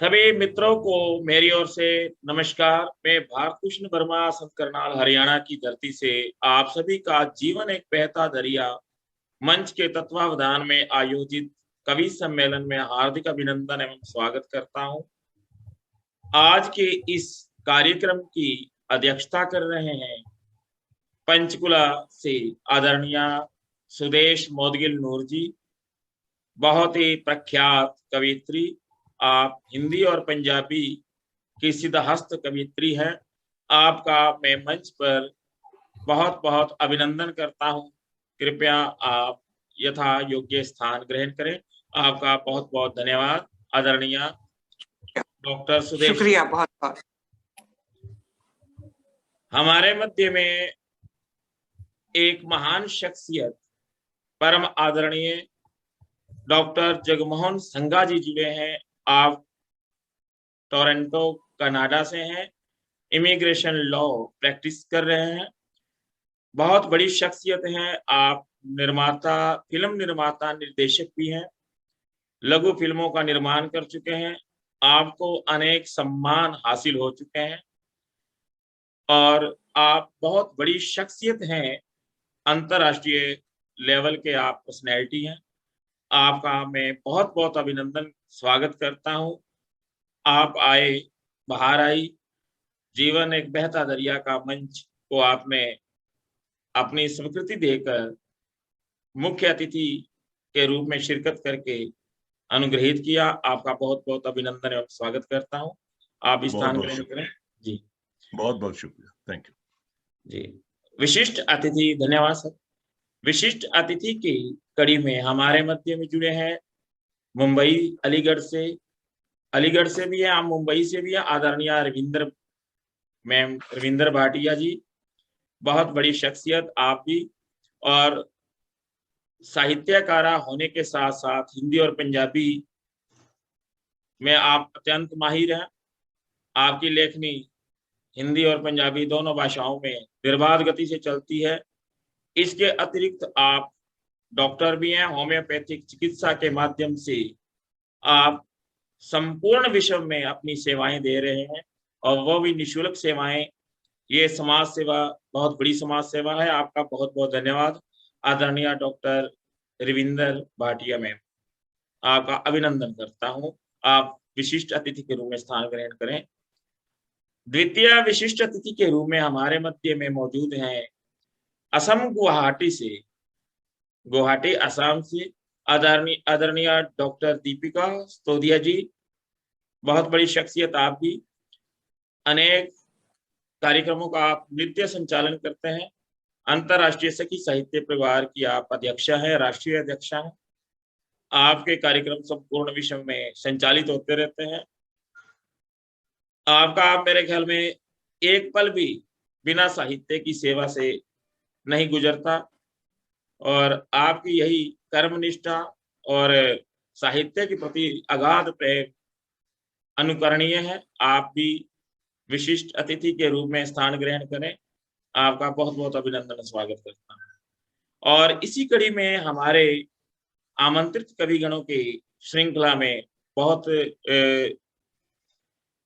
सभी मित्रों को मेरी ओर से नमस्कार। मैं भारत कृष्ण वर्मा, संत करनाल, हरियाणा की धरती से आप सभी का जीवन एक बहता दरिया मंच के तत्वावधान में आयोजित कवि सम्मेलन में हार्दिक अभिनंदन एवं स्वागत करता हूं। आज के इस कार्यक्रम की अध्यक्षता कर रहे हैं पंचकुला से आदरणीय सुदेश मोदगिल नूर जी, बहुत ही प्रख्यात कवियत्री। आप हिंदी और पंजाबी की सिद्धहस्त कवियत्री है। आपका मैं मंच पर बहुत बहुत अभिनंदन करता हूं। कृपया आप यथा योग्य स्थान ग्रहण करें। आपका बहुत बहुत धन्यवाद आदरणीय डॉक्टर सुदेश। शुक्रिया बहुत बहुत। हमारे मध्य में एक महान शख्सियत परम आदरणीय डॉक्टर जगमोहन संघा जी जुड़े हैं। आप टोरंटो कनाडा से हैं, इमिग्रेशन लॉ प्रैक्टिस कर रहे हैं, बहुत बड़ी शख्सियत हैं। आप निर्माता, फिल्म निर्माता, निर्देशक भी हैं, लघु फिल्मों का निर्माण कर चुके हैं। आपको अनेक सम्मान हासिल हो चुके हैं और आप बहुत बड़ी शख्सियत हैं, अंतर्राष्ट्रीय लेवल के आप पर्सनैलिटी हैं। आपका मैं बहुत बहुत अभिनंदन स्वागत करता हूं। आप आए, बाहर आई, जीवन एक बहता दरिया का मंच को आपने अपनी स्वीकृति देकर मुख्य अतिथि के रूप में शिरकत करके अनुग्रहित किया। आपका बहुत बहुत अभिनंदन एवं स्वागत करता हूं। आप स्थान ग्रहण करें। जी बहुत बहुत शुक्रिया, थैंक यू जी। विशिष्ट अतिथि, धन्यवाद सर। विशिष्ट अतिथि की कड़ी में हमारे मध्य में जुड़े हैं मुंबई, अलीगढ़ से भी है, आप मुंबई से भी है, आदरणीय रविंद्र भाटिया जी, बहुत बड़ी शख्सियत आप भी, और साहित्यकारा होने के साथ साथ हिंदी और पंजाबी में आप अत्यंत माहिर हैं। आपकी लेखनी हिंदी और पंजाबी दोनों भाषाओं में निर्बाध गति से चलती है। इसके अतिरिक्त आप डॉक्टर भी हैं। होम्योपैथिक चिकित्सा के माध्यम से आप संपूर्ण विश्व में अपनी सेवाएं दे रहे हैं और वो भी निःशुल्क सेवाएं। ये समाज सेवा बहुत बड़ी समाज सेवा है। आपका बहुत बहुत धन्यवाद आदरणीय डॉक्टर रविंदर भाटिया मैम, आपका अभिनंदन करता हूं। आप विशिष्ट अतिथि के रूप में स्थान ग्रहण करें। द्वितीय विशिष्ट अतिथि के रूप में हमारे मध्य में मौजूद हैं असम गुवाहाटी असम से आदरणीय डॉक्टर दीपिका स्तोदिया जी, बहुत बड़ी शख्सियत आप भी। अनेक कार्यक्रमों का आप नित्य संचालन करते हैं। अंतर्राष्ट्रीय सखी साहित्य परिवार की आप अध्यक्षा हैं, राष्ट्रीय अध्यक्षा हैं। आपके कार्यक्रम संपूर्ण विश्व में संचालित होते रहते हैं। आपका मेरे ख्याल में एक पल भी बिना साहित्य की सेवा से नहीं गुजरता और आपकी यही कर्मनिष्ठा और साहित्य के प्रति अगाध प्रेम अनुकरणीय है। आप भी विशिष्ट अतिथि के रूप में स्थान ग्रहण करें। आपका बहुत बहुत अभिनंदन स्वागत करता हूं। और इसी कड़ी में हमारे आमंत्रित कविगणों की श्रृंखला में बहुत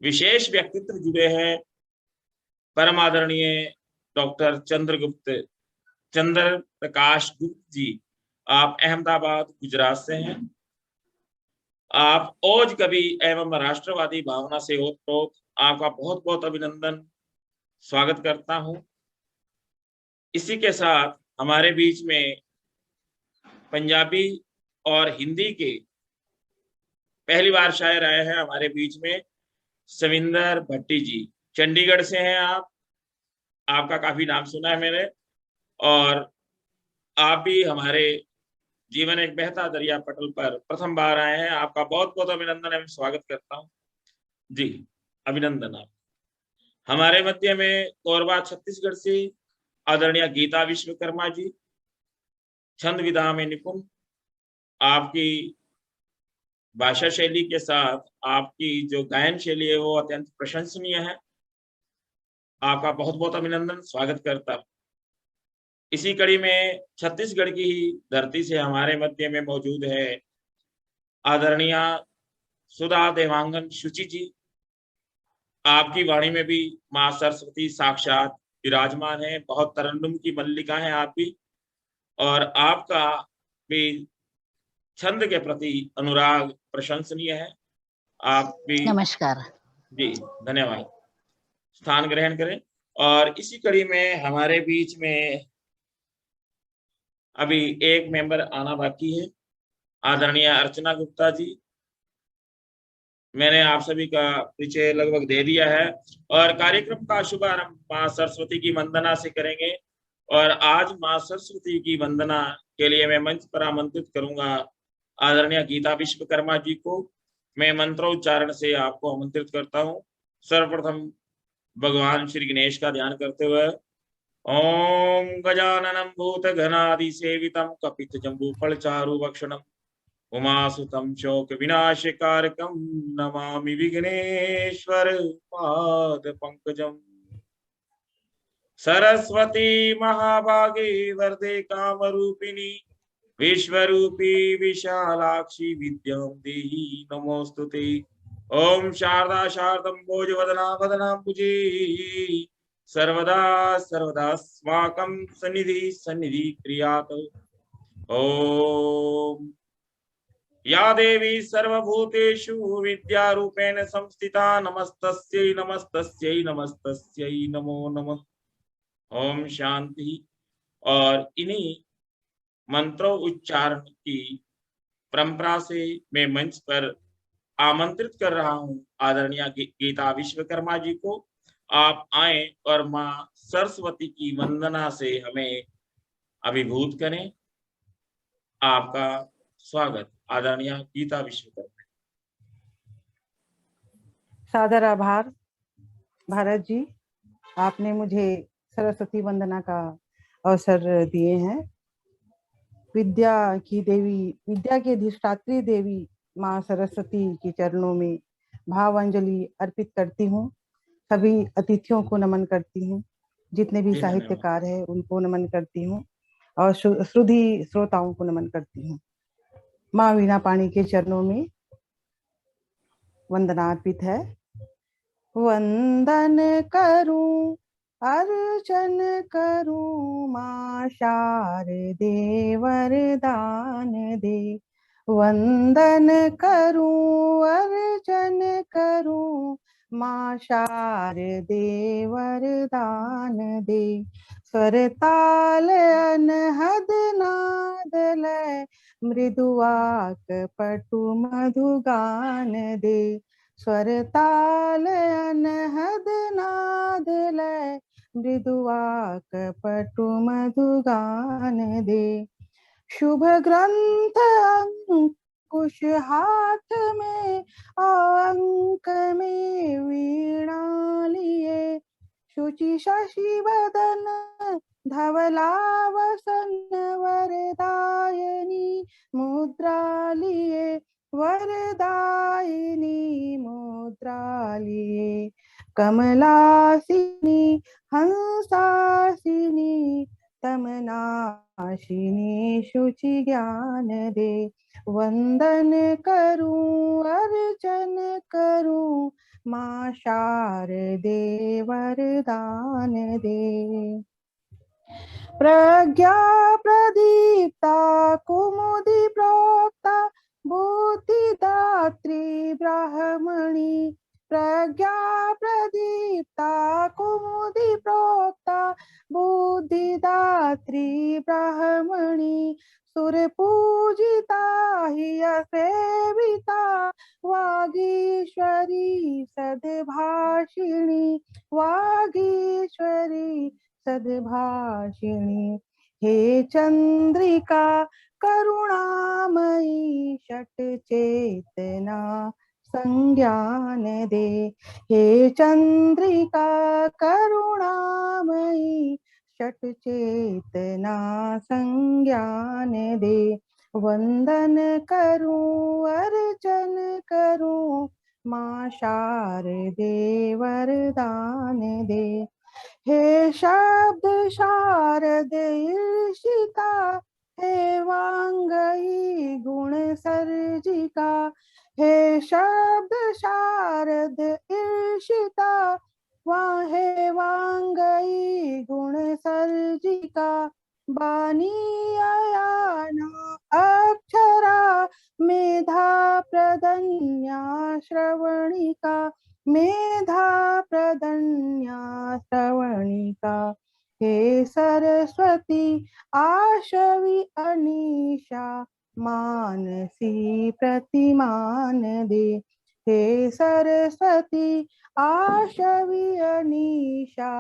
विशेष व्यक्तित्व जुड़े हैं। परम आदरणीय डॉक्टर चंद्र प्रकाश गुप्त जी, आप अहमदाबाद गुजरात से हैं। आप ओज कवि एवं राष्ट्रवादी भावना से ओतप्रोत, आपका बहुत बहुत अभिनंदन स्वागत करता हूं। इसी के साथ हमारे बीच में पंजाबी और हिंदी के पहली बार शायर आए हैं हमारे बीच में सविंदर भट्टी जी, चंडीगढ़ से हैं आप। आपका काफी नाम सुना है मैंने, और आप भी हमारे जीवन एक बहता दरिया पटल पर प्रथम बार आए हैं। आपका बहुत बहुत अभिनंदन एवं स्वागत करता हूं। जी, अभिनंदन। आप हमारे मध्य में कोरबा छत्तीसगढ़ से आदरणीय गीता विश्वकर्मा जी, छंद विधा में निपुण। आपकी भाषा शैली के साथ आपकी जो गायन शैली है वो अत्यंत प्रशंसनीय है। आपका बहुत बहुत अभिनंदन स्वागत करता हूं। इसी कड़ी में छत्तीसगढ़ की ही धरती से हमारे मध्य में मौजूद है आदरणीय सुधा देवांगन शुचि जी, आपकी वाणी में भी माँ सरस्वती साक्षात विराजमान है, बहुत तरन्नुम की मल्लिका है आप भी, और आपका भी छंद के प्रति अनुराग प्रशंसनीय है। आप भी नमस्कार। जी धन्यवाद। स्थान ग्रहण करें। और इसी कड़ी में हमारे बीच में अभी एक मेंबर आना बाकी है, आदरणीय अर्चना गुप्ता जी। मैंने आप सभी का परिचय लगभग दे दिया है और कार्यक्रम का शुभारंभ माँ सरस्वती की वंदना से करेंगे। और आज माँ सरस्वती की वंदना के लिए मैं मंच पर आमंत्रित करूंगा आदरणीय गीता विश्वकर्मा जी को। मैं मंत्रोच्चारण से आपको आमंत्रित करता हूँ। सर्वप्रथम भगवान श्री गणेश का ध्यान करते हुए ओम गजाननं भूतगणाधिसेवितं कपितजम्बूफलचारुभक्षणं उमासुतं शोकविनाशकारकं नमामि विघ्नेश्वर पादपङ्कजम्। सरस्वती महाभागे वरदे कामरूपिणी विश्वरूपी विशालाक्षी विद्यां देहि नमोस्तुते। ओम शारदा शारदं भोजवदना वदनाम्बुजे सर्वदा सर्वदास्माकं सन्निधि क्रियात्। ओम या देवी सर्वभूतेषु विद्यारूपेण संस्थिता नमस्तस्यै नमस्तस्यै नमस्तस्यै नमो नमः। ओम शांति। और इन्हीं मंत्रों उच्चारण की परंपरा से मैं मंच पर आमंत्रित कर रहा हूं आदरणीय गीता विश्वकर्मा जी को। आप आए और माँ सरस्वती की वंदना से हमें अभिभूत करें। आपका स्वागत आदरणीय गीता विश्वकर्मा। सादर आभार भारत जी, आपने मुझे सरस्वती वंदना का अवसर दिए हैं। विद्या की देवी, विद्या की अधिष्ठात्री देवी माँ सरस्वती के चरणों में भावांजलि अर्पित करती हूँ। सभी अतिथियों को नमन करती हूँ, जितने भी साहित्यकार हैं उनको नमन करती हूँ और श्रुधि श्रोताओं को नमन करती हूँ। माँ वीणा पाणी के चरणों में वंदना अर्पित है। वंदन करूं अर्चन करूं माँ शारदे वरदान दे। वंदन करूं अर्चन करूं माँ शारदे वरदान दे। स्वर ताल अनहद नाद लय मृदुवाक पटु मधुगान दे। स्वर ताल अनहद नाद लय मृदुवाक पटु मधुगान दे। शुभ ग्रंथ अंकुश हाथ में अंक में वीणा लिए। शुचि शशि वदन धवलावसन वरदायिनी मुद्रा लिए। वरदायिनी मुद्रा लिए। कमलासिनी हंसासिनी तमनाशिनी शुचि ज्ञान दे। वंदन करूं अर्चन करूं माँ शारदे वरदान दे। प्रज्ञा प्रदीप्ता कुमुदी प्रोक्ता बुद्धिदात्री ब्राह्मणी। प्रज्ञा प्रदीप्ता कुमुदी प्रोक्ता बुद्धिदात्री ब्राह्मणी। सुर पूजिता हिय सेविता वागीश्वरी सद्भाषिणी। वागीश्वरी सद्भाषिणी। हे चंद्रिका करुणामयी षट चेतना संज्ञान दे। हे चंद्रिका करुणामयी षट चेतना संज्ञान दे। वंदन करूं अर्चन करूं माँ शारदे वरदान दे। हे शब्द शारद ईर्षिता हे वांगई गुण सर्जिका। हे शब्द शारद ईर्षिता, वाहे वांगई गुण सर्जिका, बानी अयाना अक्षरा, मेधा प्रदन्या श्रवणिका, मेधा प्रदन्या श्रवणिका। हे सरस्वती आशवी अनीशा, मानसी प्रतिमान दे। हे सरस्वती आशवी अनीशा,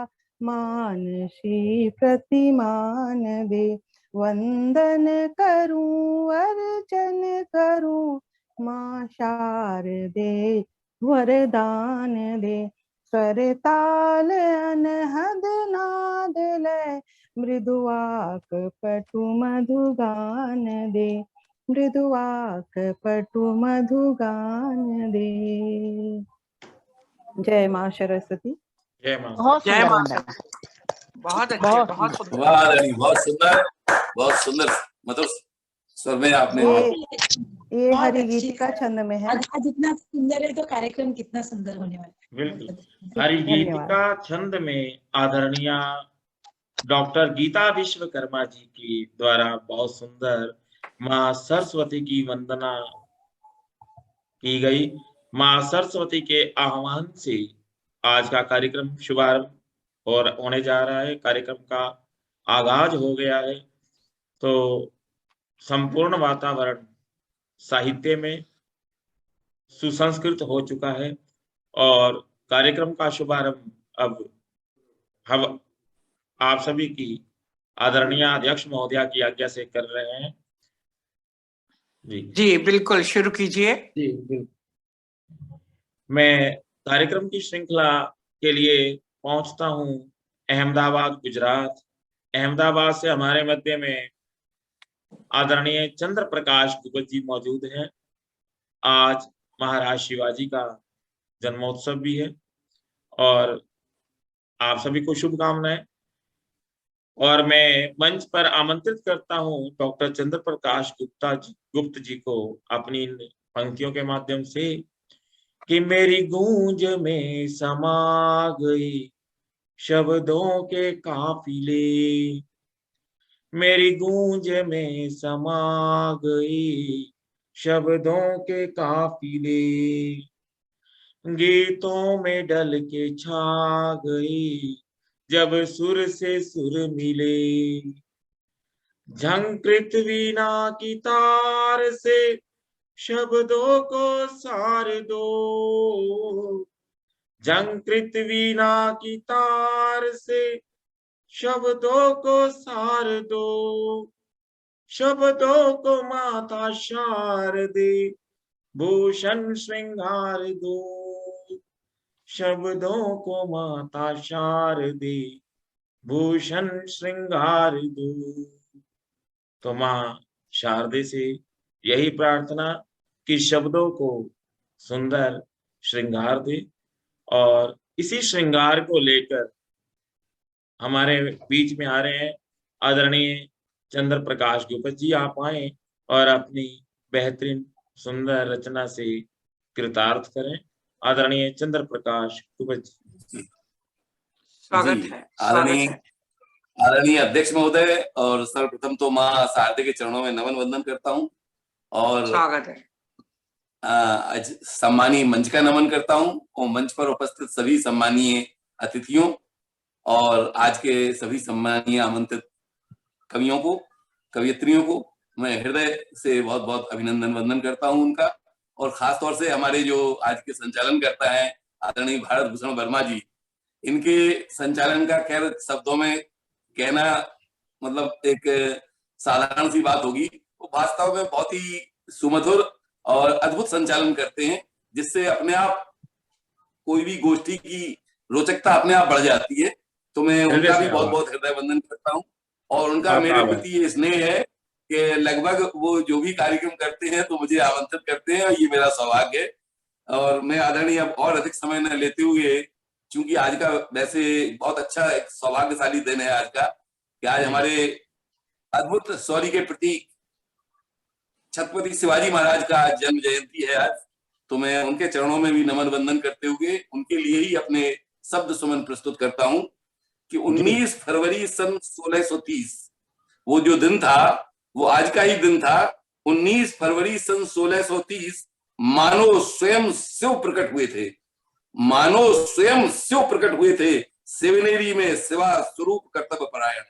मानसी प्रतिमान दे। वंदन करूं अर्चन करूं, माँ शारदे वरदान दे। स्वर ताल अनहद नाद लय, मृदुवाक पटु मधुगान दे। मृदुवाक पटु मधुगान दे। जय माँ सरस्वती। जय मां। बहुत जय सुंदर मां वंदना। बहुत अच्छे, बहुत बहुत सुंदर। वाह रानी, बहुत सुंदर मतलब स्वर में आपने ये बहुत हरि अच्छी गीत का छंद में है। आज इतना सुंदर है तो कार्यक्रम कितना सुंदर होने वाला है। बिल्कुल। हरि गीत का छंद में आदरणीय डॉक्टर गीता विश्वकर्मा जी की द्वारा बहुत सुंदर माँ सरस्वती की वंदना की गई। माँ सरस्वती के आह्वान से आज का कार्यक्रम शुभारंभ और होने जा रहा है। कार्यक्रम का आगाज हो गया है। तो संपूर्ण वातावरण साहित्य में सुसंस्कृत हो चुका है और कार्यक्रम का शुभारंभ अब हम आप सभी की आदरणीय अध्यक्ष महोदया की आज्ञा से कर रहे हैं। जी बिल्कुल, शुरू कीजिए। जी बिल्कुल। मैं कार्यक्रम की श्रृंखला के लिए पहुंचता हूं अहमदाबाद, गुजरात। अहमदाबाद से हमारे मध्य में आदरणीय चंद्र प्रकाश गुप्त जी मौजूद हैं। आज महाराज शिवाजी का जन्मोत्सव भी है और आप सभी को शुभकामनाएं। और मैं मंच पर आमंत्रित करता हूं डॉक्टर चंद्र प्रकाश गुप्त जी को अपनी इन पंक्तियों के माध्यम से कि मेरी गूंज में समा गई शब्दों के काफिले, मेरी गूंज में समा गई शब्दों के काफिले, गीतों में डल के छा गई जब सुर से सुर मिले, झंकृत वीणा की तार से शब्दों को सार दो, झंकृत वीणा की तार से शब्दों को सार दो, शब्दों को माता शारदे भूषण श्रृंगार दो, शब्दों को माता शारदे भूषण श्रृंगार दो। तो माँ शारदे से यही प्रार्थना कि शब्दों को सुंदर श्रृंगार दे और इसी श्रृंगार को लेकर हमारे बीच में आ रहे हैं आदरणीय चंद्र प्रकाश गुप्त जी। आप आए और अपनी बेहतरीन सुंदर रचना से कृतार्थ करें। आदरणीय चंद्र प्रकाश गुप्त जी, स्वागत है। आदरणीय अध्यक्ष महोदय, और सर्वप्रथम तो माँ शारदे के चरणों में नमन वंदन करता हूँ और स्वागत है। आज सम्मानीय मंच का नमन करता हूँ और मंच पर उपस्थित सभी सम्मानीय अतिथियों और आज के सभी सम्मानीय आमंत्रित कवियों को, कवियत्रियों को मैं हृदय से बहुत बहुत अभिनंदन वंदन करता हूँ उनका। और खास तौर से हमारे जो आज के संचालन करता है आदरणीय भारत भूषण वर्मा जी, इनके संचालन का खैर शब्दों में कहना मतलब एक साधारण सी बात होगी, वो वास्तव में बहुत ही सुमधुर और अद्भुत संचालन करते हैं, जिससे अपने आप कोई भी गोष्ठी की रोचकता अपने आप बढ़ जाती है। तो मैं उनका भी बहुत बहुत हृदय वंदन करता हूँ और उनका मेरे प्रति ये स्नेह है कि लगभग वो जो भी कार्यक्रम करते हैं तो मुझे आमंत्रित करते हैं और ये मेरा सौभाग्य है। और मैं आदरणीय अब और अधिक समय न लेते हुए, चूंकि आज का वैसे बहुत अच्छा एक सौभाग्यशाली दिन है आज का, कि आज हमारे अद्भुत शौर्य के प्रतीक छत्रपति शिवाजी महाराज का जन्म जयंती है आज। तो मैं उनके चरणों में भी नमन वंदन करते हुए उनके लिए ही अपने शब्द सुमन प्रस्तुत करता हूं कि 19 फरवरी सन 1630 वो जो दिन था वो आज का ही दिन था। 19 फरवरी सन 1630 मानो स्वयं शिव प्रकट हुए थे, मानो स्वयं शिव प्रकट हुए थे शिवनेरी में शिवा स्वरूप कर्तव्य परायण।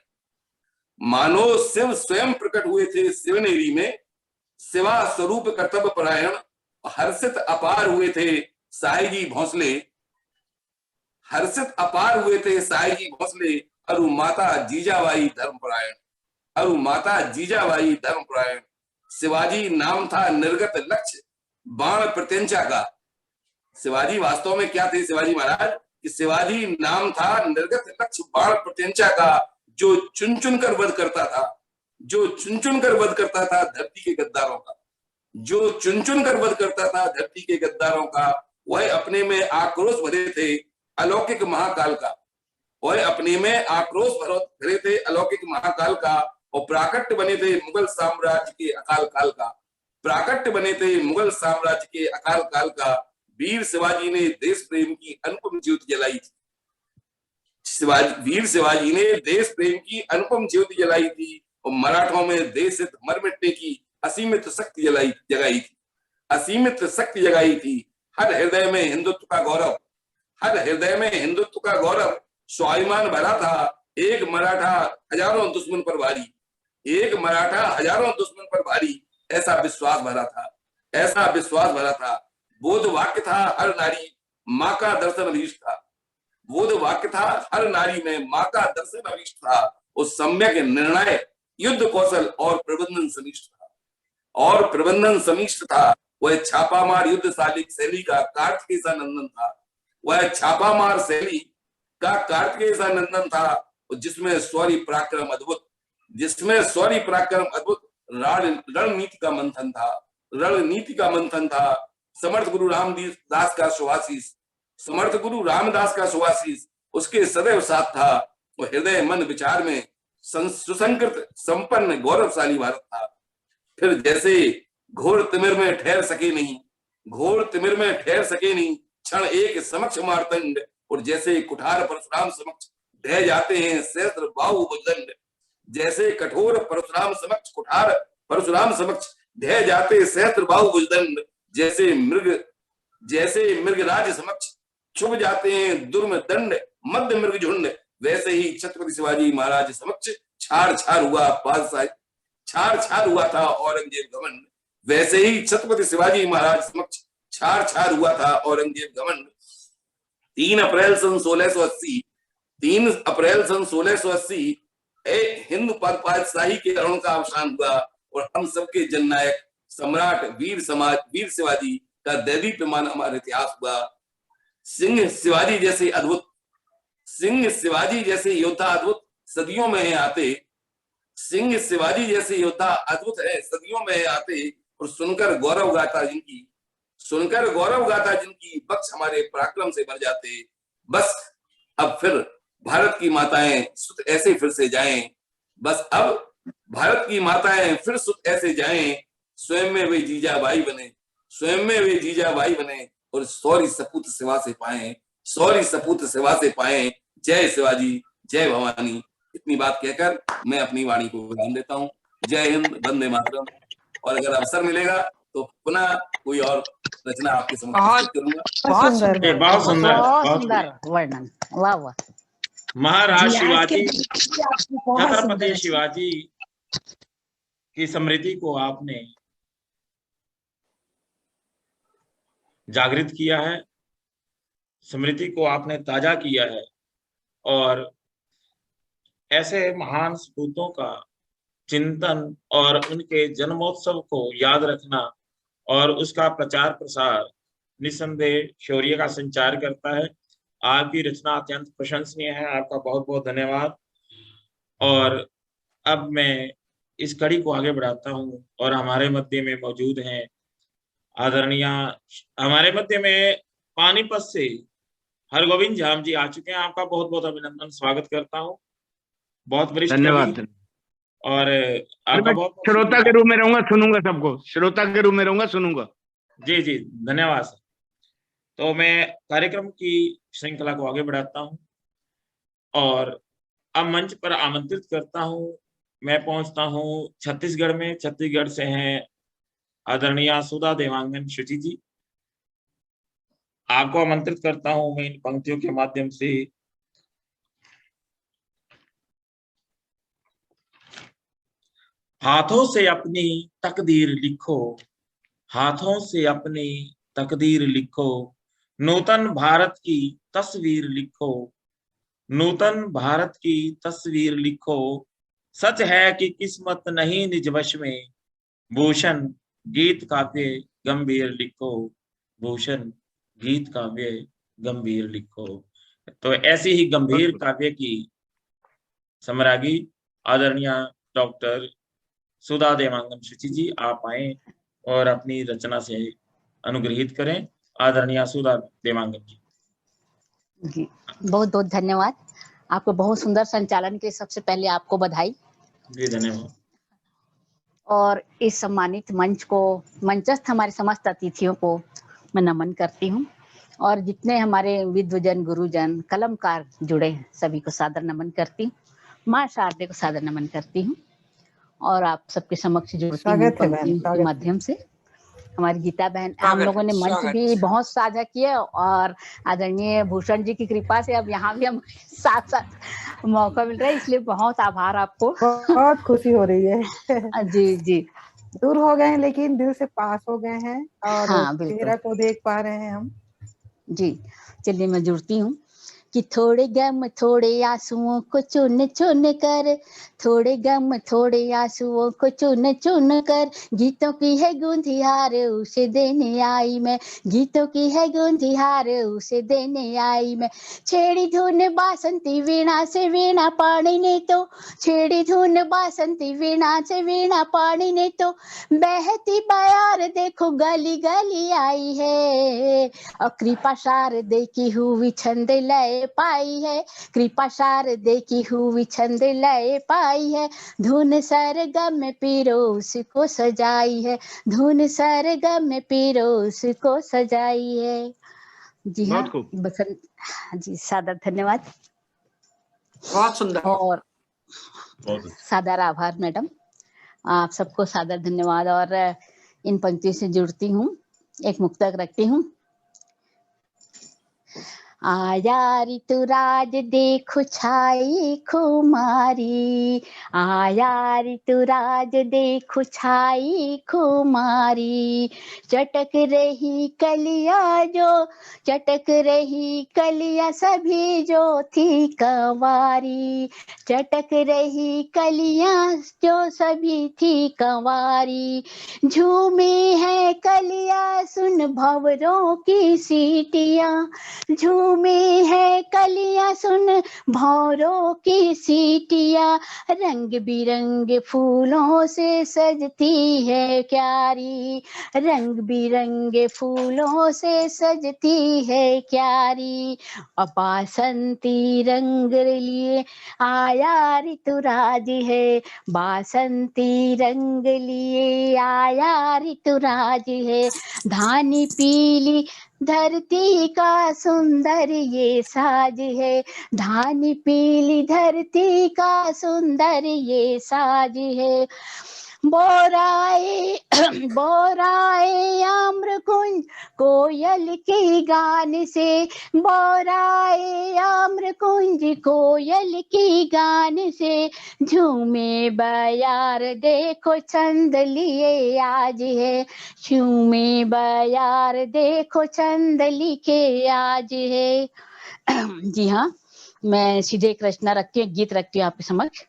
मानो शिव स्वयं प्रकट हुए थे शिवनेरी में शिवा स्वरूप कर्तव्य परायण। हर्षित अपार हुए थे साई जी भोंसले, हर्षित अपार हुए थे साई जी भोंसले। अरु माता जीजाबाई धर्मपरायण, अरु माता जीजाबाई धर्मपरायण। शिवाजी नाम था निर्गत लक्ष्य बाण प्रत्यंचा का। शिवाजी वास्तव में क्या थे शिवाजी महाराज? कि शिवाजी नाम था निर्गत लक्ष्य बाण प्रत्यंचा का, जो चुन चुन कर वध करता था, जो चुन चुन कर वध करता था धरती के गद्दारों का, जो चुन चुन कर वध करता था धरती के गद्दारों का। वह अपने में आक्रोश भरे थे अलौकिक महाकाल का, वह अपने में आक्रोश भरे थे अलौकिक महाकाल का। और प्राकट्य बने थे मुगल साम्राज्य के अकाल काल का, प्राकट्य बने थे मुगल साम्राज्य के अकाल काल का। वीर शिवाजी ने देश प्रेम की अनुपम ज्योति जलाई थी, वीर शिवाजी ने देश प्रेम की अनुपम ज्योति जलाई थी। और मराठों में देश हित मर मिटने की असीमित शक्ति जगाई थी, असीमित शक्ति जगाई थी। हर हृदय में हिंदुत्व का गौरव, हर हृदय में हिंदुत्व का गौरव स्वाभिमान भरा था। एक मराठा हजारों दुश्मन पर भारी, एक मराठा हजारों दुश्मन पर भारी, ऐसा विश्वास भरा था, ऐसा विश्वास भरा था। बोध वाक्य था हर नारी माँ का दर्शन अभीष्ट था, बोध वाक्य था हर नारी में माँ का दर्शन अभीष्ट था। उस सम्यक निर्णय युद्ध कौशल और प्रबंधन समिष्ट था, और प्रबंधन समिष्ट था। वह छापामार युद्ध शैली का कार्तिकेय नंदन था, वह छापामार शैली का कार्तिकेय नंदन था, जिसमें शौर्य पराक्रम अद्भुत, जिसमें शौर्य पराक्रम अद्भुत रणनीति का मंथन था, रणनीति का मंथन था। समर्थ गुरु रामदास का सुआशीष, समर्थ गुरु रामदास का सुआशीष उसके सदैव साथ था। वो हृदय मन विचार में सुसंकृत संपन्न गौरवशाली भारत था। फिर जैसे घोर तिमिर में ठहर सके नहीं, घोर तिमिर में ठहर सके नहीं क्षण एक समक्ष मारतंड, और जैसे कुठार परशुराम समक्ष ढह जाते हैं सहस्त्र बाहु भुजदंड, जैसे कठोर परशुराम समक्ष कुठार परशुराम समक्ष ढह जाते सहस्त्र बाहु भुजदंड, जैसे मृगराज समक्ष छुप जाते हैं दुर्म दंड मध्य मृग झुंड, वैसे ही छत्रपति शिवाजी महाराज समक्ष छार छार हुआ बादशाह, छार छार हुआ था औरंगजेब घमंड, वैसे ही छत्रपति शिवाजी महाराज समक्ष छार छार हुआ था औरंगजेब घमंड। 3 अप्रैल सन 1680, 3 अप्रैल सन 1680 हिंद पातशाही के अरुण का अवसान हुआ, और हम सबके जननायक सम्राट वीर शिवाजी का दैदीप्यमान हमारा इतिहास हुआ। सिंह शिवाजी जैसे अद्भुत, सिंह शिवाजी जैसे योद्धा अद्भुत सदियों में आते, सिंह शिवाजी जैसे योद्धा अद्भुत है सदियों में आते, और सुनकर गौरव गाथा जिनकी, सुनकर गौरव गाथा जिनकी बख्श हमारे पराक्रम से भर जाते। बस अब फिर भारत की माताएं सुत ऐसे फिर से जाएं, बस अब भारत की माताएं फिर सुत ऐसे जाएं, स्वयं में वे जीजाबाई बने, स्वयं में वे जीजाबाई बने, और सौरी सपूत सेवा से पाएं, सौरी सपूत सेवा से पाएं। जय शिवाजी, जय भवानी। इतनी बात कहकर मैं अपनी वाणी को विराम देता हूँ। जय हिंद, वंदे मातरम। और अगर अवसर मिलेगा तो पुनः कोई और रचना आपके समक्ष प्रस्तुत करूंगा। बहुत सुंदर, बहुत सुंदर, बहुत सुंदर वर्णन, वाह वाह। महाराज जी, आज शिवाजी, के बहुत सुंदर छत्रपति है। शिवाजी की स्मृति को आपने जागृत किया है, स्मृति को आपने ताजा किया है, और ऐसे महान सपूतों का चिंतन और उनके जन्मोत्सव को याद रखना और उसका प्रचार प्रसार निस्संदेह शौर्य का संचार करता है। आपकी रचना अत्यंत प्रशंसनीय है, आपका बहुत बहुत धन्यवाद। और अब मैं इस कड़ी को आगे बढ़ाता हूं, और हमारे मध्य में मौजूद हैं आदरणीय, हमारे मध्य में पानीपत से हरगोविंद झाम जी आ चुके हैं। आपका बहुत बहुत अभिनंदन, स्वागत करता हूं। बहुत वरिष्ठ धन्यवाद। और आपका बहुत श्रोता के रूप में रहूंगा, सुनूंगा सबको, श्रोता के रूप में रहूंगा, सुनूंगा। जी जी, धन्यवाद सर। तो मैं कार्यक्रम की श्रृंखला को आगे बढ़ाता हूँ और अब मंच पर आमंत्रित करता हूँ। मैं पहुंचता हूँ छत्तीसगढ़ में। छत्तीसगढ़ से हैं आदरणीय सुधा देवांगन शुचि जी। आपको आमंत्रित करता हूँ मैं इन पंक्तियों के माध्यम से। हाथों से अपनी तकदीर लिखो, हाथों से अपनी तकदीर लिखो, नूतन भारत की तस्वीर लिखो, नूतन भारत की तस्वीर लिखो। सच है कि किस्मत नहीं निज वश में, भूषण गीत काव्य गंभीर लिखो, भूषण गीत काव्य गंभीर लिखो। तो ऐसी ही गंभीर काव्य की सम्राज्ञी आदरणीय डॉक्टर सुधा देवांगन शुचि जी, आप आए और अपनी रचना से अनुग्रहित करें। आदरणीय सुधा देवांगन जी। जी, बहुत बहुत धन्यवाद। आपको बहुत सुंदर संचालन के सबसे पहले आपको बधाई। जी धन्यवाद। और इस सम्मानित मंच को, मंचस्थ हमारे समस्त अतिथियों को मैं नमन करती हूँ, और जितने हमारे विद्वजन, गुरुजन, कलमकार जुड़े हैं सभी को सादर नमन करती हूँ। माँ शारदे को सादर नमन करती हूँ और आप सबके समक्ष जुड़ती हूँ स्वागत है बहन, पंक्तियों के स्वागत है। माध्यम से। हमारी गीता बहन, हम स्वागत लोगों ने है, मंच स्वागत भी है। बहुत साझा किया और आदरणीय भूषण जी की कृपा से अब यहाँ भी हम साथ साथ मौका मिल रहा है, इसलिए बहुत आभार आपको। बहुत खुशी हो रही है। जी जी दूर हो गए हैं लेकिन दिल से पास हो गए हैं और हाँ बिल्कुल चेहरा को देख पा रहे हैं हम। जी। चलिए मैं जुड़ती हूँ कि थोड़े गम थोड़े आंसुओं को चुन चुन कर, थोड़े गम थोड़े आंसुओं को चुन चुन कर, गीतों की है गूंजिहार उसे देने आई मैं, गीतों की है गूंजिहार उसे देने आई मैं। छेड़ी धुन बासंती वीणा से वीणा पाणी ने तो, छेड़ी धुन बासंती वीणा से वीणा पाणी ने तो, बहती बयार देखो गली गली आई है, और कृपा शारदे की हुई छंद लय पाई है, कृपा शारदे की हुई छंद लय पाई है, धुन सरगम में पिरोस को सजाई है, धुन सरगम में पिरोस को सजाई है। जी हाँ बहुत खूब। बसंत जी, सादर धन्यवाद बहुत सुंदर। और बहुत अच्छा। सादर आभार मैडम, आप सबको सादर धन्यवाद। और इन पंक्तियों से जुड़ती हूँ, एक मुक्तक रखती हूँ। आया ऋतुराज देखो छाई खुमारी, आया ऋतुराज देखो छाई खुमारी, चटक रही कलिया जो, चटक रही कलिया सभी जो थी कंवारी, चटक रही कलिया जो सभी थी कंवारी, झूमी है कलिया सुन भंवरों की सीटियां, झूमी है कलियां सुन भौरों की सीटियां, रंग बिरंगे फूलों से सजती है क्यारी, रंग बिरंगे फूलों से सजती है क्यारी, बासंती रंग लिए आया ऋतुराज है, बासंती रंग लिए आया ऋतुराज है, धानी पीली धरती का सुंदर ये साज है, धानी पीली धरती का सुंदर ये साज है, बोराए बोराए आम्र कुंज कोयल के गान से, बोराए आम्र कुंज कोयल के गान से, झूमे बयार देखो छंद लिए आज है, झूमे बयार देखो छंद लिखे आज है। जी हाँ, मैं सीधे एक रचना रखती हूँ, गीत रखती हूँ आपके समक्ष।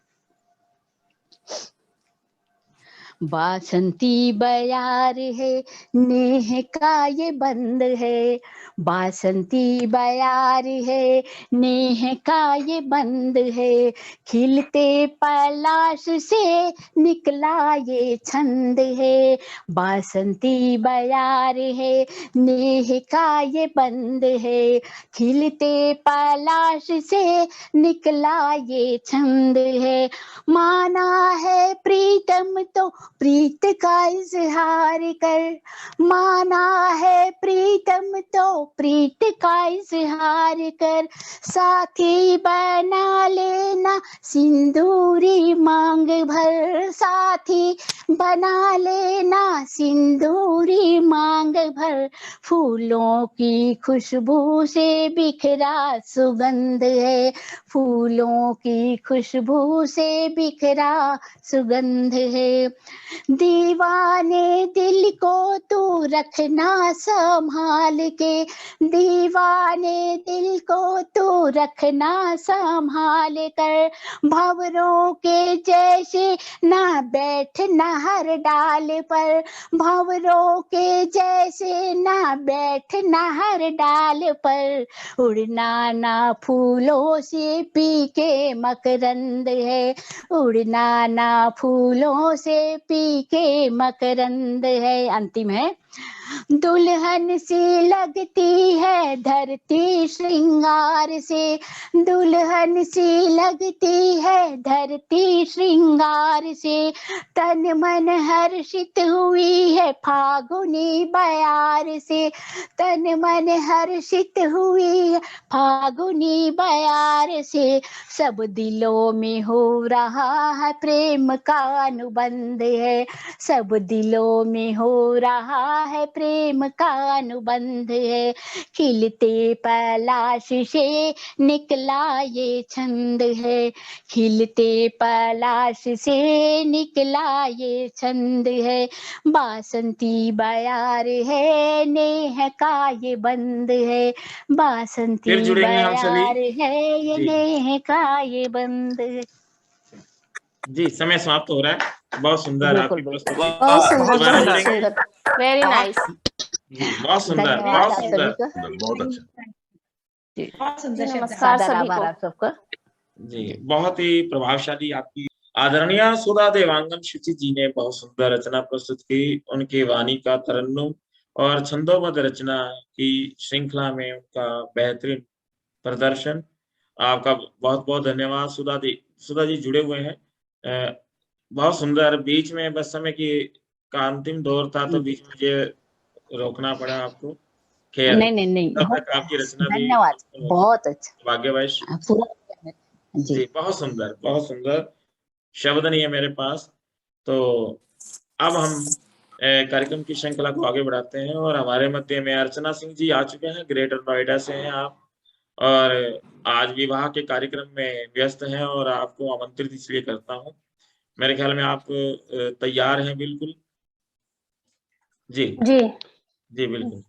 बासंती बयार है नेह का ये बंद है, बासंती बयार है नेह का ये बंद है, खिलते पलाश से निकला ये छंद है, बासंती बयार है नेह का ये बंद है, खिलते पलाश से निकला ये छंद है, माना है प्रीतम तो प्रीत का इजहार कर, माना है प्रीतम तो प्रीत का इजहार कर, साथी बना लेना सिंदूरी मांग भर, साथी बना लेना सिंदूरी मांग भर, फूलों की खुशबू से बिखरा सुगंध है, फूलों की खुशबू से बिखरा सुगंध है, दीवाने दिल को तू रखना संभाल के, दीवाने दिल को तू रखना संभाल कर, भंवरों के जैसे ना बैठना हर डाल पर, भंवरों के जैसे ना बैठना हर डाल पर, उड़ना ना फूलों से पी के मकरंद है, उड़ना ना फूलों से पी के मकरंद है। अंतिम है, दुल्हन सी लगती है धरती श्रृंगार से, दुल्हन सी लगती है धरती श्रृंगार से, तन मन हर्षित हुई है फागुनी बयार से, तन मन हर्षित हुई है फागुनी बयार से, सब दिलों में हो रहा है प्रेम का अनुबंध है, सब दिलों में हो रहा है प्रेम का अनुबंध है, खिलते पलाश से निकला ये छंद है, खिलते पलाश से निकला ये छंद है, बासंती बयार है नेह का ये बंद है, बासंती फिर जुड़ेंगे हम सभी। बयार है ये जी। नेह का ये बंद है। जी, समय समाप्त हो रहा है। बहुत सुंदर बिल्कुल, आपकी बिल्कुल। प्रस्तुति। वाह, सुंदर, दोबारा बहुत जुड़ेंगे। सुंदर। Very nice. जी, बहुत सुंदर, धन्यवाद बहुत आप सुंदर। सभी का। बहुत अच्छा। बहुत सुंदर जी, शब्द नमस्कार सादर सभी आभार को। आप सबका। जी, बहुत ही प्रभावशाली आपकी आदरणीय सुधा देवांगन शुचि जी ने बहुत सुंदर रचना प्रस्तुत की। उनकी वाणी का तरन्नुम और छंदोबद्ध रचना की श्रृंखला में उनका बेहतरीन प्रदर्शन। आपका बहुत बहुत धन्यवाद। सुधा जी जुड़े हुए हैं। बहुत सुंदर। बीच में बस समय की का अंतिम दौर था तो बीच में मुझे रोकना पड़ा आपको। खैर, नहीं तब तक आपकी रचना भी धन्यवाद, बहुत अच्छा भाग्यवश। पूरा जी। जी, बहुत सुंदर, बहुत सुंदर। शब्द नहीं है मेरे पास। तो अब हम कार्यक्रम की श्रृंखला को आगे बढ़ाते हैं और हमारे मध्य में अर्चना सिंह जी आ चुके हैं। ग्रेटर नोएडा से हैं आप और आज विवाह के कार्यक्रम में व्यस्त हैं और आपको आमंत्रित इसलिए करता हूं। मेरे ख्याल में आप तैयार हैं बिल्कुल। जी जी जी बिल्कुल।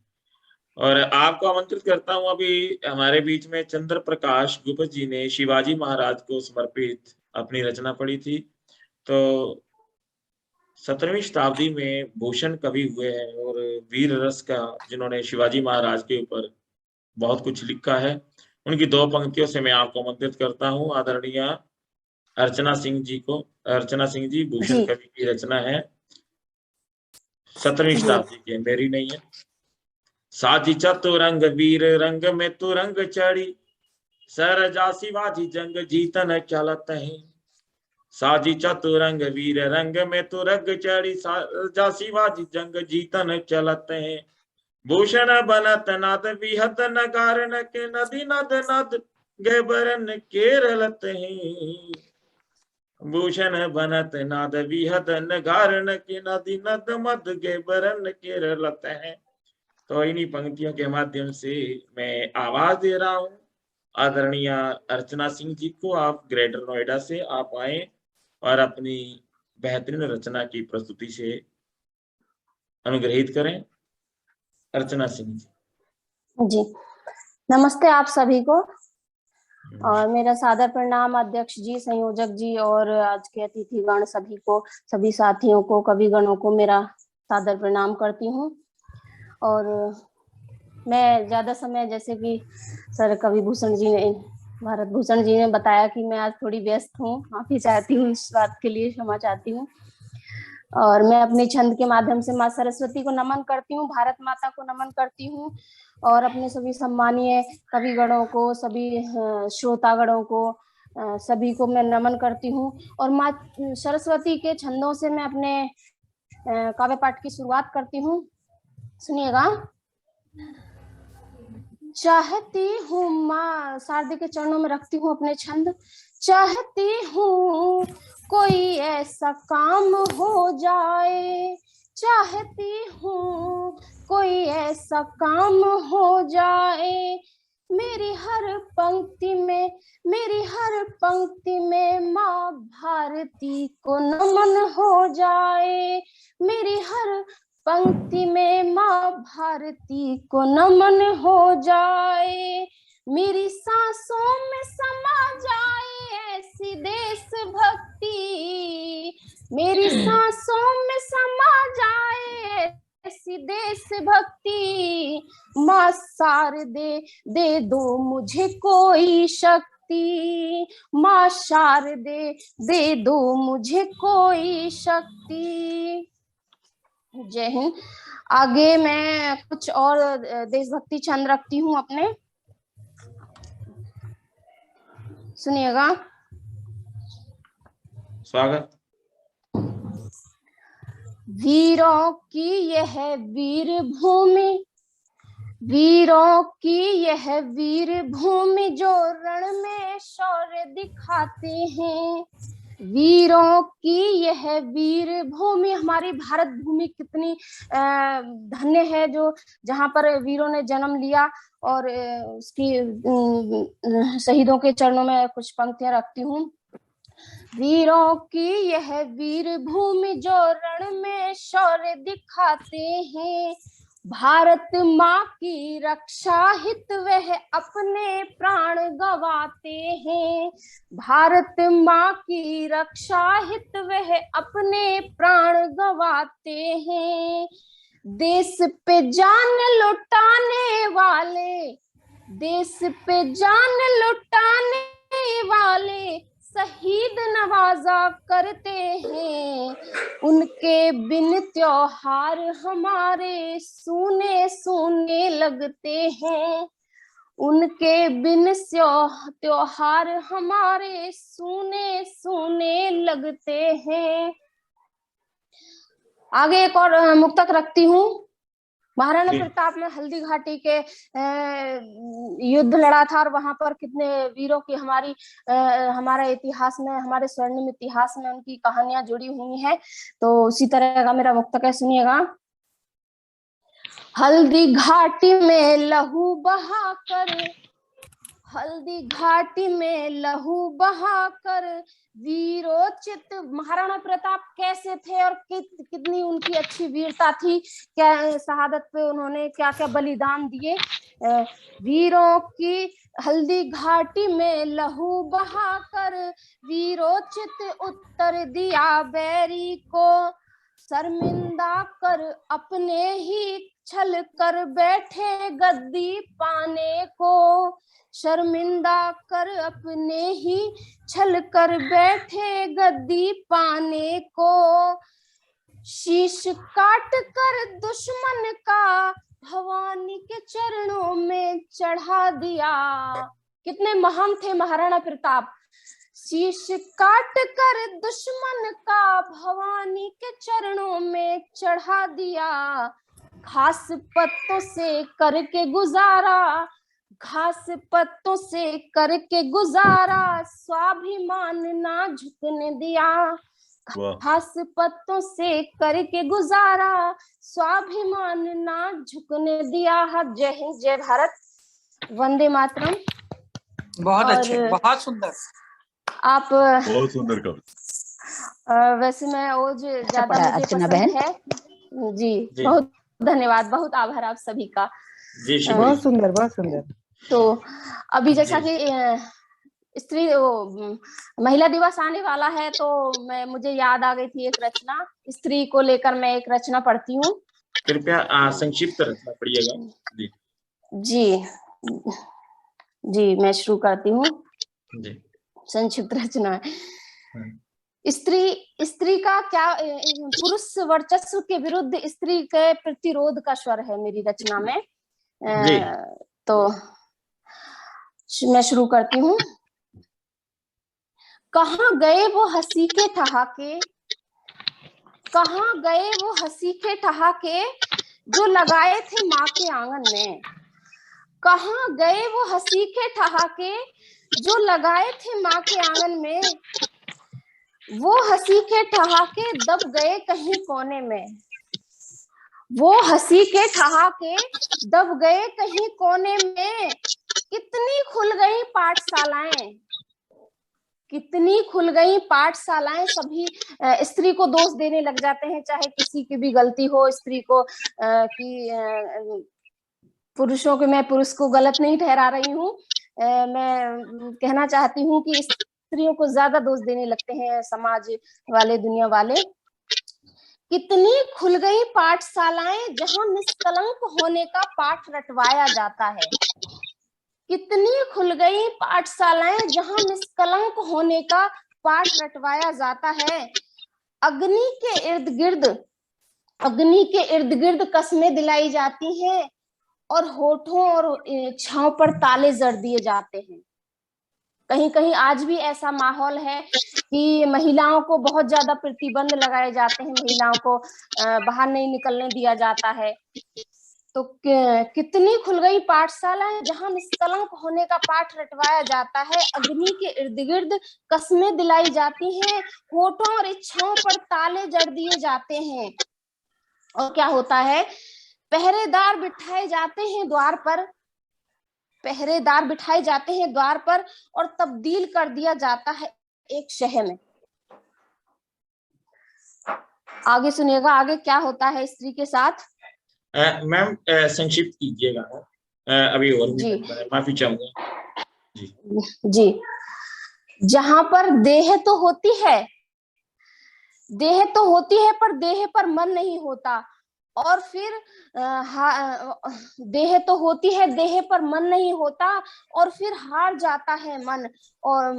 और आपको आमंत्रित करता हूं। अभी हमारे बीच में चंद्र प्रकाश गुप्त जी ने शिवाजी महाराज को समर्पित अपनी रचना पढ़ी थी। तो 17वीं शताब्दी में भूषण कवि हुए हैं और वीर रस का जिन्होंने शिवाजी महाराज के ऊपर बहुत कुछ लिखा है। उनकी दो पंक्तियों से मैं आपको आमंत्रित करता हूं। आदरणीय अर्चना सिंह जी को। अर्चना सिंह जी भूषण जी कवि की रचना है 17वीं जी शताब्दी की, मेरी नहीं है। साजी चतुरंग वीर रंग में तुरंग चढ़ी, सरजा शिवाजी जंग जीतन चलत है। साजी चतुरंग वीर रंग में तुरंग चढ़ी, सरजा शिवाजी जंग जीतन चलत है। भूषण बनत नाद विहत नगारन के नदी नद नद गबरन केरलत है। भूषण बनत नाद विहत नगारन के नदी नद मद गबरन केरलत है। तो इन्हीं पंक्तियों के माध्यम से मैं आवाज दे रहा हूँ आदरणीय अर्चना सिंह जी को। आप ग्रेटर नोएडा से आप आए और अपनी बेहतरीन रचना की प्रस्तुति से अनुग्रहित करें। अर्चना सिंह जी। जी नमस्ते आप सभी को और मेरा सादर प्रणाम अध्यक्ष जी, संयोजक जी और आज के अतिथिगण सभी को, सभी साथियों को, कविगणों को मेरा सादर प्रणाम करती हूँ। और मैं ज्यादा समय, जैसे कि सर कवि भूषण जी ने, भारत भूषण जी ने बताया कि मैं आज थोड़ी व्यस्त हूँ, माफी चाहती हूँ, इस बात के लिए क्षमा चाहती हूँ। और मैं अपने छंद के माध्यम से माँ सरस्वती को नमन करती हूँ, भारत माता को नमन करती हूँ और अपने सभी सम्मानीय कविगणों को, सभी श्रोतागणों को, सभी को मैं नमन करती हूँ। और माँ सरस्वती के छंदों से मैं अपने काव्य पाठ की शुरुआत करती हूँ, सुनिएगा। चाहती हूँ माँ, शारदे के चरणों में रखती हूँ अपने छंद। चाहती हूँ कोई ऐसा काम हो जाए, चाहती हूँ कोई ऐसा काम हो जाए, मेरी हर पंक्ति में माँ भारती को नमन हो जाए, मेरी हर पंक्ति में माँ भारती को नमन हो जाए, मेरी सांसों में समा जाए ऐसी देशभक्ति, मेरी सांसों में समा जाए ऐसी देशभक्ति, माँ शारदे दे दो मुझे कोई शक्ति, माँ शारदे दे दो मुझे कोई शक्ति। जय हिंद। आगे मैं कुछ और देशभक्ति छंद रखती हूँ अपने, सुनिएगा। स्वागत। वीरों की यह वीर भूमि, वीरों की यह वीर भूमि जो रण में शौर्य दिखाते हैं, वीरों की यह वीर भूमि, हमारी भारत भूमि कितनी धन्य है जो जहाँ पर वीरों ने जन्म लिया, और उसकी शहीदों के चरणों में कुछ पंक्तियां रखती हूँ। वीरों की यह वीर भूमि जो रण में शौर्य दिखाते हैं, भारत माँ की रक्षा हित वह अपने प्राण गवाते हैं, भारत माँ की रक्षा हित वह अपने प्राण गवाते हैं, देश पे जान लुटाने वाले, देश पे जान लुटाने वाले शहीद नवाजा करते हैं, उनके बिन त्योहार हमारे सूने सूने लगते हैं, उनके बिन त्योहार हमारे सूने सूने लगते हैं। आगे एक और मुक्तक रखती हूँ। महाराणा प्रताप ने हल्दी घाटी के युद्ध लड़ा था, और वहां पर कितने वीरों की हमारे इतिहास में, हमारे स्वर्णिम इतिहास में उनकी कहानियां जुड़ी हुई हैं। तो उसी तरह का मेरा मुक्तक है, सुनिएगा। हल्दी घाटी में लहू बहाकर, हल्दी घाटी में लहू बहाकर वीरोचित, महाराणा प्रताप कैसे थे और कितनी उनकी अच्छी वीरता थी, क्या शहादत पे उन्होंने क्या क्या बलिदान दिए। वीरों की हल्दी घाटी में लहू बहाकर वीरोचित उत्तर दिया बैरी को, शर्मिंदा कर अपने ही छल कर बैठे गद्दी पाने को, शर्मिंदा कर अपने ही छल कर बैठे गद्दी पाने को, शीश काट कर दुश्मन का भवानी के चरणों में चढ़ा दिया। कितने महान थे महाराणा प्रताप। शीश काट कर दुश्मन का भवानी के चरणों में चढ़ा दिया, घास पत्तों से करके गुजारा, घास पत्तों से करके गुजारा, स्वाभिमान ना झुकने दिया, घास पत्तों से करके गुजारा, स्वाभिमान ना झुकने दिया। जय हिंद, जय भारत, वंदे मातरम। बहुत अच्छे, बहुत सुंदर। आप बहुत सुंदर कविता। वैसे मैं ओज ज्यादा मुझे पसंद है जी, बहुत धन्यवाद, बहुत आभार आप सभी का जी। बहुत सुंदर, बहुत सुंदर। तो अभी जैसा कि स्त्री महिला दिवस आने वाला है, तो मुझे याद आ गई थी एक रचना, स्त्री को लेकर मैं एक रचना पढ़ती हूँ। कृपया संक्षिप्त रचना पढ़िएगा। जी जी, मैं शुरू करती हूँ। संक्षिप्त रचना है। स्त्री का क्या, पुरुष वर्चस्व के विरुद्ध स्त्री के प्रतिरोध का स्वर है मेरी रचना में। तो मैं शुरू करती हूँ। कहाँ गए वो हंसी के ठहाके, कहाँ गए वो हंसी के ठहाके जो लगाए थे माँ के आंगन में। कहाँ गए वो हंसी के ठहाके जो लगाए थे माँ के आंगन में। वो हंसी के ठहाके दब गए कहीं कोने में। वो हंसी के ठहाके दब गए कहीं कोने में। कितनी खुल गई पाठशालाएं, कितनी खुल गई पाठशालाएं। सभी स्त्री को दोष देने लग जाते हैं, चाहे किसी की भी गलती हो स्त्री को कि पुरुषों के, मैं पुरुष को गलत नहीं ठहरा रही हूँ, मैं कहना चाहती हूँ कि स्त्रियों को ज्यादा दोष देने लगते हैं समाज वाले, दुनिया वाले। कितनी खुल गई पाठशालाएं जहां निष्कलंक होने का पाठ रटवाया जाता है। कितनी खुल गई पाठशालाएं जहां निष्कलंक होने का पाठ रटवाया जाता है। अग्नि के इर्द गिर्द कस्में दिलाई जाती हैं और होठों और इच्छाओं पर ताले जड़ दिए जाते हैं। कहीं कहीं आज भी ऐसा माहौल है कि महिलाओं को बहुत ज्यादा प्रतिबंध लगाए जाते हैं, महिलाओं को बाहर नहीं निकलने दिया जाता है। तो कितनी खुल गई पाठशालाएं जहां निष्कलंक होने का पाठ रटवाया जाता है। अग्नि के इर्द गिर्द कस्में दिलाई जाती हैं, होठों और इच्छाओं पर ताले जड़ दिए जाते हैं। और क्या होता है, पहरेदार बिठाए जाते हैं द्वार पर, पहरेदार बिठाए जाते हैं द्वार पर और तब्दील कर दिया जाता है एक शहर में। आगे सुनिएगा, आगे क्या होता है स्त्री के साथ। मैम संक्षिप्त कीजिएगा, अभी और भी माफी चाहूंगा जी। जहां पर देह तो होती है पर देह पर मन नहीं होता, और फिर देह तो होती है, देह पर मन नहीं होता, और फिर हार जाता है मन, और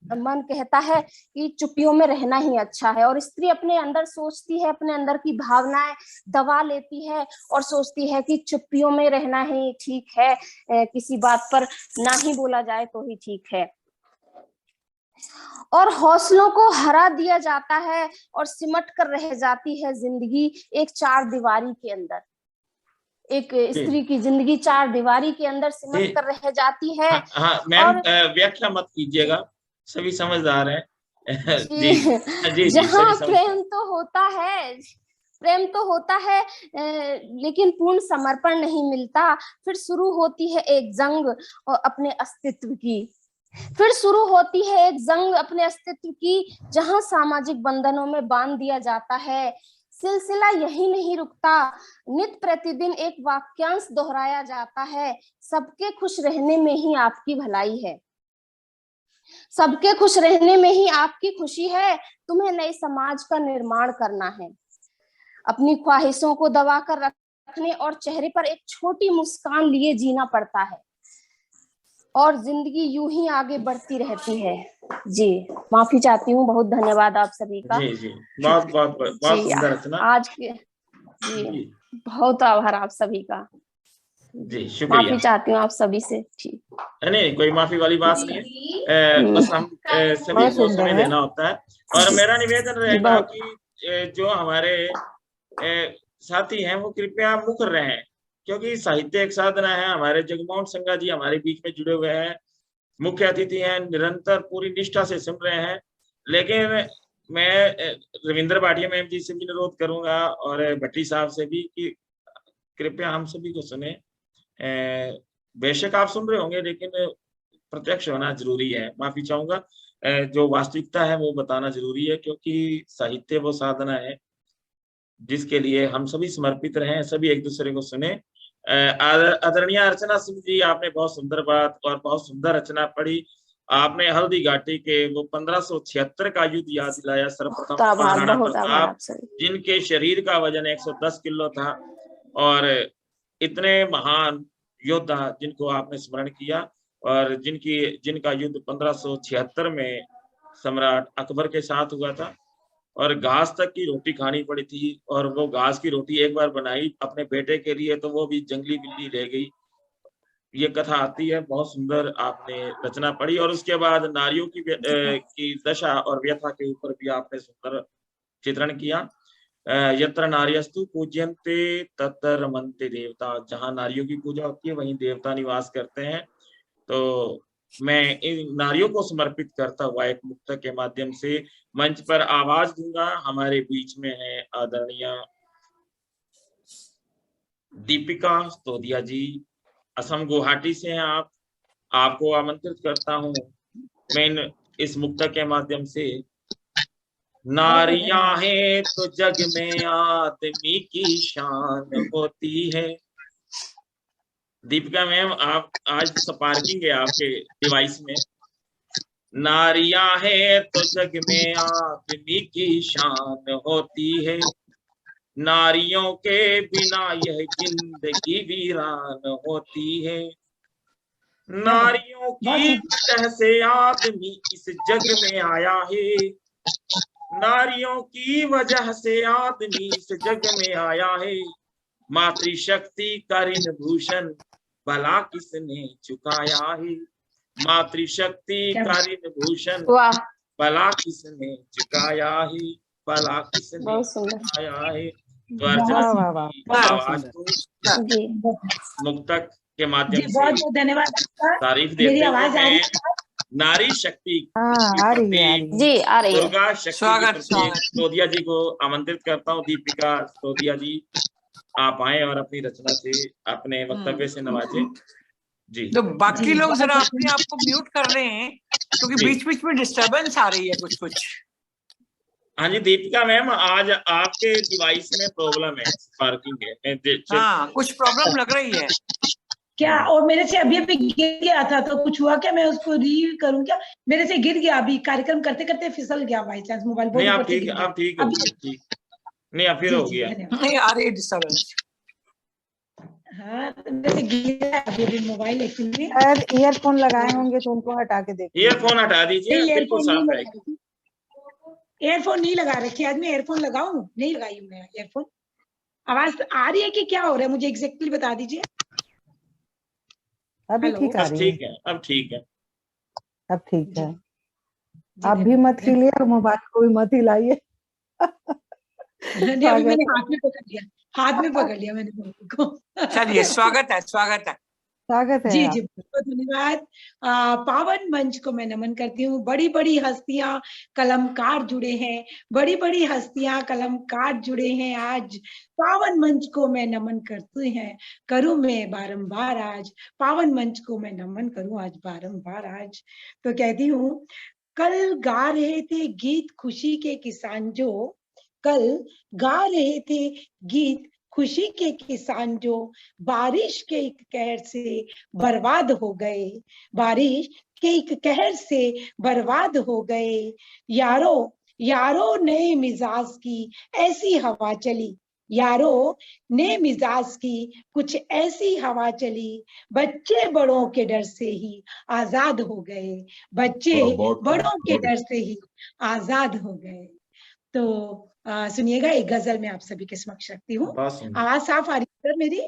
मन कहता है कि चुप्पियों में रहना ही अच्छा है। और स्त्री अपने अंदर सोचती है, अपने अंदर की भावनाएं दबा लेती है और सोचती है कि चुप्पियों में रहना ही ठीक है, किसी बात पर ना ही बोला जाए तो ही ठीक है। और हौसलों को हरा दिया जाता है और सिमट कर रह जाती है जिंदगी एक चार दीवारी के अंदर। एक स्त्री की जिंदगी चार दीवारी के अंदर सिमट कर रह जाती है। हाँ मैम, व्याख्या मत कीजिएगा, सभी समझदार हैं। जी। जहाँ प्रेम तो होता है लेकिन पूर्ण समर्पण नहीं मिलता। फिर शुरू होती है एक जंग अपने अस्तित्व की, फिर शुरू होती है एक जंग अपने अस्तित्व की, जहां सामाजिक बंधनों में बांध दिया जाता है। सिलसिला यही नहीं रुकता, नित प्रतिदिन एक वाक्यांश दोहराया जाता है, सबके खुश रहने में ही आपकी भलाई है, सबके खुश रहने में ही आपकी खुशी है। तुम्हें नए समाज का निर्माण करना है, अपनी ख्वाहिशों को दबा कर रखने और चेहरे पर एक छोटी मुस्कान लिए जीना पड़ता है, और जिंदगी यूं ही आगे बढ़ती रहती है। जी, माफी चाहती हूँ, बहुत धन्यवाद आप सभी का। जी बहुत सुंदर रचना आज के। जी बहुत आभार आप सभी का। जी शुक्रिया, माफी चाहती हूँ आप सभी से। ठीक नहीं, कोई माफी वाली बात नहीं है, बस हम सभी को समय देना होता है। और मेरा निवेदन रहेगा कि जो हमारे साथी हैं वो कृपया मुखर रहें, क्योंकि साहित्य एक साधना है। हमारे जगमोहन संगा जी हमारे बीच में जुड़े हुए हैं, मुख्य अतिथि हैं, निरंतर पूरी निष्ठा से सुन रहे हैं। लेकिन मैं रविंद्र भाटिया मैम जी से भी अनुरोध करूंगा और भट्टी साहब से भी कि कृपया हम सभी को सुने। बेशक आप सुन रहे होंगे, लेकिन प्रत्यक्ष होना जरूरी है। माफी चाहूंगा, जो वास्तविकता है वो बताना जरूरी है, क्योंकि साहित्य वो साधना है जिसके लिए हम सभी समर्पित रहें, सभी एक दूसरे को सुने। आदरणीय अर्चना सिंह जी, आपने बहुत सुंदर बात और बहुत सुंदर रचना पढ़ी। आपने हल्दी घाटी के वो 1576 का युद्ध याद दिलाया। सर्वप्रथम महाराणा प्रताप, जिनके शरीर का वजन 110 किलो था, और इतने महान योद्धा जिनको आपने स्मरण किया, और जिनका युद्ध 1576 में सम्राट अकबर के साथ हुआ था, और घास तक की रोटी खानी पड़ी थी। और वो घास की रोटी एक बार बनाई अपने बेटे के लिए, तो वो भी जंगली बिल्ली ले गई। ये कथा आती है, बहुत सुंदर आपने रचना पढ़ी। और उसके बाद नारियों की दशा और व्यथा के ऊपर भी आपने सुंदर चित्रण किया। यत्र नार्यस्तु पूज्यन्ते तत्र रमन्ते देवता, जहाँ नारियों की पूजा होती है वहीं देवता निवास करते हैं। तो मैं इन नारियों को समर्पित करता हुआ एक मुक्तक के माध्यम से मंच पर आवाज दूंगा। हमारे बीच में है आदरणीय दीपिका स्तोदिया जी, असम गुवाहाटी से हैं आप। आपको आमंत्रित करता हूँ मैं इस मुक्तक के माध्यम से। नारियां हैं तो जग में आदमी की शान होती है। दीपिका मैम, आप आज स्पार्किंग है आपके डिवाइस में। नारियां हैं तो जग में आदमी की शान होती है, नारियों के बिना यह जिंदगी वीरान होती है। नारियों की वजह से आदमी इस जग में आया है, नारियों की वजह से आदमी इस जग में आया है। मातृशक्ति का ऋण भूषण भला किसने चुकाया है, मातृशक्ति का ऋण भूषण भला किसने चुकाया है, भला किसने चुकाया है। तो अर्चना की आवाज को मुक्तक के माध्यम से बहुत बहुत धन्यवाद। तारीफ देते हुए मैं नारी शक्ति दुर्गा शक्ति स्तोदिया जी को आमंत्रित करता हूँ। दीपिका स्तोदिया जी, आप आए और अपनी रचना से अपने वक्तव्य से नवाजे जी। तो बाकी लोग जरा अपने आप को म्यूट कर रहे हैं क्योंकि बीच बीच में डिस्टरबेंस आ रही है कुछ कुछ। हाँ जी दीपिका मैम, आज आपके डिवाइस में प्रॉब्लम है, स्पार्किंग है। हाँ, कुछ प्रॉब्लम लग रही है क्या? और मेरे से अभी अभी गिर गया था, तो कुछ हुआ क्या? मैं उसको री करूं क्या? मेरे से गिर गया, अभी कार्यक्रम करते करते फिसल गया बाई चांस मोबाइल। नहीं आप ठीक, आप ठीक हो गए, ठीक नहीं आप फिर हो गया। नहीं आ रही डिस्टरबेंस। हाँ तो मेरे से गिरा अभी मोबाइल एक्चुअली। ईयरफोन लगाए होंगे तो उनको हटा के देखिए। ईयरफोन हटा दीजिए, बिल्कुल साफ है। एयरफोन नहीं लगा रखी, आज मैं एयरफोन लगाऊं? नहीं लगाई मैं एयरफोन। आवाज आ रही है कि क्या हो रहा है, मुझे एग्जैक्टली बता दीजिए। अभी ठीक आ रही है, अब ठीक है, अब ठीक है। आप भी मत हिलिए और मोबाइल को भी मत हिलाइए। अभी मैंने हाथ में पकड़ लिया, हाथ में पकड़ लिया मैंने मोबाइल को। चलिए स्वागत है, स्वागत है, स्वागत है। जी जी बहुत धन्यवाद। पावन मंच को मैं नमन करती हूँ। बड़ी बड़ी हस्तियां कलमकार जुड़े हैं, बड़ी बड़ी हस्तियां कलमकार जुड़े हैं। आज पावन मंच को मैं नमन करती हैं, करूं मैं बारंबार आज। पावन मंच को मैं नमन करूं आज बारंबार आज। तो कहती हूँ, कल गा रहे थे गीत खुशी के किसान जो, कल गा रहे थे गीत खुशी के किसान जो, बारिश के एक कहर से बर्बाद हो गए, बारिश के एक कहर से बर्बाद हो गए। यारो यारो नए मिजाज की ऐसी हवा चली, यारो नए मिजाज की कुछ ऐसी हवा चली। बच्चे बड़ों के डर से ही आजाद हो गए, बच्चे बड़ों के डर से ही आजाद हो गए। तो सुनिएगा, एक गजल में आप सभी के समक्ष रखती हूँ। आवाज साफ आ रही है सर मेरी?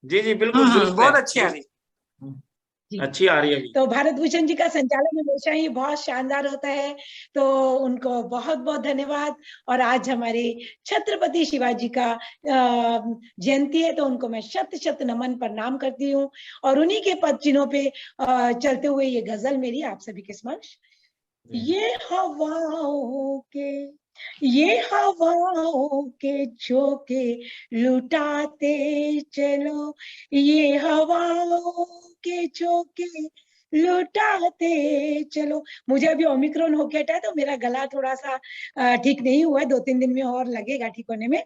जी जी बिल्कुल, बहुत अच्छी आ रही, अच्छी आ रही है। तो भारत भूषण जी का संचालन हमेशा ही बहुत शानदार होता है, तो उनको बहुत बहुत धन्यवाद। और आज हमारे छत्रपति शिवाजी का जयंती है, तो उनको मैं शत शत नमन प्रणाम करती हूँ। और उन्हीं के पद चिन्हों पे चलते हुए ये गजल मेरी आप सभी के समक्ष। ये हवाओं के झोंके लुटाते चलो, ये हवाओं के झोंके लुटाते चलो। मुझे अभी ओमिक्रॉन होके हटा है, तो मेरा गला थोड़ा सा ठीक नहीं हुआ है, 2-3 दिन में और लगेगा ठीक होने में।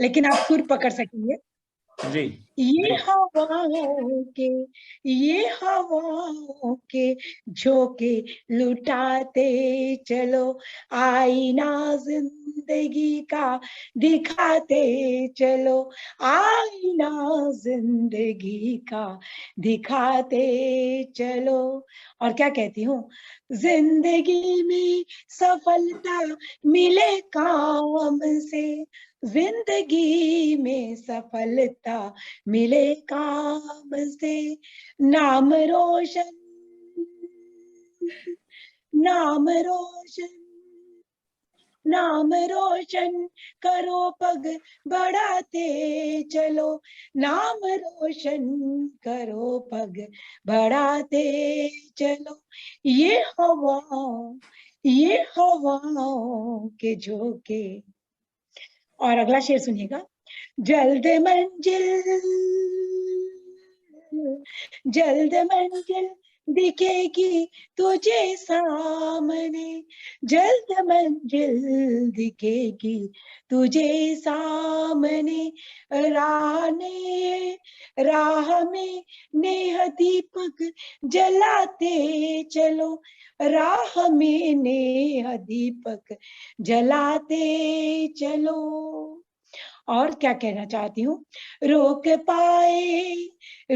लेकिन आप सुर पकड़ सकेंगे जी। ये हवाओं के झोंके लुटाते चलो, आईना जिंदगी का दिखाते चलो, आईना जिंदगी का दिखाते चलो। और क्या कहती हूँ, जिंदगी में सफलता मिले काम से, जिंदगी में सफलता मिले काम से, नाम रोशन नाम रोशन करो पग बढ़ाते चलो, नाम रोशन करो पग बढ़ाते चलो। ये हवाओं के झोंके। और अगला शेर सुनिएगा। जल्द मंजिल दिखेगी तुझे सामने, जल्द मंजिल दिखेगी तुझे सामने, राह में नेह दीपक जलाते चलो, राह में नेह दीपक जलाते चलो। और क्या कहना चाहती हूँ, रोक पाएगी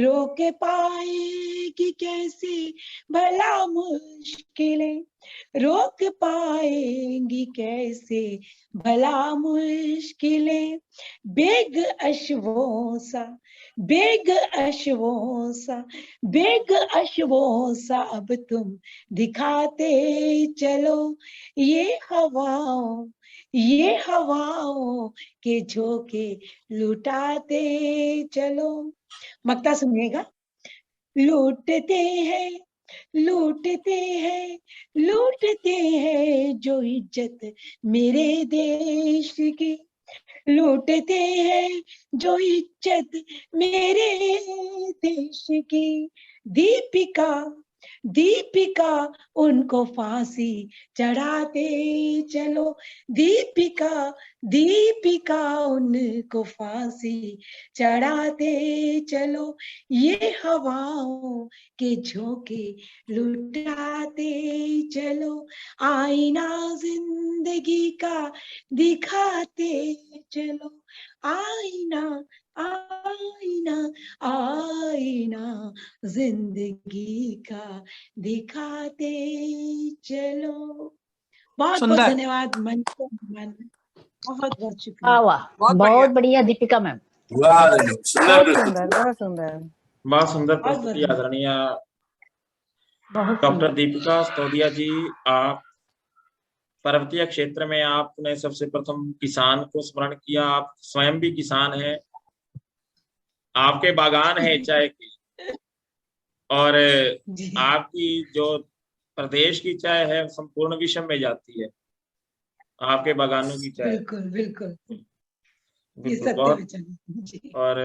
कैसे भला मुश्किलें, रोक पाएंगी कैसे भला मुश्किलें, बेग अश्वों सा अब तुम दिखाते चलो, ये हवाओं के झोंके लुटाते चलो। मक्ता सुनिएगा। लूटते हैं जो इज्जत मेरे देश की, लूटते हैं जो इज्जत मेरे देश की, दीपिका उनको फांसी चढ़ाते चलो, दीपिका उनको फांसी चढ़ाते चलो, ये हवाओं के झोंके लुटाते चलो, आईना जिंदगी का दिखाते चलो, आईना जिंदगी का दिखाते चलो। बहुत बहुत धन्यवाद। मन को बहुत बहुत शुक्रिया। वाह, बहुत बढ़िया दीपिका मैम। बहुत सुंदर। बहुत सुंदर प्रस्तुति आदरणीय डॉक्टर दीपिका स्तोदिया जी। आप पर्वतीय क्षेत्र में आपने सबसे प्रथम किसान को स्मरण किया। आप स्वयं भी किसान हैं, आपके बागान है चाय की, और आपकी जो प्रदेश की चाय है संपूर्ण विश्व में जाती है, आपके बागानों की चाय। बिल्कुल और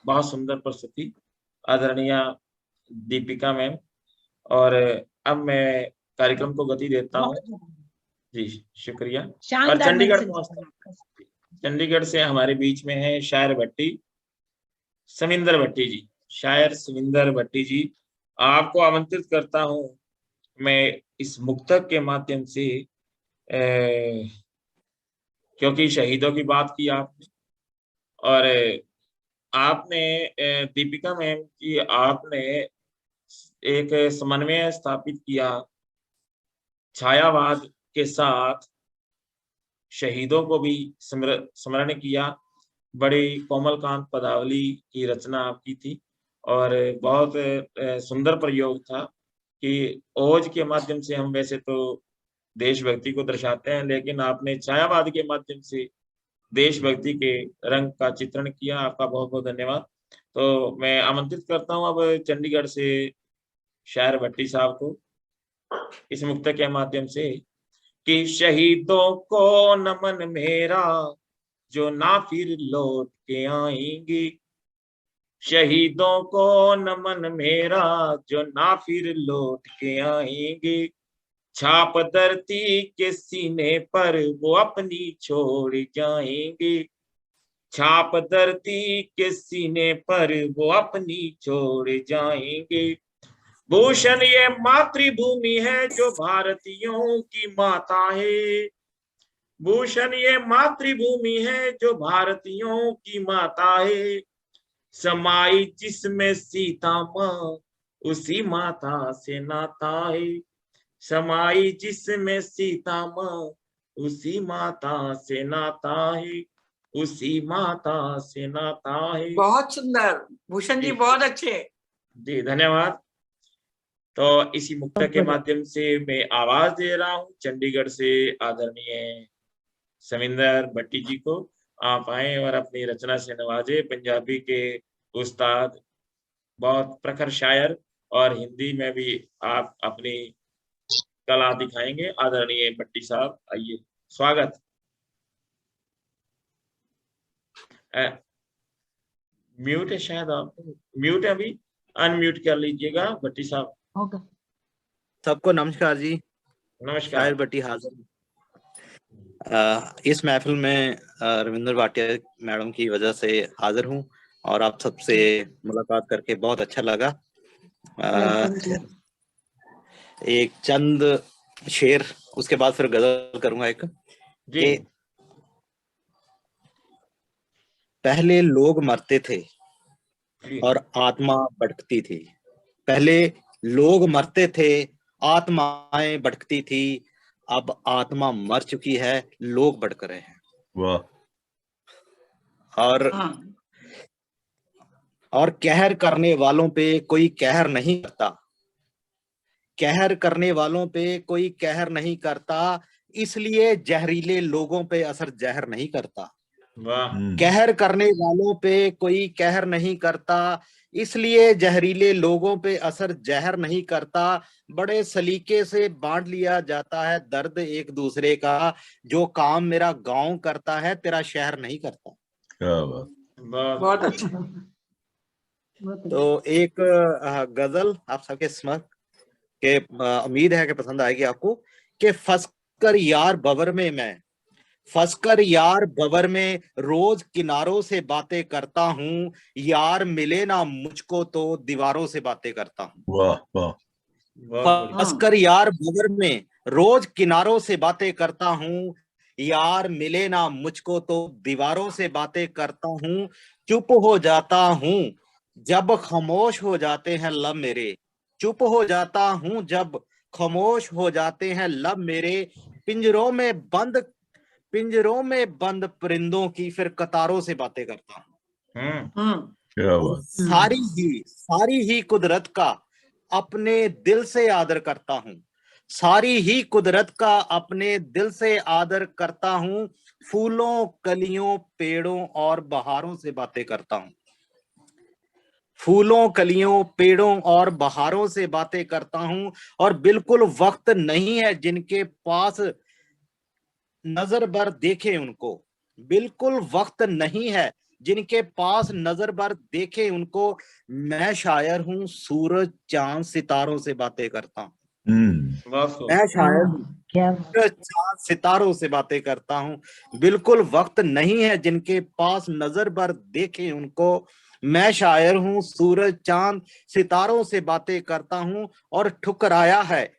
बहुत सुंदर प्रस्तुति आदरणीय दीपिका मैम। और अब मैं कार्यक्रम को गति देता हूँ जी, शुक्रिया। और चंडीगढ़ से हमारे बीच में है शायर भट्टी, सविंदर भट्टी जी। शायर सविंदर भट्टी जी, आपको आमंत्रित करता हूं मैं इस मुक्तक के माध्यम से, क्योंकि शहीदों की बात की आपने, और आपने दीपिका मैम की आपने एक समन्वय स्थापित किया छायावाद के साथ, शहीदों को भी स्मरण किया। बड़ी कोमलकांत पदावली की रचना आपकी थी, और बहुत सुंदर प्रयोग था कि ओज के माध्यम से हम वैसे तो देशभक्ति को दर्शाते हैं, लेकिन आपने छायावाद के माध्यम से देशभक्ति के रंग का चित्रण किया। आपका बहुत बहुत धन्यवाद। तो मैं आमंत्रित करता हूं अब चंडीगढ़ से शायर भट्टी साहब को इस मुक्तक के माध्यम से कि शहीदों को नमन मेरा जो ना फिर लौट के आएंगे, शहीदों को नमन मेरा जो ना फिर लौट के आएंगे, छाप धरती के सीने पर वो अपनी छोड़ जाएंगे, छाप धरती के सीने पर वो अपनी छोड़ जाएंगे। भूषण ये मातृभूमि है जो भारतीयों की माता है, भूषण ये मातृभूमि है जो भारतीयों की माता है, समाई जिसमें सीता माँ उसी माता से नाता है, समाई जिसमें सीता माँ उसी माता से नाता है, उसी माता से नाता है। बहुत सुंदर भूषण जी, बहुत अच्छे जी, धन्यवाद। तो इसी मुक्तक के माध्यम से मैं आवाज दे रहा हूँ चंडीगढ़ से आदरणीय सविंदर भट्टी जी को। आप आए और अपनी रचना से नवाजे। पंजाबी के उस्ताद, बहुत प्रखर शायर, और हिंदी में भी आप अपनी कला दिखाएंगे। आदरणीय भट्टी साहब, आइए, स्वागत। म्यूट है शायद, आप म्यूट है, अभी अनम्यूट कर लीजिएगा भट्टी साहब। होगा। सबको नमस्कार जी। नमस्कार। शायर भट्टी हाजिर। इस महफिल में रविंद्र भाटिया मैडम की वजह से हाजिर हूँ और आप सबसे मुलाकात करके बहुत अच्छा लगा। एक चंद शेर, उसके बाद फिर गजल करूंगा एक। जी। पहले लोग मरते थे और आत्मा भटकती थी। पहले लोग मरते थे, आत्माएं भटकती थी। अब आत्मा मर चुकी है, लोग भटक रहे हैं। वाह। और कहर करने वालों पे कोई कहर नहीं करता। कहर करने वालों पे कोई कहर नहीं करता, इसलिए जहरीले लोगों पे असर जहर नहीं करता। कहर करने वालों पे कोई कहर नहीं करता, इसलिए जहरीले लोगों पे असर जहर नहीं करता। बड़े सलीके से बांट लिया जाता है दर्द एक दूसरे का। जो काम मेरा गांव करता है, तेरा शहर नहीं करता। क्या बात। बहुत अच्छा। तो एक गजल आप सबके समक्ष के उम्मीद है कि पसंद आएगी आपको। कि फंसकर यार बवर में मैं, फंसकर यार बवर में रोज किनारों से बातें करता हूँ। यार मिले ना मुझको तो दीवारों से बातें करता हूँ। वाह वाह। फंसकर यार बवर में रोज किनारों से बातें करता हूँ। यार मिले ना मुझको तो दीवारों से बातें करता हूँ। चुप हो जाता हूँ जब खामोश हो जाते हैं लब मेरे। चुप हो जाता हूँ जब खामोश हो जाते हैं लब मेरे। पिंजरों में बंद परिंदों की फिर कतारों से बातें करता हूँ। क्या बात। सारी ही कुदरत का अपने दिल से आदर करता हूँ। सारी ही कुदरत का अपने दिल से आदर करता हूँ। फूलों, कलियों, पेड़ों और बहारों से बातें करता हूँ। फूलों, कलियों, पेड़ों और बहारों से बातें करता हूँ। और बिल्कुल वक्त नहीं है जिनके पास नजर भर देखे उनको। बिल्कुल वक्त नहीं है जिनके पास नजर भर देखे उनको। मैं शायर हूँ, सूरज चांद सितारों से बातें करता हूँ। मैं शायर हूँ, सूरज चांद सितारों से बातें करता हूँ। बिल्कुल वक्त नहीं है जिनके पास नजर भर देखे उनको। मैं शायर हूँ, सूरज चांद सितारों से बातें करता हूँ। और ठुकराया है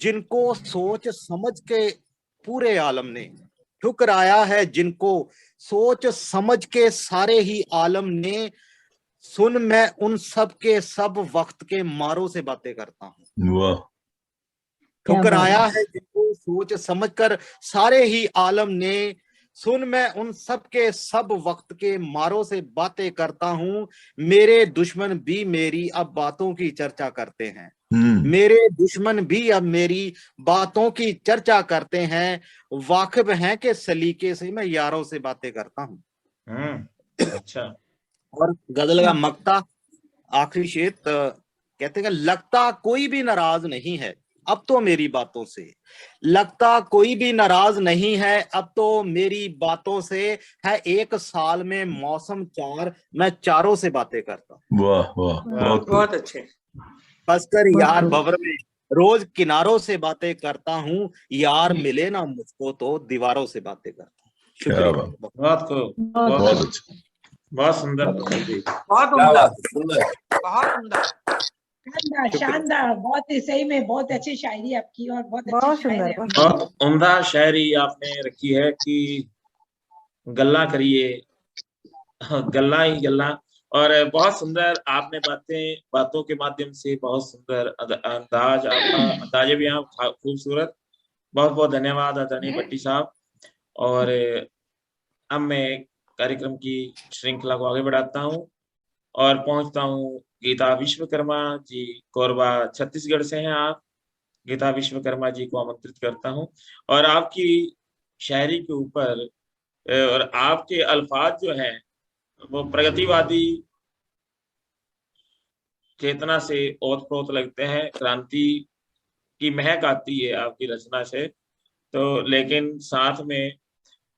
जिनको सोच समझ के पूरे आलम ने। ठुकराया है जिनको सोच समझ के सारे ही आलम ने। सुन मैं उन सब के सब वक्त के मारों से बातें करता हूँ। वाह। ठुकराया है जिनको सोच समझकर सारे ही आलम ने। सुन मैं उन सब के सब वक्त के मारों से बातें करता हूँ। मेरे दुश्मन भी मेरी अब बातों की चर्चा करते हैं। मेरे दुश्मन भी अब मेरी बातों की चर्चा करते हैं। वाकिफ हैं कि सलीके से मैं यारों से बातें करता हूँ। अच्छा। और गजल का मक्ता आखिरी शेर कहते हैं, लगता कोई भी नाराज नहीं है अब तो मेरी बातों से। लगता कोई भी नाराज नहीं है अब तो मेरी बातों से। है एक साल में मौसम चार, मैं चारों से बातें करता हूँ। वाह वाह। बहुत अच्छे। फंसकर यार बवर में रोज किनारों से बातें करता हूँ। यार मिले ना मुझको तो दीवारों से बातें करता हूँ। शुक्रिया। बहुत अच्छा, बहुत सुंदर। बहुत उम्दा, बहुत उम्दा, शानदार। बहुत ही सही में बहुत अच्छी शायरी आपकी, और बहुत अच्छी शायर है। बहुत उम्दा शायरी आपने रखी है कि गल्ला करिए, गल्ला ही गल्ला। और बहुत सुंदर आपने बातों के माध्यम से बहुत सुंदर अंदाज, आपका अंदाजे भी आप खूबसूरत। बहुत बहुत धन्यवाद आदरणीय भट्टी साहब। और अब मैं कार्यक्रम की श्रृंखला को आगे बढ़ाता हूँ और पहुंचता हूँ गीता विश्वकर्मा जी, कोरबा छत्तीसगढ़ से हैं आप। गीता विश्वकर्मा जी को आमंत्रित करता हूँ और आपकी शायरी के ऊपर, और आपके अल्फाज जो है वो प्रगतिवादी चेतना से ओतप्रोत लगते हैं, क्रांति की महक आती है आपकी रचना से। तो लेकिन साथ में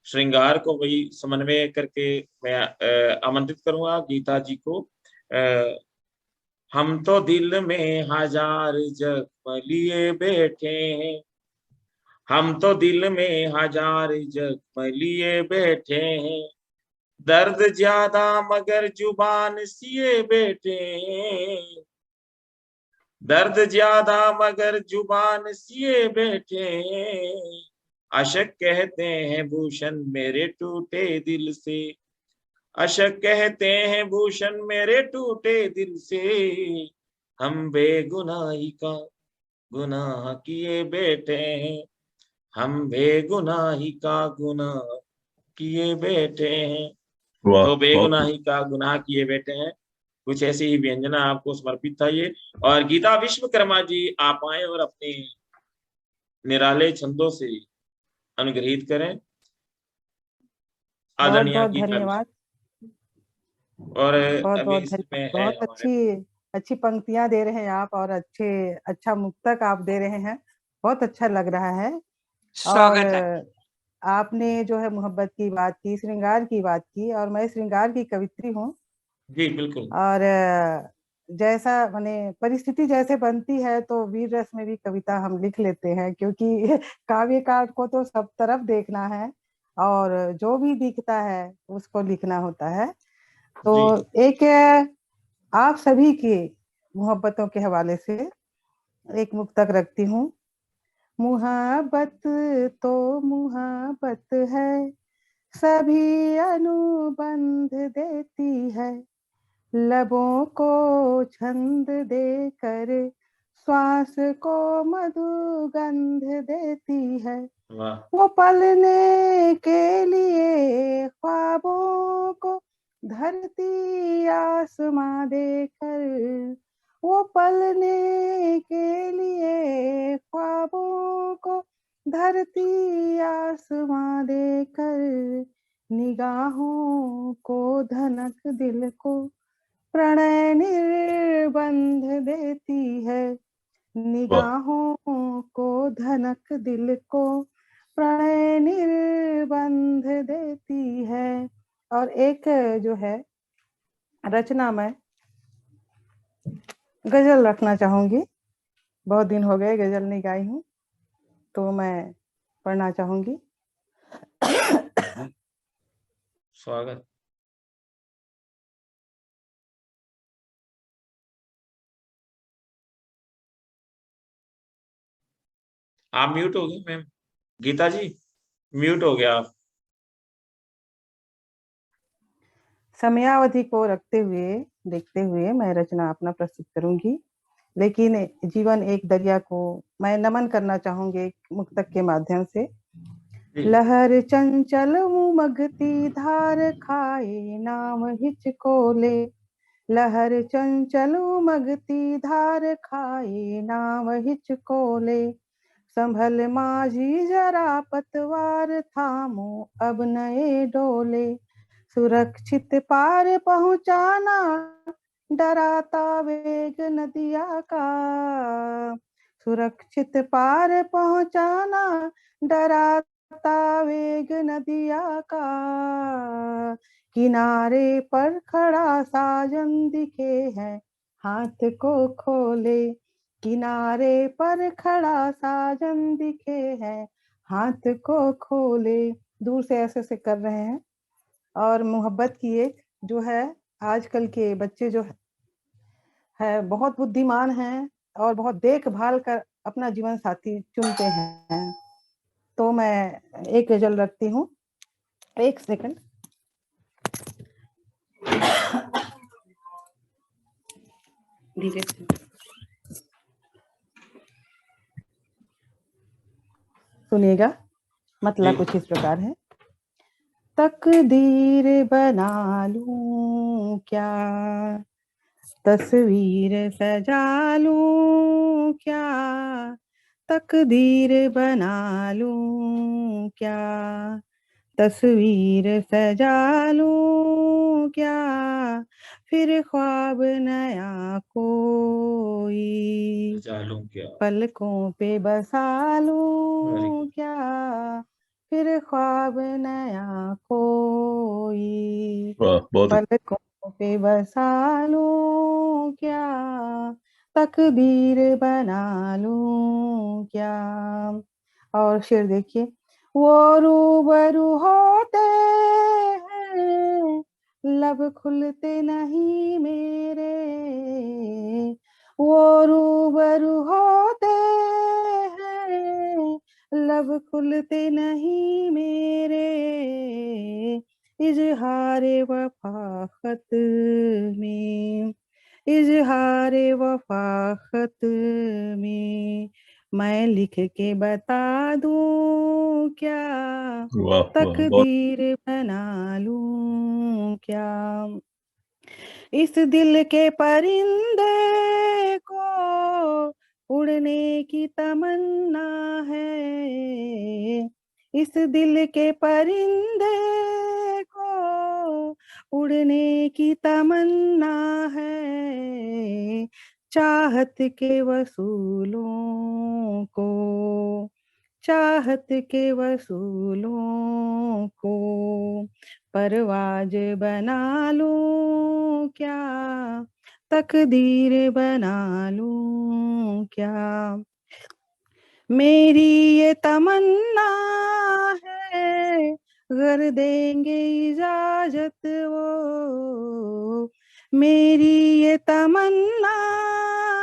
श्रृंगार को वही समन्वय करके मैं आमंत्रित करूंगा गीता जी को। हम तो दिल में हजार जख्म लिए बैठे हैं, हम तो दिल में हजार जख्म लिए बैठे हैं, दर्द ज्यादा मगर जुबान सिए बैठे हैं, दर्द ज्यादा मगर जुबान सिए बैठे हैं, अशक कहते हैं भूषण मेरे टूटे दिल से, अशक कहते हैं भूषण मेरे टूटे दिल से, हम बेगुनाही का गुनाह किए बैठे हैं, हम बेगुनाही का गुनाह किए बैठे हैं। वाह, तो बहुत बेगुनाही का गुनाह किए बैठे हैं, कुछ ऐसी ही व्यंजना आपको समर्पित था ये। और गीता विश्वकर्मा जी, आप आए और अपने निराले छंदों से अनुग्रहित करें। बहुत आदरणीय बहुत गीता धन्यवाद। और बहुत अभी बहुत इसमें धन्यवाद। है बहुत हमारे अच्छी पंक्तियां दे रहे हैं आप, और अच्छा मुक्तक आप दे रहे हैं, बहुत अच्छा लग रहा है। और स्वागत है। आपने जो है मोहब्बत की बात की, श्रृंगार की बात की, और मैं श्रृंगार की कवित्री हूँ। जी बिल्कुल। और जैसा माने परिस्थिति जैसे बनती है तो वीर रस में भी कविता हम लिख लेते हैं, क्योंकि काव्यकार को तो सब तरफ देखना है और जो भी दिखता है उसको लिखना होता है। तो एक आप सभी के मोहब्बतों के हवाले से एक मुक्तक रखती हूँ। मुहब्बत तो मुहब्बत है, सभी अनुबंध देती है, लबों को छंद देकर श्वास को मधुगंध देती है। वो पलने के लिए ख्वाबों को धरती आसमां देकर, वो पलने के लिए ख्वाबों को धरती आसमां देकर, निगाहों को धनक दिल को प्रणय निर्बंध देती है, निगाहों को धनक दिल को प्रणय निर्बंध देती है। और एक जो है रचना मैं गजल रखना चाहूंगी, बहुत दिन हो गए गजल नहीं गाई हूँ, तो मैं पढ़ना चाहूंगी। स्वागत। आप म्यूट हो गए मैम, गीता जी म्यूट हो गया आप। समयावधि को रखते हुए देखते हुए मैं रचना अपना प्रस्तुत करूंगी, लेकिन जीवन एक दरिया को मैं नमन करना चाहूंगी एक मुक्तक के माध्यम से। लहर चंचल उमगती धार खाए नाम हिचकोले, लहर चंचल उमगती धार खाए नाम हिचकोले, संभल माझी जरा पतवार थामो अब नए डोले, सुरक्षित पार पहुंचाना डराता वेग नदिया का, सुरक्षित पार पहुंचाना डराता वेग नदिया का, किनारे पर खड़ा साजन दिखे है हाथ को खोले, किनारे पर खड़ा साजन दिखे है हाथ को खोले। दूर से ऐसे कर रहे हैं। और मोहब्बत की एक जो है, आजकल के बच्चे जो है बहुत बुद्धिमान हैं और बहुत देखभाल कर अपना जीवन साथी चुनते हैं। तो मैं एक गजल रखती हूँ, एक सेकंड। धीरे से सुनिएगा, मतलब कुछ इस प्रकार है। तकदीर बना लूं क्या, तस्वीर सजा लूं क्या, तकदीर बना लूं क्या, तस्वीर सजा लूं क्या, फिर ख्वाब नया कोई जालूं क्या, पलकों पे बसा Very लूं good. क्या, फिर ख्वाब नया कोई वाह, बहुत पलकों पे बसा लूं क्या, तकदीर बना लूं क्या। और शेर देखिए, वो रूबरू होते हैं, लब खुलते नहीं मेरे, वो रूबरू होते हैं, लब खुलते नहीं मेरे, इजहारे वफा खत में, इजहारे वफा खत में, मैं लिख के बता दूं क्या, वाह, वाह, बहुत तकदीर बना लूं क्या। इस दिल के परिंदे को उड़ने की तमन्ना है, इस दिल के परिंदे को उड़ने की तमन्ना है, चाहत के वसूलों को, चाहत के वसूलों को परवाज बना लूं क्या, तकदीर बना लूं क्या। मेरी ये तमन्ना है, अगर देंगे इजाजत वो, मेरी ये तमन्ना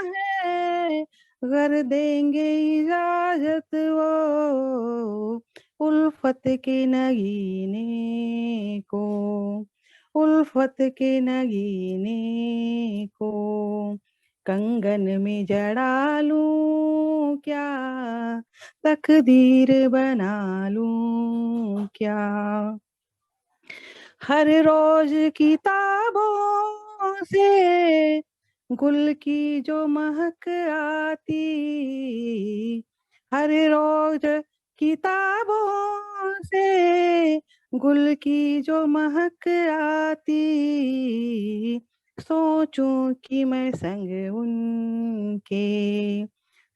है, अगर देंगे इजाजत वो, उल्फत के नगीने को, उल्फत के नगीने को कंगन में जड़ा लूं क्या, तकदीर बना लूं क्या। हर रोज किताबों से गुल की जो महक आती, हर रोज किताबों से गुल की जो महक आती, सोचूं कि मैं संग उनके,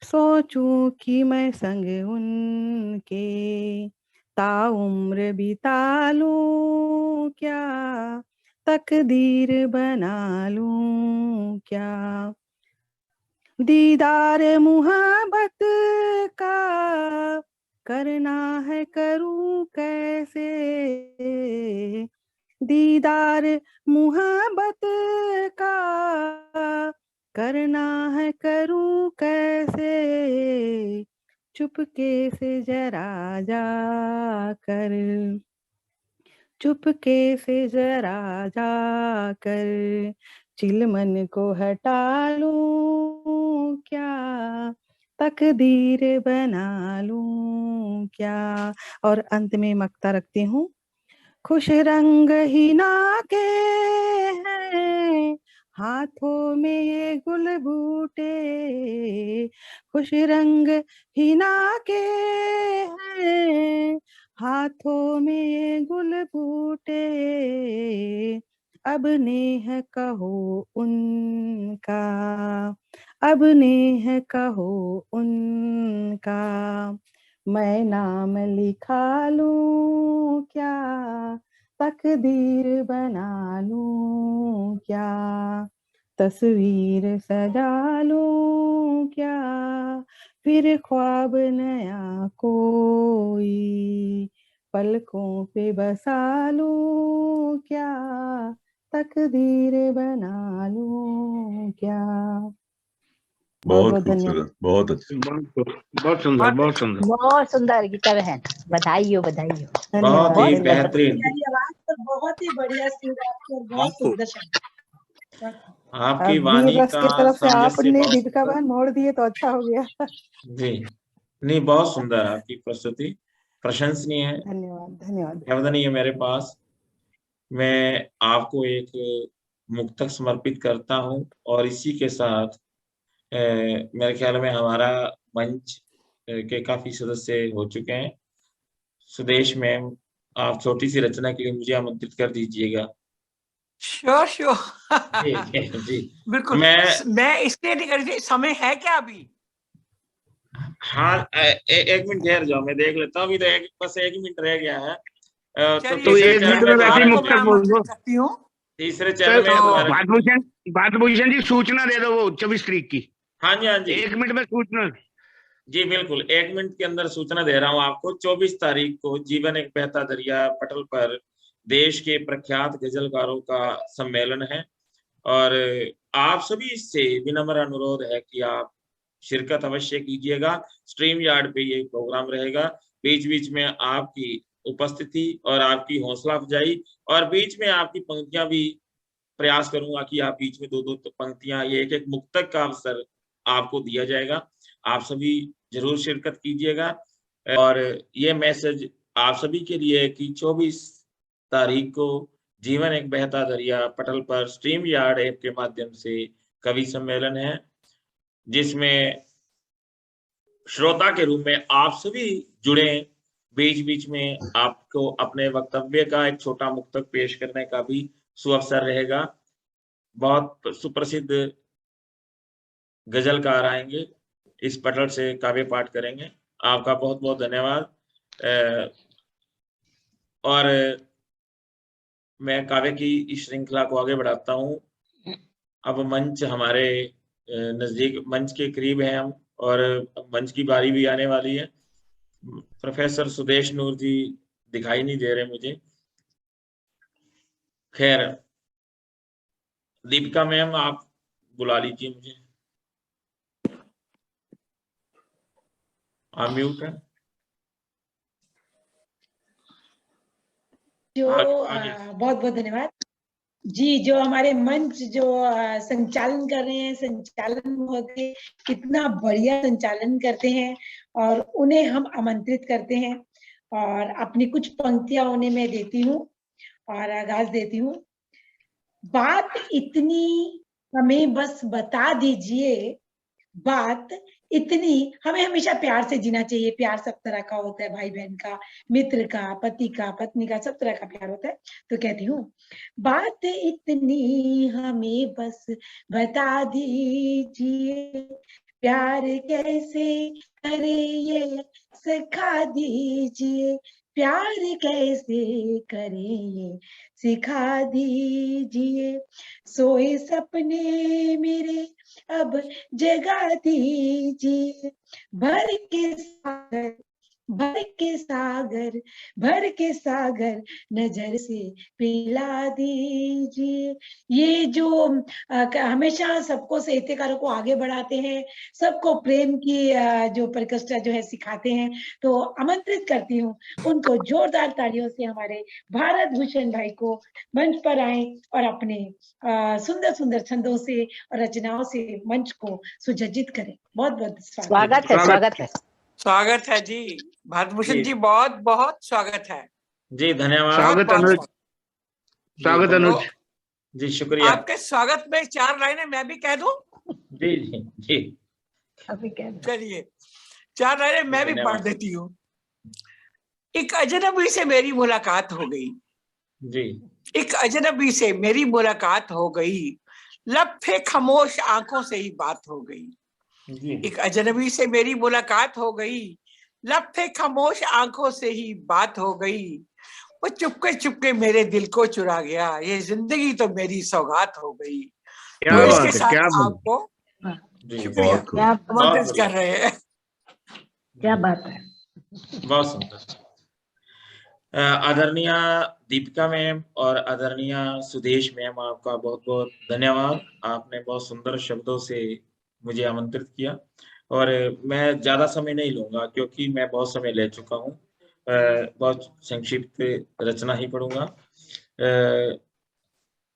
सोचूं कि मैं संग उनके ताउम्र बिता लूं क्या, तकदीर बना लूं क्या। दीदार मुहब्बत का करना है करूं कैसे, दीदार मुहब्बत का करना है करूं कैसे, चुपके से जरा जाकर, चुपके से जरा जाकर चिलमन को हटा लूं क्या, तकदीर बना लूं क्या। और अंत में मक्ता रखती हूँ, खुश रंग हिना के हैं हाथों में ये गुल बूटे, खुश रंग हिना के हैं हाथों में ये गुल बूटे, अब नेह कहो उनका, अब नेह कहो उनका, मैं नाम लिखा लूं क्या, तकदीर बना लूं क्या, तस्वीर सजा लूं क्या, फिर ख्वाब नया कोई पलकों पे बसा लूं क्या, तकदीर बना लूं क्या। बहुत बहुत धन्यवाद। खूबसूरत, बहुत अच्छा। बहुत सुंदर, बहुत सुंदर। बहुत सुंदर गीता बहन, बधाई हो बधाई हो। बहुत धन्यवाद ही धन्यवाद। बेहतरीन। मेरी आवाज तो बहुत ही बढ़िया सुर आपकी और बहुत सुंदर शब्द। आपकी अब वाणी वीर रस का की तरफ से सामंजस्य आपने बहुत दीपिका सुंदर। बहन मोड़ दिए तो अच्छा हो गया। जी नहीं, बहुत सुंदर आपकी प्रस्तुति, प्रशंसनीय है, धन्यवाद धन्यवाद। शब्द नहीं है मेरे पास। मैं आपको एक मुक्तक समर्पित करता हूं और इसी के साथ मेरे ख्याल में हमारा मंच के काफी सदस्य हो चुके हैं। सुदेश मैम, आप छोटी सी रचना के लिए मुझे आमंत्रित कर दीजिएगा। Sure sure. जी जी बिल्कुल। मैं इसलिए नहीं कर रही, समय है क्या अभी? हाँ, एक मिनट ठहर जाओ, मैं देख लेता हूँ। अभी तो बस 1 मिनट रह गया है। तो 1 मिनट में वैसे ही मुख्तर बोल दो। तीसरे चरण में भानुभूषण जी सूचना दे दो वो 24 तारीख की। हाँ जी, हाँ जी, 1 मिनट में सूचना। जी बिल्कुल, 1 मिनट के अंदर सूचना दे रहा हूँ आपको। 24 तारीख को जीवन एक बहता दरिया पटल पर देश के प्रख्यात गजलकारों का सम्मेलन है, और आप सभी से विनम्र अनुरोध है कि आप शिरकत अवश्य कीजिएगा। स्ट्रीम यार्ड पे ये प्रोग्राम रहेगा। बीच बीच में आपकी उपस्थिति और आपकी हौसला अफजाई, और बीच में आपकी पंक्तियां भी प्रयास करूंगा कि आप बीच में 2-2 पंक्तियां, ये एक मुक्तक का अवसर आपको दिया जाएगा। आप सभी जरूर शिरकत कीजिएगा। और ये मैसेज आप सभी के लिए कि 24 तारीख को जीवन एक बहता दरिया पटल पर स्ट्रीम यार्ड ऐप के माध्यम से कवि सम्मेलन है, जिसमें श्रोता के रूप में आप सभी जुड़े। बीच बीच में आपको अपने वक्तव्य का एक छोटा मुक्तक पेश करने का भी सुअवसर रहेगा। बहुत सुप्रसिद्ध गजलकार आएंगे, इस पटल से काव्य पाठ करेंगे। आपका बहुत बहुत धन्यवाद। और मैं काव्य की इस श्रृंखला को आगे बढ़ाता हूँ। अब मंच हमारे नजदीक, मंच के करीब है हम, और मंच की बारी भी आने वाली है। प्रोफेसर सुदेश नूर जी दिखाई नहीं दे रहे मुझे। खैर, दीपिका मैम आप बुला लीजिए मुझे। आप म्यूट है। जो बहुत बहुत धन्यवाद जी। जो हमारे मंच जो संचालन कर रहे हैं, संचालन होते कितना बढ़िया संचालन करते हैं, और उन्हें हम आमंत्रित करते हैं और अपनी कुछ पंक्तियां उन्हें मैं देती हूँ और आगाज देती हूँ। बात इतनी हमें बस बता दीजिए, बात इतनी, हमें हमेशा प्यार से जीना चाहिए। प्यार सब तरह का होता है, भाई बहन का, मित्र का, पति का, पत्नी का, सब तरह का प्यार होता है। तो कहती हूँ, बात इतनी हमें बस बता दीजिए, प्यार कैसे करे ये सिखा दीजिए, प्यार कैसे करे ये सिखा दीजिए, सोए सपने मेरे अब जगा दीजिए, भर के सागर, भर के सागर, भर के सागर नजर से पिला दीजिए। ये जो हमेशा सबको साहित्यकारों को आगे बढ़ाते हैं, सबको प्रेम की जो परिकष्ठा जो है सिखाते हैं, तो आमंत्रित करती हूँ उनको जोरदार तालियों से हमारे भारत भूषण भाई को मंच पर आए और अपने सुंदर सुंदर छंदों से और रचनाओं से मंच को सुसज्जित करें। बहुत बहुत स्वागत है, स्वागत है, स्वागत है जी। भारत भूषण जी बहुत बहुत स्वागत है जी। धन्यवाद। स्वागत अनुज, स्वागत अनुज जी, शुक्रिया। आपके स्वागत में 4 लाइनें मैं भी कह दूं? जी जी जी, अभी कह दो। चलिए 4 लाइनें मैं भी पढ़ देती हूँ। एक अजनबी से मेरी मुलाकात हो गई जी, एक अजनबी से मेरी मुलाकात हो गई, लफ्फे खामोश आंखों से ही बात हो गई जी। एक अजनबी से मेरी मुलाकात हो गई, लफ्फे खामोश आंखों से ही बात हो गई, वो चुपके चुपके मेरे दिल को चुरा गया, ये जिंदगी तो मेरी सौगात हो गई। क्या तो बात इसके है, साथ क्या बात आपको जी, शुक्रिया आमंत्रित कर रहे हैं। क्या बात है, बहुत सुंदर। आदरणीय दीपिका मैम और आदरणीय सुदेश मैम, आपका बहुत बहुत धन्यवाद। आपने बहुत सुंदर शब्दों से मुझे आमंत्रित किया, और मैं ज्यादा समय नहीं लूंगा क्योंकि मैं बहुत समय ले चुका हूँ। बहुत संक्षिप्त रचना ही पढ़ूंगा।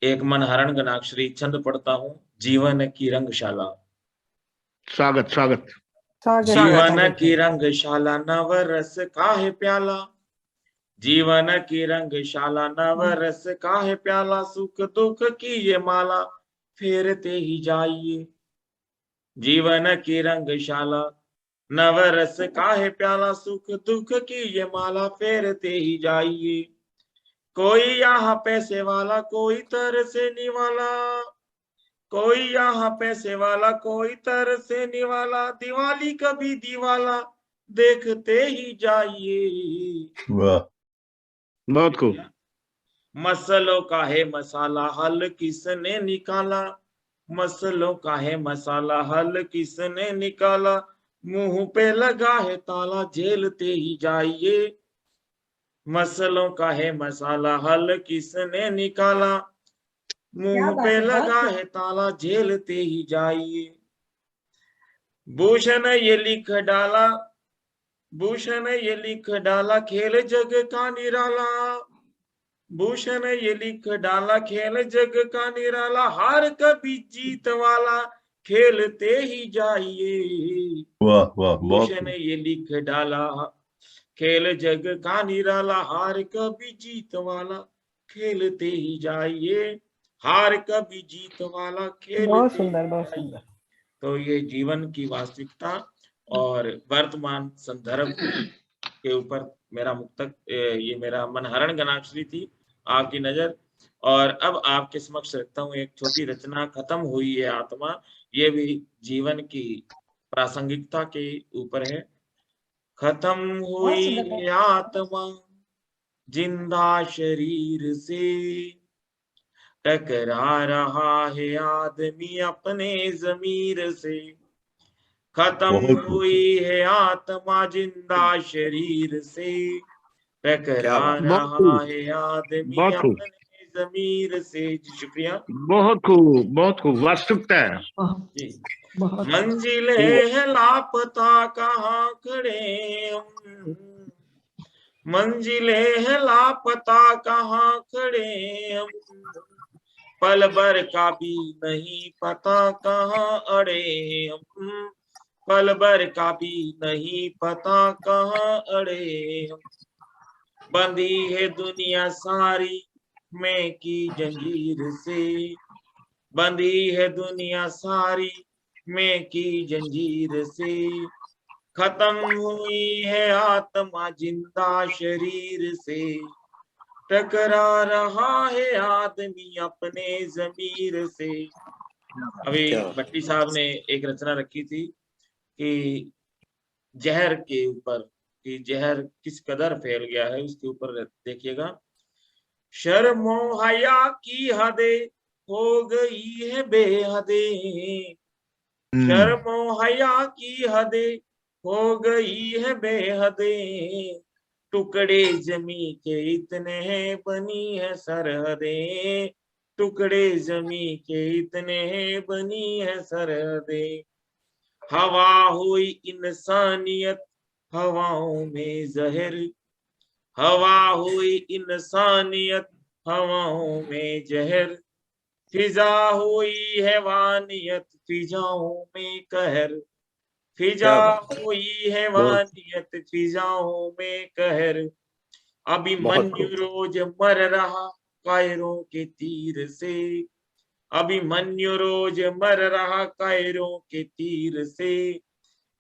एक मनहरण गणाक्षरी छंद पढ़ता हूँ, जीवन की रंगशाला। स्वागत स्वागत। जीवन की रंगशाला नवरस काहे प्याला, जीवन की रंगशाला नवरस काहे प्याला, सुख दुख की ये माला फेरते ही जाइए। जीवन की रंगशाला नवरस काहे प्याला सुख दुख की ये माला फेरते ही जाइए। कोई यहाँ पैसे वाला कोई तरसे निवाला, कोई यहाँ पैसे वाला कोई तरसे निवाला, दिवाली कभी दिवाला देखते ही जाइए। वाह, बहुत खूब। मसलों का है मसाला हल किसने निकाला, मसलों का है मसाला हल किसने निकाला, मुंह पे लगा है ताला झेलते ही जाइए। मसलों का है मसाला हल किसने निकाला, मुंह पे लगा है ताला झेलते ही जाइए। भूषण ये लिख डाला, भूषण ये लिख डाला खेल जग का निराला, भूषण ये लिख डाला खेल जग का निराला, हार कभी जीत वाला खेलते ही जाइए। वाह वाह, बहुत भूषण ये लिख डाला खेल जग का निराला, हार कभी जीत वाला खेलते ही जाइए, हार कभी जीत वाला खेलते बहुत सुंदर, बहुत सुंदर। तो ये जीवन की वास्तविकता और वर्तमान संदर्भ के ऊपर मेरा मुक्तक, ये मेरा मनहरण गणाक्षरी थी आपकी नजर। और अब आपके समक्ष रखता हूँ एक छोटी रचना, खत्म हुई है आत्मा। ये भी जीवन की प्रासंगिकता के ऊपर है। खत्म हुई है आत्मा जिंदा शरीर से, टकरा रहा है आदमी अपने जमीर से। खत्म हुई है आत्मा जिंदा शरीर से, टकरा रहा है आदमी अपने जमीर से। जी शुक्रिया। बहुत खूब, वास्तविकता है जी। मंजिलें है लापता कहाँ खड़े हम, मंजिलें है लापता कहाँ खड़े हम, पल भर का भी नहीं पता कहाँ अड़े हम, पल भर का भी नहीं पता कहाँ अड़े हम। बंधी है दुनिया सारी मैं की जंजीर से, बंधी है दुनिया सारी मैं की जंजीर से। खत्म हुई है आत्मा जिंदा शरीर से, टकरा रहा है आदमी अपने जमीर से। अभी भट्टी साहब ने एक रचना रखी थी कि जहर के ऊपर, कि जहर किस कदर फैल गया है, उसके ऊपर देखिएगा। शर्मो हया की हदे हो गई है बेहदे, शर्मो हया की हदे हो गई है बेहदे, टुकड़े जमी के इतने हैं बनी है सरहदें, टुकड़े जमी के इतने हैं बनी है सरहदें। हवा हुई इंसानियत हवाओं में जहर, हवा हुई इंसानियत हवाओं में जहर, फिजा हुई हैवानियत फिजाओं में कहर, फिजा हुई हैवानियत फिजाओं में कहर। अभिमन्यु रोज मर रहा कायरों के तीर से, अभिमन्यु रोज मर रहा कायरों के तीर से।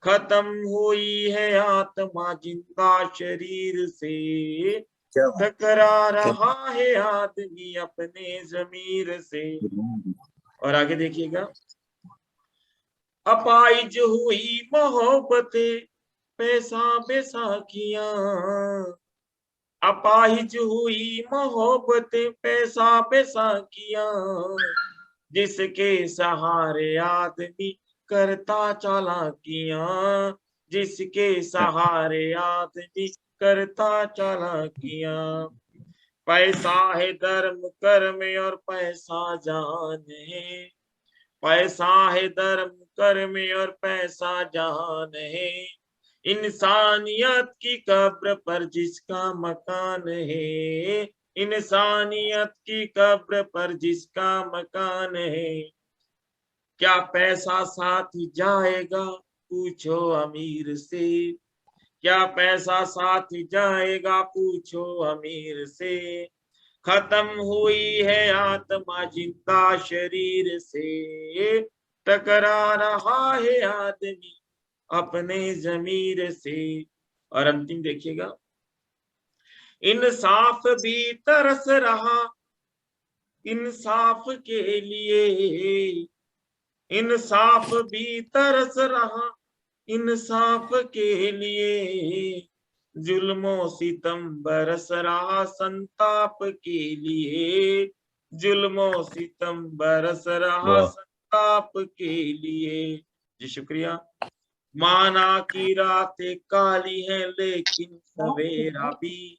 खत्म हुई है आत्मा जिंदा शरीर से, टकरा रहा है आदमी अपने जमीर से। और आगे देखिएगा। अपाइज हुई मोहब्बतें पैसा बैसाखियां, अपाहिज हुई मोहब्बतें पैसा बैसाखियां, जिसके सहारे आदमी करता चालाकियां, जिसके सहारे आदमी करता चालाकियां। पैसा है धर्म कर्म और पैसा जान है, पैसा है धर्म कर्म और पैसा जान है। इंसानियत की कब्र पर जिसका मकान है, इंसानियत की कब्र पर जिसका मकान है। क्या पैसा साथ जाएगा पूछो अमीर से, क्या पैसा साथ जाएगा पूछो अमीर से। खत्म हुई है आत्मा जिंदा शरीर से, टकरा रहा है आदमी अपने जमीर से। और अंतिम देखिएगा, इंसाफ भी तरस रहा इंसाफ के लिए, इंसाफ भी तरस रहा इंसाफ के लिए, जुल्मों सितम बरस रहा संताप के लिए, जुल्मों सितम बरस रहा वाह। संताप के लिए। जी शुक्रिया। माना की रातें काली हैं लेकिन सवेरा भी,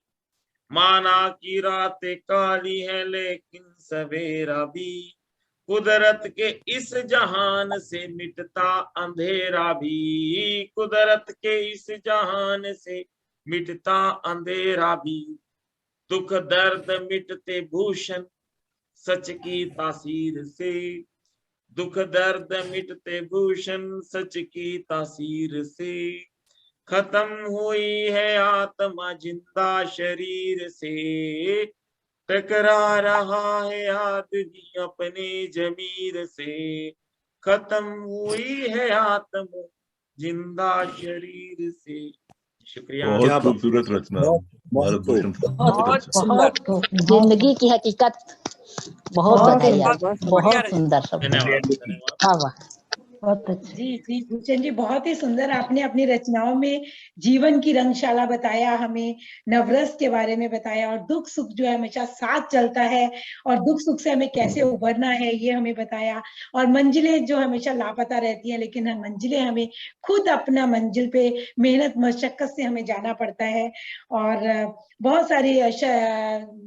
माना की रातें काली हैं लेकिन सवेरा भी, कुदरत के इस जहान से मिटता अंधेरा भी, कुदरत के इस जहान से मिटता अंधेरा भी, दुख दर्द मिटते भूषण सच की तासीर से, दुख दर्द मिटते भूषण सच की तासीर से, खत्म हुई है आत्मा जिंदा शरीर से, टकरा रहा है आदमी अपने जमीर से, खत्म हुई है आत्मा जिंदा शरीर से। शुक्रिया। बहुत खूबसूरत रचना भारत भूषण साहब, बहुत अच्छा। बहुत जिंदगी की हकीकत बहुत बढ़िया, बहुत सुंदर सब। धन्यवाद। बहुत अच्छा। जी जी भूषण जी, बहुत ही सुंदर आपने अपनी रचनाओं में जीवन की रंगशाला बताया, हमें नवरस के बारे में बताया, और दुख सुख जो है हमेशा साथ चलता है और दुख सुख से हमें कैसे उभरना है ये हमें बताया, और मंजिलें जो हमेशा लापता रहती हैं लेकिन हम मंजिलें हमें खुद अपना मंजिल पे मेहनत मशक्कत से हमें जाना पड़ता है। और बहुत सारी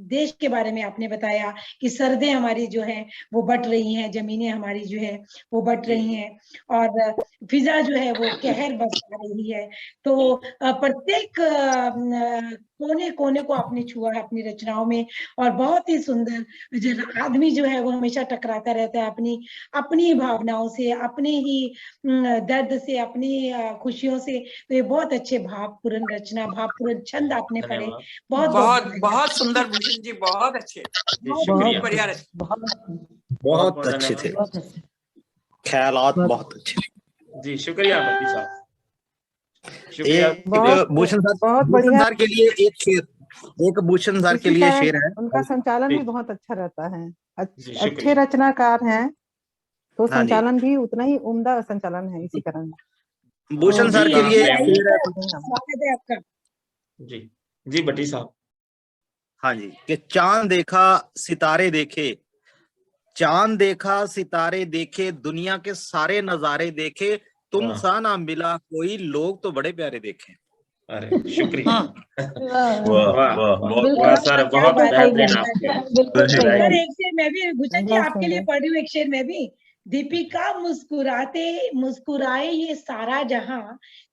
देश के बारे में आपने बताया कि सरहदें हमारी जो है वो बट रही हैं, जमीनें हमारी जो है वो बट रही हैं, और फिजा जो है वो कहर बरसा रही है। तो प्रत्येक कोने कोने को आपने छुआ है अपनी रचनाओं में, और बहुत ही सुंदर। जो आदमी जो है वो हमेशा टकराता रहता है अपनी अपनी भावनाओं से, अपने ही दर्द से, अपनी खुशियों से। तो ये बहुत अच्छे भावपूर्ण रचना, भावपूर्ण छंद आपने पढ़े। बहुत बहुत बहुत सुंदर भूषण जी, बहुत अच्छे, शुक्रिया। बढ़िया रचना। बहुत अच्छे थे, ख्यालात बहुत अच्छे। जी शुक्रिया बद्दी साहब, शुक्रिया। एक भूषण सर के लिए एक शेर, एक भूषण सर के लिए शेर है। उनका संचालन भी बहुत अच्छा रहता है, अच्छे रचनाकार हैं तो संचालन भी उतना ही उम्दा संचालन है। इसी कारण भूषण सर के लिए शेर है। स्वागत है आपका। जी जी बट्टी साहब। हाँ जी, कि चांद देखा सितारे देखे, चांद देखा सितारे देखे, दुनिया के सारे नजारे देखे, तुम सा ना मिला कोई, लोग तो बड़े प्यारे देखे। अरे शुक्रिया। वाह सर, बहुत बेहतरीन सर, एक शेर मैं भी भूषण जी आपके लिए पढ़ रही हूँ, एक शेर मैं भी। दीपिका मुस्कुराते मुस्कुराए ये सारा जहां,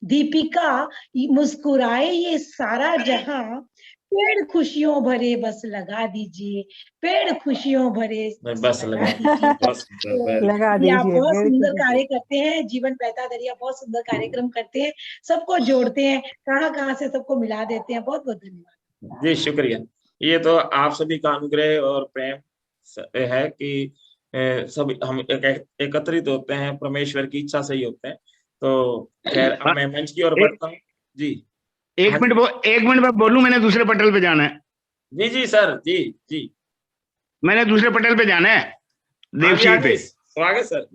दीपिका मुस्कुराए ये सारा जहां, पेड़ खुशियों भरे बस लगा दीजिए, पेड़ खुशियों भरे बस लगा दीजिए, लगा दीजिए। आप बहुत पेड़ सुंदर कार्य करते हैं, जीवन बहता दरिया बहुत सुंदर कार्यक्रम करते हैं, सबको जोड़ते हैं, कहाँ से सबको मिला देते हैं। बहुत बहुत धन्यवाद। जी शुक्रिया। ये तो आप सभी का अनुग्रह और प्रेम है कि सब हम एकत्रित होते हैं, परमेश्वर की इच्छा से ही होते हैं। तो खैर अब मैं मंच की ओर बढ़ता हूँ। जी एक मिनट में बोलूं, मैंने दूसरे पटल पे जाना है। जी जी सर, जी जी मैंने दूसरे पटल पे जाना है, देवशी पे। स्वागत सर।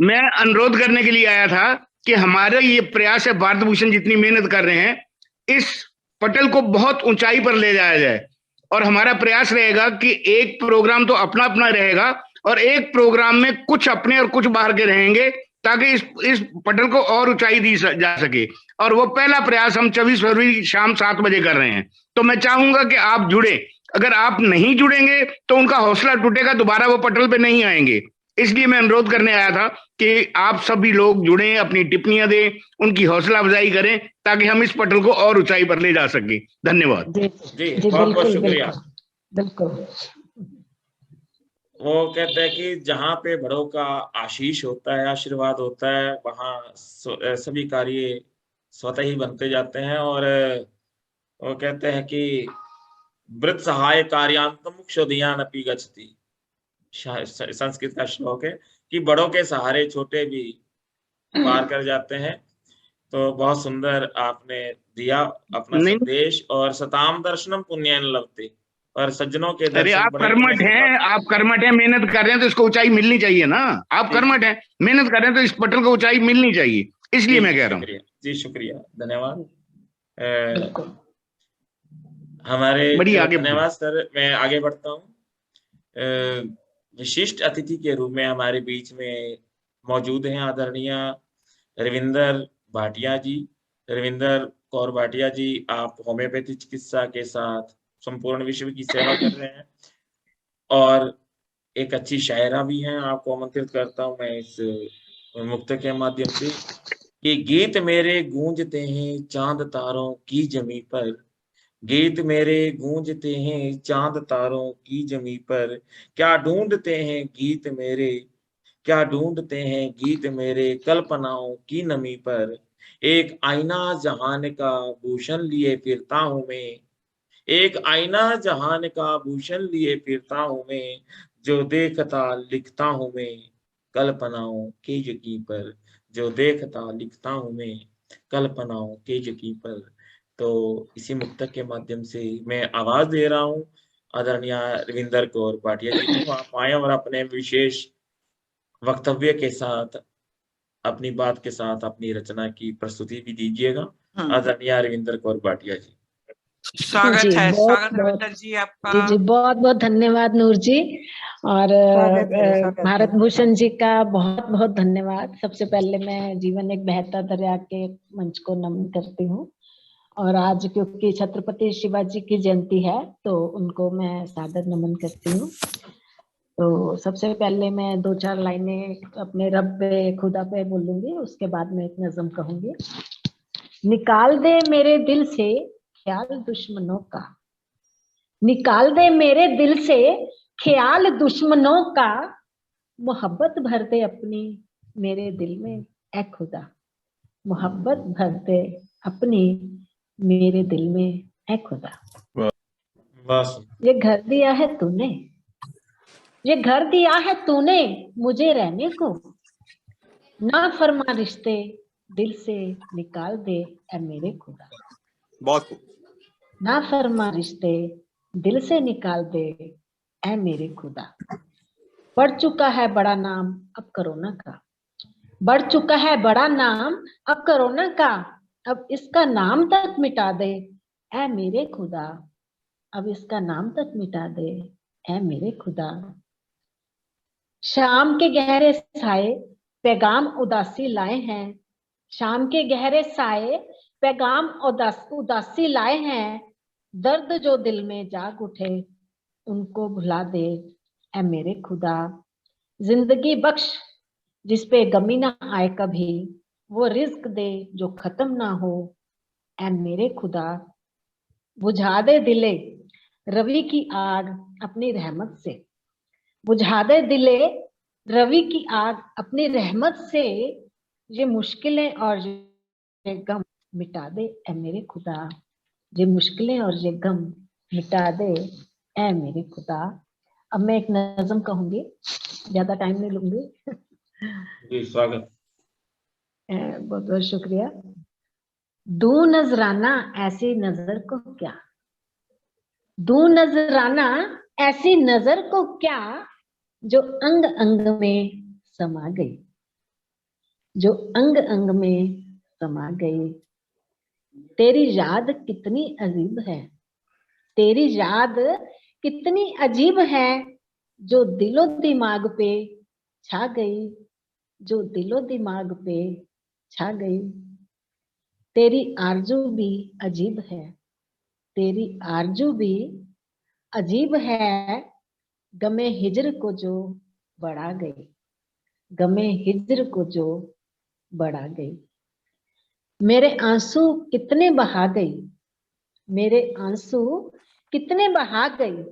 मैं अनुरोध करने के लिए आया था कि हमारा ये प्रयास है, भारत भूषण जितनी मेहनत कर रहे हैं, इस पटल को बहुत ऊंचाई पर ले जाया जाए। और हमारा प्रयास रहेगा कि एक प्रोग्राम तो अपना अपना रहेगा और एक प्रोग्राम में कुछ अपने और कुछ बाहर के रहेंगे, ताकि इस पटल को और ऊंचाई दी जा सके। और वो पहला प्रयास हम 24 फरवरी शाम 7 बजे कर रहे हैं। तो मैं चाहूंगा कि आप जुड़े। अगर आप नहीं जुड़ेंगे तो उनका हौसला टूटेगा, दोबारा वो पटल पे नहीं आएंगे। इसलिए मैं अनुरोध करने आया था कि आप सभी लोग जुड़ें, अपनी टिप्पणियां दें, उनकी हौसला अफजाई करें, ताकि हम इस पटल को और ऊंचाई पर ले जा सकें। धन्यवाद। जी बहुत बहुत शुक्रिया। बिल्कुल। वो कहते हैं कि जहाँ पे बड़ों का आशीष होता है, आशीर्वाद होता है, वहाँ सभी कार्य स्वतः ही बनते जाते हैं। और वो कहते हैं कि वृत्त सहाय कार्यांतम क्षोधियान अपि गच्छति, संस्कृत का श्लोक है कि बड़ों के सहारे छोटे भी पार कर जाते हैं। तो बहुत सुंदर आपने दिया अपना नहीं, संदेश। और सताम दर्शनम पुण्यन लभते, और सज्जनों के अरे दर्शन आप बड़े पुण्य कर्मठ से हैं, प्राप्त आप कर्मठ हैं, मेहनत कर रहे हैं तो इसको ऊंचाई मिलनी चाहिए ना। आप जी, कर्मठ हैं, मेहनत कर रहे हैं तो इस पटल को ऊंचाई मिलनी चाहिए, इसलिए मैं कह रहा हूँ। शुक्रिया जी, शुक्रिया, धन्यवाद। बिल्कुल। बड़ी हमारे आगे धन्यवाद सर। मैं आगे बढ़ता हूँ। विशिष्ट अतिथि के रूप में हमारे बीच में मौजूद हैं आदरणीय रविंदर भाटिया जी। रविंदर कौर भाटिया जी, आप होम्योपैथी चिकित्सा के साथ संपूर्ण विश्व की सेवा कर रहे हैं और एक अच्छी शायरा भी हैं। आपको आमंत्रित करता हूं मैं इस मुक्तक के माध्यम से कि गीत मेरे गूंजते हैं चांद तारों की जमी पर, गीत मेरे गूंजते हैं चांद तारों की जमी पर, क्या ढूंढते हैं गीत मेरे, क्या ढूंढते हैं गीत मेरे कल्पनाओं की नमी पर, एक आईना जहान का भूषण लिए फिरता हूं मैं, एक आईना जहान का भूषण लिए फिरता हूं मैं, जो देखता लिखता हूं मैं कल्पनाओं के यकी पर, जो देखता लिखता हूं मैं कल्पनाओं के यकी पर। तो इसी मुक्तक के माध्यम से मैं आवाज दे रहा हूँ आदरणीय रविंदर कौर भाटिया जी को। आप आए और अपने विशेष वक्तव्य के साथ, अपनी बात के साथ अपनी रचना की प्रस्तुति भी दीजिएगा। आदरणीय रविंदर कौर भाटिया जी। स्वागत है, स्वागत रविंदर जी आपका। जी बहुत बहुत धन्यवाद नूर जी, और भारत भूषण जी का बहुत बहुत धन्यवाद। सबसे पहले मैं जीवन एक बहता दरिया के मंच को नमन करती हूँ, और आज क्योंकि छत्रपति शिवाजी की जयंती है तो उनको मैं सादर नमन करती हूँ। तो सबसे पहले मैं 2-4 लाइनें अपने रब पे खुदा पे बोलूंगी, उसके बाद में एक नज़म कहूंगी। निकाल दे मेरे दिल से ख्याल दुश्मनों का, निकाल दे मेरे दिल से ख्याल दुश्मनों का, मोहब्बत भर दे अपनी मेरे दिल में ऐ खुदा, मोहब्बत भर दे अपनी मेरे दिल में ऐ खुदा। ये घर दिया है तूने, ये घर दिया है तूने मुझे रहने को, ना फरमा रिश्ते दिल से निकाल दे ऐ मेरे खुदा। बहुत ना फरमा रिश्ते दिल से निकाल दे ऐ मेरे खुदा। बढ़ चुका है बड़ा नाम अब कोरोना का, बढ़ चुका है बड़ा नाम अब कोरोना का, अब इसका नाम तक मिटा दे ऐ मेरे खुदा, अब इसका नाम तक मिटा दे ऐ मेरे खुदा। शाम के गहरे साए पैगाम उदासी लाए हैं, शाम के गहरे साए पैगाम उदासी लाए हैं, दर्द जो दिल में जाग उठे उनको भुला दे ऐ मेरे खुदा। जिंदगी बख्श जिस पे गमी ना आए कभी, वो रिज्क दे जो खत्म ना हो ऐ मेरे खुदा। बुझा दे दिले रवि की आग अपनी रहमत से, बुझा दे दिले रवि की आग अपनी रहमत से, ये मुश्किलें और ये गम मिटा दे ऐ मेरे खुदा, ये मुश्किलें और ये गम मिटा दे ऐ मेरे खुदा। अब मैं एक नज़म कहूंगी, ज्यादा टाइम नहीं लूंगी। जी स्वागत। बहुत बहुत शुक्रिया। दू नजराना ऐसी नजर को क्या, दू नजराना ऐसी नजर को क्या, जो अंग अंग में समा गई, जो अंग अंग में समा गई। तेरी याद कितनी अजीब है, तेरी याद कितनी अजीब है, जो दिलो दिमाग पे छा गई, जो दिलो दिमाग पे छा गई। तेरी आरज़ू भी अजीब है, तेरी आरज़ू भी अजीब है, गमे हिजर को जो बढ़ा गई, गमे हिजर को जो बढ़ा गई। मेरे आंसू कितने बहा गई, मेरे आंसू कितने बहा गई।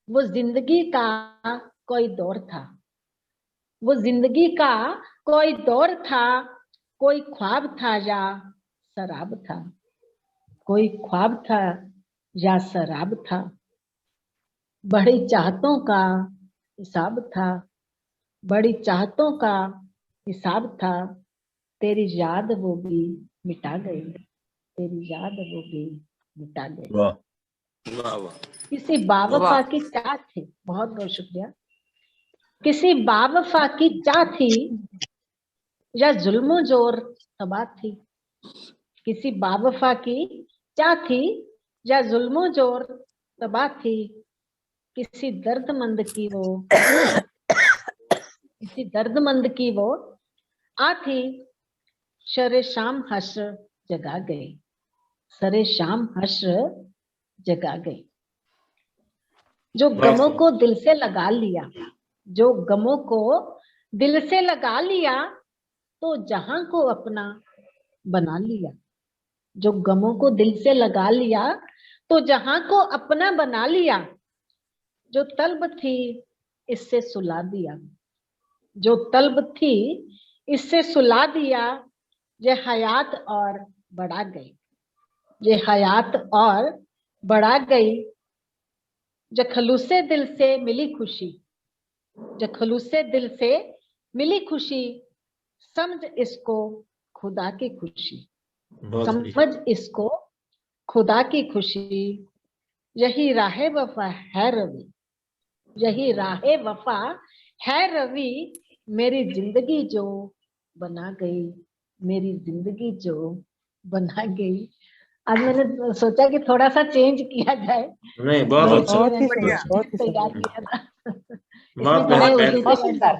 वो जिंदगी का कोई दौर था, वो जिंदगी का कोई दौर था, कोई ख्वाब था या शराब था, कोई ख्वाब था या शराब था। बड़ी चाहतों का हिसाब था, बड़ी चाहतों का हिसाब था, तेरी याद वो भी मिटा गई, तेरी याद वो भी मिटा गई। वाह वाह वाह। किसी बावफा की चाह थी, बहुत बहुत शुक्रिया। किसी बावफा की चाह थी या जुल्मो जोर तबाह थी, किसी बावफा की चाह थी या जुल्मो जोर तबाह थी, किसी दर्दमंद की वो किसी दर्दमंद की वो आती, शरे शाम हश्र जगा गई, सरे शाम हश्र जगा गई। जो गमों को दिल से लगा लिया, जो गमों को दिल से लगा लिया, तो जहां को अपना बना लिया। जो गमों को दिल से लगा लिया, तो जहां को अपना बना लिया। जो तलब थी इससे सुला दिया, जो तलब थी इससे सुला दिया। ये हयात और बढ़ा गई, ये हयात और बढ़ा गई। जो खलूसे दिल से मिली खुशी, जो खलूसे दिल से मिली खुशी, समझ इसको खुदा की खुशी, समझ इसको खुदा की खुशी। यही राह वफा है रवि, यही राह वफा है रवि, मेरी जिंदगी जो बना गई, मेरी जिंदगी जो बना गई। आज मैंने सोचा कि थोड़ा सा चेंज किया जाए। नहीं, बहुत अच्छा, बहुत ही सुंदर, बहुत ही तैयार सुंदर। किया था। बहुत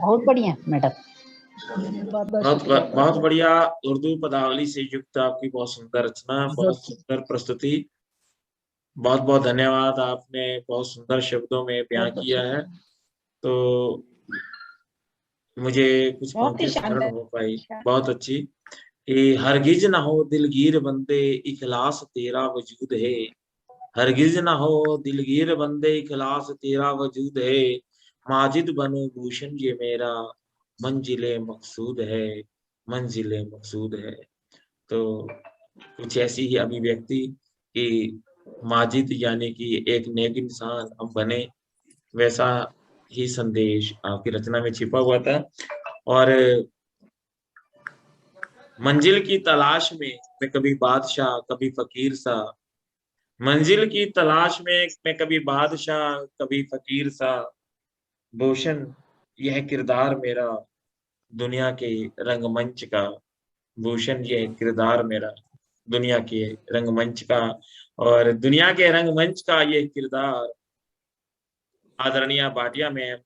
बहुत बढ़िया मैडम। बहुत बढ़िया। उर्दू पदावली से युक्त आपकी बहुत सुंदर रचना, बहुत सुंदर प्रस्तुति। बहुत बहुत धन्यवाद, आपने बहुत सुंदर शब्दों में बयां किया है। तो मुझे कुछ पंक्ति स्मरण हो पाई, बहुत अच्छी। कि हरगिज ना हो दिलगीर बंदे, इखलास तेरा वजूद है। हरगिज ना हो दिलगीर बंदे, इखलास तेरा वजूद है। माजिद बनो भूषण ये मेरा, मंजिले मकसूद है, मंजिले मकसूद है। तो कुछ ऐसी ही अभिव्यक्ति कि माजिद यानी कि एक नेक इंसान हम बने, वैसा ही संदेश आपकी रचना में छिपा हुआ था। और मंजिल की तलाश में मैं कभी बादशाह कभी फकीर सा, मंजिल की तलाश में मैं कभी बादशाह कभी फकीर सा, भूषण यह किरदार मेरा दुनिया के रंगमंच का, भूषण यह किरदार मेरा दुनिया के रंगमंच का। और दुनिया के रंगमंच का यह किरदार आदरणीय भाटिया में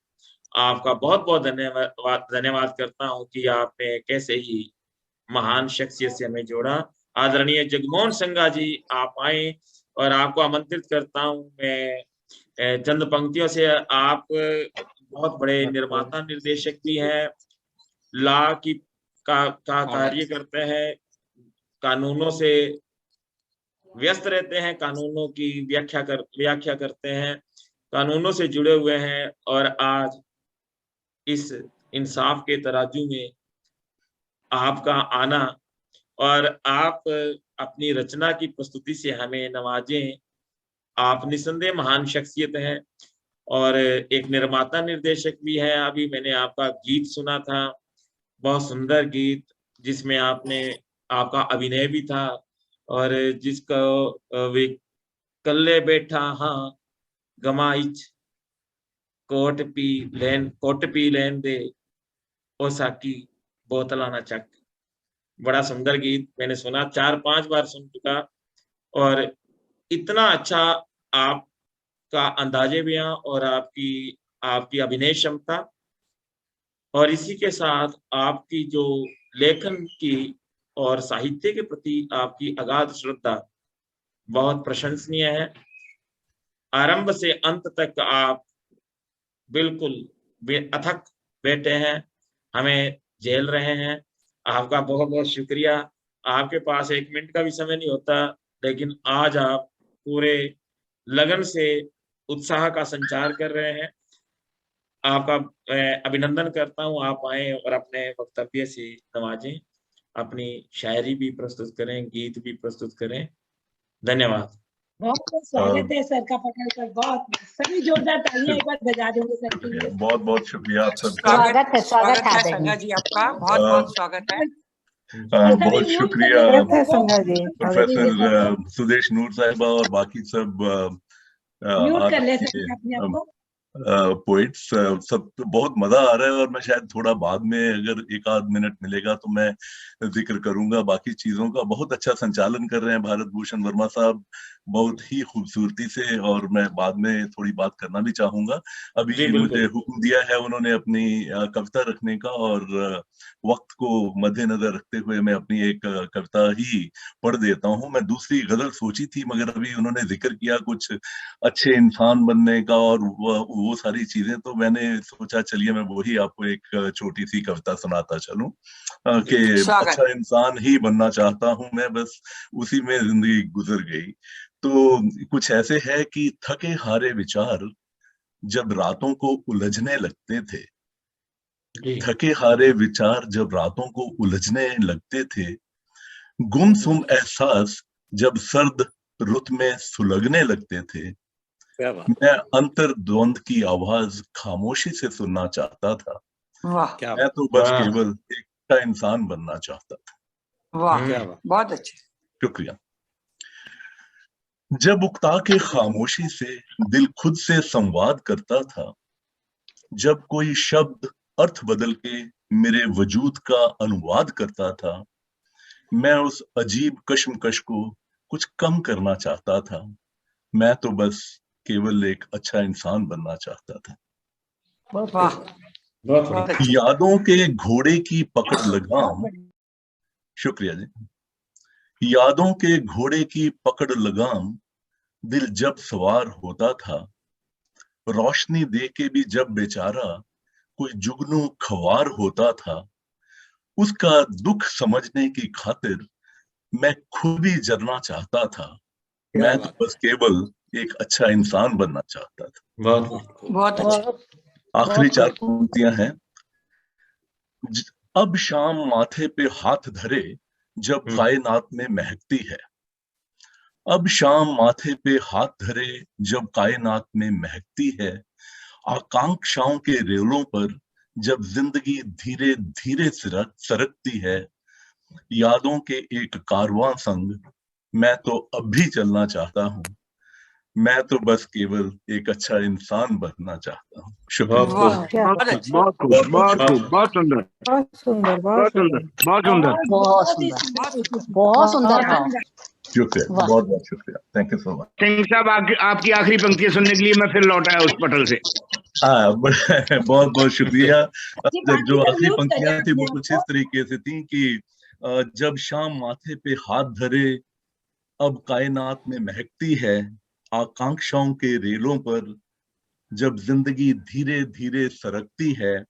आपका बहुत बहुत धन्यवाद करता हूं कि आपने कैसे ही महान शख्सियत से हमें जोड़ा। आदरणीय जगमोहन संघा जी, आप आए और आपको आमंत्रित करता हूं मैं चंद पंक्तियों से। आप बहुत बड़े निर्माता निर्देशक भी हैं, लॉ की का कार्य करते हैं, कानूनों से व्यस्त रहते हैं, कानूनों की व्याख्या करते हैं, कानूनों से जुड़े हुए हैं। और आज इस इंसाफ के तराजू में आपका आना और आप अपनी रचना की प्रस्तुति से हमें नवाजें, आप निसंदेह महान शख्सियत हैं और एक निर्माता निर्देशक भी हैं। अभी मैंने आपका गीत सुना था, बहुत सुंदर गीत, जिसमें आपका अभिनय भी था और जिसको वे कल्ले बैठा हाँ गमाइच कोट पी लेन दे ओ साकी बोतला ना चक। बड़ा सुंदर गीत मैंने सुना, 4-5 बार सुन चुका। और इतना अच्छा आपका अंदाजे बयां और आपकी अभिनय क्षमता, और इसी के साथ आपकी जो लेखन की और साहित्य के प्रति आपकी अगाध श्रद्धा बहुत प्रशंसनीय है। आरंभ से अंत तक आप बिल्कुल अथक बैठे हैं, हमें झेल रहे हैं। आपका बहुत बहुत शुक्रिया। आपके पास 1 मिनट का भी समय नहीं होता, लेकिन आज आप पूरे लगन से उत्साह का संचार कर रहे हैं। आपका अभिनंदन करता हूं। आप आए और अपने वक्तव्य से नवाजें, अपनी शायरी भी प्रस्तुत करें, गीत भी प्रस्तुत करें। धन्यवाद। बहुत बहुत स्वागत है सर का पटल पर। बहुत सभी जोरदार तालियां एक बार बजा देंगे सर के लिए। बहुत बहुत शुक्रिया आप सबका। स्वागत है, स्वागत है संगा जी आपका, बहुत बहुत स्वागत है। बहुत शुक्रिया संगा जी, प्रोफेसर सुदेश नूर साहिबा और बाकी सब म्यूट कर ले सकते हैं अपने आप को। पोइट्स सब। बहुत मजा आ रहा है और मैं शायद थोड़ा बाद में अगर एक आध मिनट मिलेगा तो मैं जिक्र करूंगा बाकी चीजों का। बहुत अच्छा संचालन कर रहे हैं भारत भूषण वर्मा साहब, बहुत ही खूबसूरती से, और मैं बाद में थोड़ी बात करना भी चाहूंगा। अभी मुझे हुक्म दिया है उन्होंने अपनी कविता रखने का, और वक्त को मद्देनजर रखते हुए मैं अपनी एक कविता ही पढ़ देता हूँ। मैं दूसरी गजल सोची थी मगर अभी उन्होंने जिक्र किया कुछ अच्छे इंसान बनने का और वो सारी चीजें, तो मैंने सोचा चलिए मैं वही आपको एक छोटी सी कविता सुनाता चलूं कि अच्छा इंसान ही बनना चाहता हूं मैं, बस उसी में जिंदगी गुजर गई। तो कुछ ऐसे है कि थके हारे विचार जब रातों को उलझने लगते थे, थके हारे विचार जब रातों को उलझने लगते थे, गुमसुम एहसास जब सर्द रुत में सुलगने लगते थे, मैं अंतर्द्वंद की आवाज खामोशी से सुनना चाहता था। मैं तो बस केवल एक अच्छा इंसान बनना चाहता था। वाह, बहुत अच्छे, शुक्रिया। जब उकता के खामोशी से दिल खुद से संवाद करता था, जब कोई शब्द अर्थ बदल के मेरे वजूद का अनुवाद करता था, मैं उस अजीब कश्मकश को कुछ कम करना चाहता था। मैं तो बस केवल एक अच्छा इंसान बनना चाहता था। यादों के घोड़े की पकड़ लगाम, शुक्रिया जी। यादों के घोड़े की पकड़ लगाम दिल जब सवार होता था, रोशनी दे के भी जब बेचारा कोई जुगनू खवार होता था, उसका दुख समझने की खातिर मैं खुद ही जरना चाहता था। मैं तो बस केवल एक अच्छा इंसान बनना चाहता था। बहुत अच्छा। आखिरी चार पंक्तियां हैं। अब शाम माथे पे हाथ धरे जब कायनात में महकती है, अब शाम माथे पे हाथ धरे जब कायनात में महकती है, आकांक्षाओं के रेलों पर जब जिंदगी धीरे धीरे सरकती है, यादों के एक कारवां संग मैं तो अब भी चलना चाहता हूँ। मैं तो बस केवल एक अच्छा इंसान बनना चाहता हूँ। शुक्रिया। बहुत सुंदर, बहुत सुंदर, बहुत सुंदर, बहुत सुंदर, बहुत सुंदर, बहुत सुंदर, बहुत सुंदर था। शुक्रिया, बहुत बहुत शुक्रिया। Thank you so much. Singh साहब, आपकी आखिरी पंक्ति सुनने के लिए मैं फिर लौट आया उस पटल से। बहुत बहुत शुक्रिया। जो आखिरी पंक्तियां थी वो कुछ इस तरीके से थी कि जब शाम माथे पे हाथ धरे अब कायनात में महकती है, आकांक्षाओं के रेलों पर जब जिंदगी धीरे धीरे सरकती है,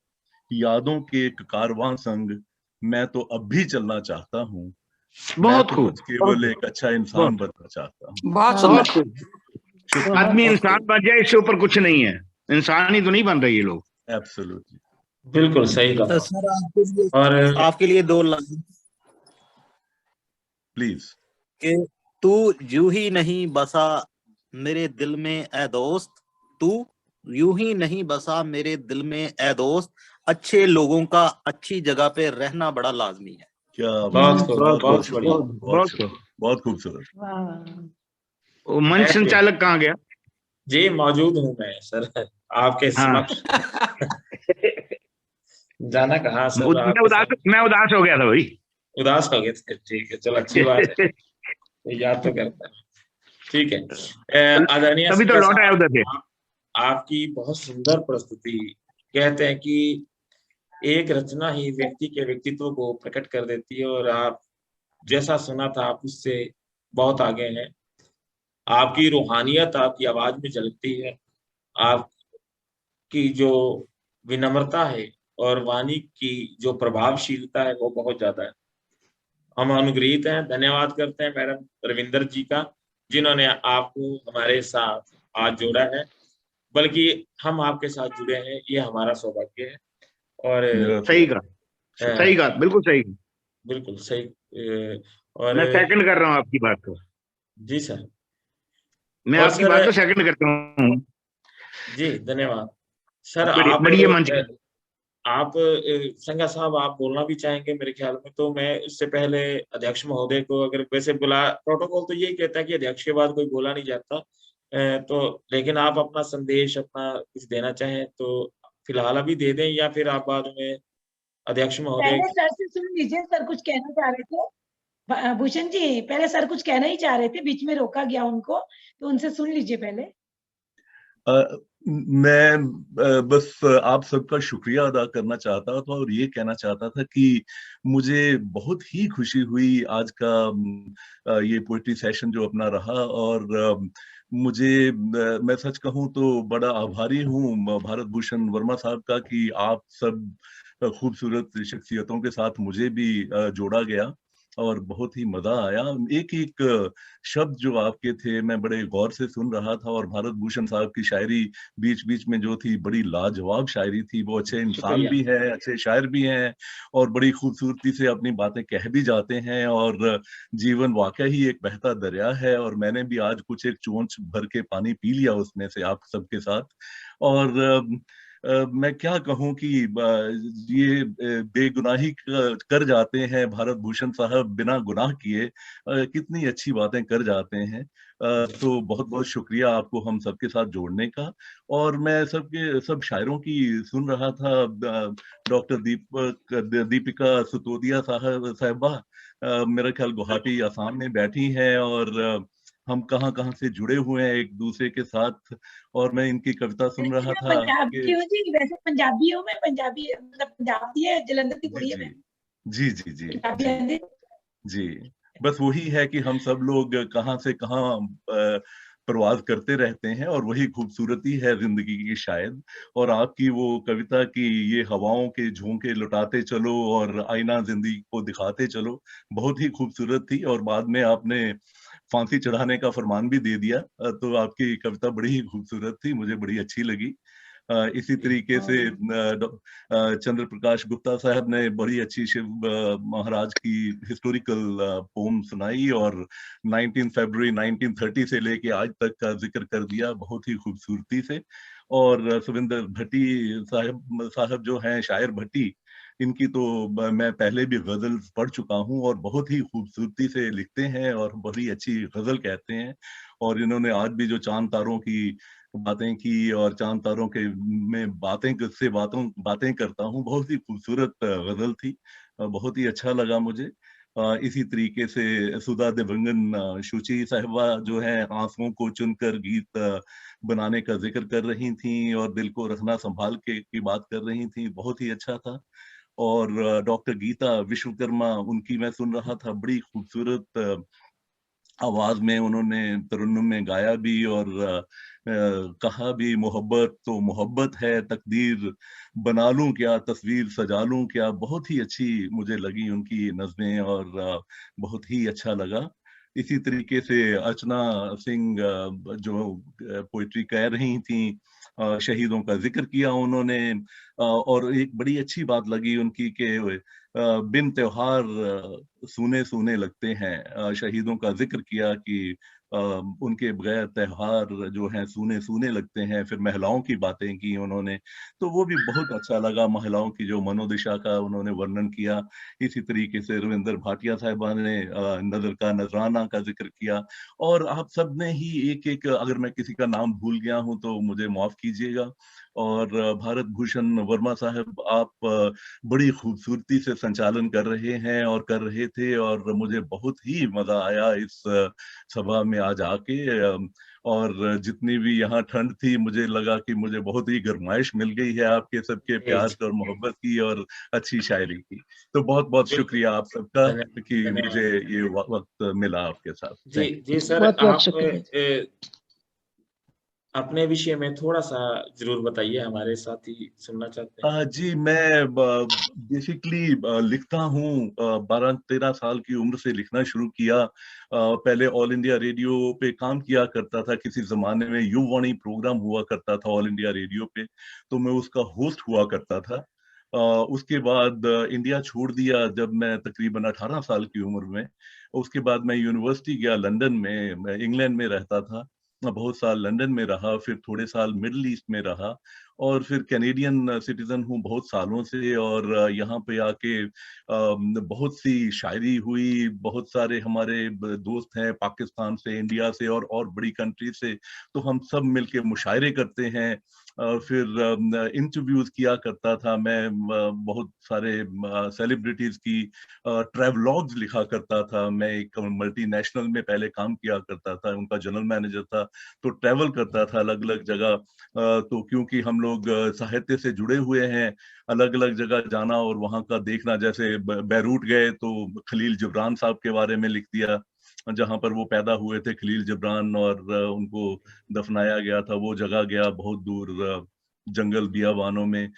यादों के एक कारवां संग मैं तो अब भी चलना चाहता हूँ। बहुत खूब, केवल एक अच्छा इंसान बनना चाहता हूँ। बहुत खूब। आदमी इंसान बन जाए, इससे ऊपर कुछ नहीं है। इंसान ही तो नहीं बन रहे ये लोग। एब्सोल्युटली, बिल्कुल सही कहा। सर और आपके लिए दो लाइन प्लीज। कि तू यूं ही नहीं बसा मेरे दिल में ए दोस्त, तू यूं ही नहीं बसा मेरे दिल में ए दोस्त, अच्छे लोगों का अच्छी जगह पे रहना बड़ा लाजमी है। क्या बहुत खूबसूरत। मंच संचालक कहाँ गया? जी मौजूद हूँ मैं सर आपके समक्ष। जाना कहाँ सर? मैं उदास हो गया था भाई। उदास हो गए थे? ठीक है, चलो अच्छी बात है, याद तो करता है। ठीक है, आदरणीय तभी तो लौट आया उधर से। आपकी बहुत सुंदर प्रस्तुति। कहते हैं कि एक रचना ही व्यक्ति के व्यक्तित्व को प्रकट कर देती है, और आप जैसा सुना था आप उससे बहुत आगे हैं। आपकी रूहानियत आपकी आवाज में झलकती है, आपकी जो विनम्रता है और वाणी की जो प्रभावशीलता है वो बहुत ज्यादा है। हम अनुग्रहित हैं, धन्यवाद करते हैं मैडम रविंदर जी का, जिन्होंने आपको हमारे साथ आज जोड़ा है, बल्कि हम आपके साथ जुड़े हैं, ये हमारा सौभाग्य है। और सही कहा, बिल्कुल सही, बिल्कुल सही। और मैं सेकंड कर रहा हूँ आपकी बात को। जी सर। मैं और आपकी सर, बात को सेकंड करता हूँ। जी धन्यवाद सर। बढ़िया मंच का। आप संगा साहब, आप बोलना भी चाहेंगे मेरे ख्याल में। तो मैं उससे पहले अध्यक्ष महोदय को, अगर वैसे बुला, प्रोटोकॉल तो यही कहता है कि अध्यक्ष के बाद कोई बोला नहीं जाता, तो लेकिन आप अपना संदेश, अपना कुछ देना चाहें तो फिलहाल अभी दे दें, या फिर आप बाद में अध्यक्ष महोदय। पहले सर से सुन लीजिए, सर कुछ कहना चाह रहे थे। भूषण जी, पहले सर कुछ कहना ही चाह रहे थे, बीच में रोका गया उनको, तो उनसे सुन लीजिए पहले। मैं बस आप सबका शुक्रिया अदा करना चाहता था और ये कहना चाहता था कि मुझे बहुत ही खुशी हुई आज का ये पोएट्री सेशन जो अपना रहा। और मुझे, मैं सच कहूं तो बड़ा आभारी हूं भारत भूषण वर्मा साहब का कि आप सब खूबसूरत शख्सियतों के साथ मुझे भी जोड़ा गया और बहुत ही मजा आया। एक एक शब्द जो आपके थे मैं बड़े गौर से सुन रहा था, और भारत भूषण साहब की शायरी बीच बीच में जो थी बड़ी लाजवाब शायरी थी। वो अच्छे इंसान भी हैं, अच्छे शायर भी हैं, और बड़ी खूबसूरती से अपनी बातें कह भी जाते हैं। और जीवन वाकई ही एक बहता दरिया है, और मैंने भी आज कुछ एक चोंच भर के पानी पी लिया उसमें से आप सबके साथ। और मैं क्या कहूं कि ये बेगुनाही कर जाते हैं भारत भूषण साहब, बिना गुनाह किए कितनी अच्छी बातें कर जाते हैं। तो बहुत बहुत शुक्रिया आपको हम सबके साथ जोड़ने का। और मैं सब शायरों की सुन रहा था। डॉक्टर दीपिका सुतोदिया साहबा मेरा ख्याल गुवाहाटी आसाम में बैठी हैं, और हम कहाँ कहाँ से जुड़े हुए हैं एक दूसरे के साथ। और मैं इनकी कविता सुन रहा था पंजाबी हूँ जी, वैसे पंजाबी हूँ मैं, पंजाबी मतलब पंजाबी है, जलंधर की कुड़ी है मैं। जी जी जी जी जी। बस वही है कि हम सब लोग कहाँ से कहाँ प्रवास करते रहते हैं, और वही खूबसूरती है जिंदगी की शायद। और आपकी वो कविता की ये हवाओं के झोंके लुटाते चलो और आईना जिंदगी को दिखाते चलो, बहुत ही खूबसूरत थी। और बाद में आपने फांसी चढ़ाने का फरमान भी दे दिया। तो आपकी कविता बड़ी ही खूबसूरत थी, मुझे बड़ी अच्छी लगी। इसी तरीके से चंद्र प्रकाश गुप्ता साहब ने बड़ी अच्छी शिव महाराज की हिस्टोरिकल पोम सुनाई, और 19 फरवरी 1930 से लेके आज तक का जिक्र कर दिया बहुत ही खूबसूरती से। और सुविंदर भट्टी साहब जो हैं शायर भट्टी, इनकी तो मैं पहले भी गजल पढ़ चुका हूँ, और बहुत ही खूबसूरती से लिखते हैं और बड़ी अच्छी गजल कहते हैं। और इन्होंने आज भी जो चांद तारों की बातें की, और चांद तारों के में बातें करता हूँ, बहुत ही खूबसूरत गजल थी। बहुत ही अच्छा लगा मुझे। इसी तरीके से सुधा देवंगन शुचि साहिबा जो है आंसुओं को चुनकर गीत बनाने का जिक्र कर रही थी, और दिल को रखना संभाल के की बात कर रही थी, बहुत ही अच्छा था। और डॉक्टर गीता विश्वकर्मा, उनकी मैं सुन रहा था, बड़ी खूबसूरत आवाज में उन्होंने तरन्नुम में गाया भी, और कहा भी मोहब्बत तो मोहब्बत है, तकदीर बना लूं क्या, तस्वीर सजा लूं क्या। बहुत ही अच्छी मुझे लगी उनकी नज़में, और बहुत ही अच्छा लगा। इसी तरीके से अर्चना सिंह जो पोइट्री कह रही थी, शहीदों का जिक्र किया उन्होंने। और एक बड़ी अच्छी बात लगी उनकी कि बिन त्योहार सूने सूने लगते हैं। शहीदों का जिक्र किया कि उनके बगैर त्योहार जो हैं सूने सूने लगते हैं। फिर महिलाओं की बातें की उन्होंने, तो वो भी बहुत अच्छा लगा। महिलाओं की जो मनोदशा का उन्होंने वर्णन किया। इसी तरीके से रविंदर भाटिया साहिबा ने नजर का नजराना का जिक्र किया। और आप सब ने ही एक एक, अगर मैं किसी का नाम भूल गया हूं तो मुझे माफ कीजिएगा। और भारत भूषण वर्मा साहब, आप बड़ी खूबसूरती से संचालन कर रहे हैं और कर रहे थे, और मुझे बहुत ही मजा आया इस सभा में आज आके। और जितनी भी यहाँ ठंड थी, मुझे लगा कि मुझे बहुत ही गर्माइश मिल गई है आपके सबके प्यार और मोहब्बत की और अच्छी शायरी की। तो बहुत बहुत शुक्रिया आप सबका कि मुझे ये वक्त मिला आपके साथ। जी जी सर, आप अपने विषय में थोड़ा सा जरूर बताइए, हमारे साथी सुनना चाहते हैं। जी, मैं बेसिकली लिखता हूँ। 12-13 साल की उम्र से लिखना शुरू किया। पहले ऑल इंडिया रेडियो पे काम किया करता था। किसी जमाने में युवाणी प्रोग्राम हुआ करता था ऑल इंडिया रेडियो पे, तो मैं उसका होस्ट हुआ करता था। उसके बाद इंडिया छोड़ दिया जब मैं तकरीबन 18 साल की उम्र में। उसके बाद मैं यूनिवर्सिटी गया लंदन में, मैं इंग्लैंड में रहता था। बहुत साल लंदन में रहा, फिर थोड़े साल मिडिल ईस्ट में रहा, और फिर कैनेडियन सिटीजन हूँ बहुत सालों से। और यहाँ पे आके बहुत सी शायरी हुई, बहुत सारे हमारे दोस्त हैं पाकिस्तान से, इंडिया से और बड़ी कंट्री से, तो हम सब मिलके मुशायरे करते हैं। फिर इंटरव्यूज किया करता था मैं बहुत सारे सेलिब्रिटीज की, ट्रैवलॉग्स लिखा करता था। मैं एक मल्टीनेशनल में पहले काम किया करता था, उनका जनरल मैनेजर था, तो ट्रैवल करता था अलग अलग जगह। तो क्योंकि हम लोग साहित्य से जुड़े हुए हैं, अलग अलग जगह जाना और वहाँ का देखना, जैसे बैरूट गए तो खलील जिब्रान साहब के बारे में लिख दिया, जहाँ पर वो पैदा हुए थे, खलील जिब्रान, और उनको दफनाया गया था। वो जगह गया बहुत दूर जंगल बियाबानों में।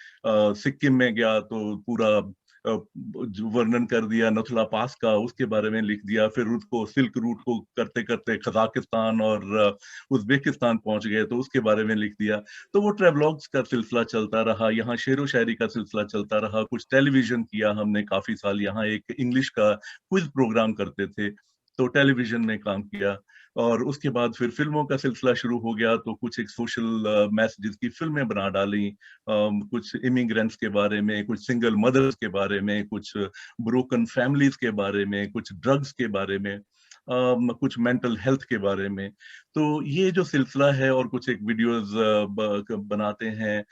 सिक्किम में गया तो पूरा वर्णन कर दिया नथुला पास का, उसके बारे में लिख दिया। फिर उसको सिल्क रूट को करते करते कजाकिस्तान और उज्बेकिस्तान पहुंच गए तो उसके बारे में लिख दिया। तो वो ट्रेवलॉग्स का सिलसिला चलता रहा, यहाँ शेरो शायरी का सिलसिला चलता रहा। कुछ टेलीविजन किया हमने काफी साल, यहाँ एक इंग्लिश का क्विज प्रोग्राम करते थे तो टेलीविजन में काम किया। और उसके बाद फिर फिल्मों का सिलसिला शुरू हो गया, तो कुछ एक सोशल मैसेजेस की फिल्में बना डाली, कुछ इमिग्रेंट्स के बारे में, कुछ सिंगल मदर्स के बारे में, कुछ ब्रोकन फैमिलीज के बारे में, कुछ ड्रग्स के बारे में, कुछ मेंटल हेल्थ के बारे में। तो ये जो सिलसिला है, और कुछ एक वीडियोस बनाते हैं।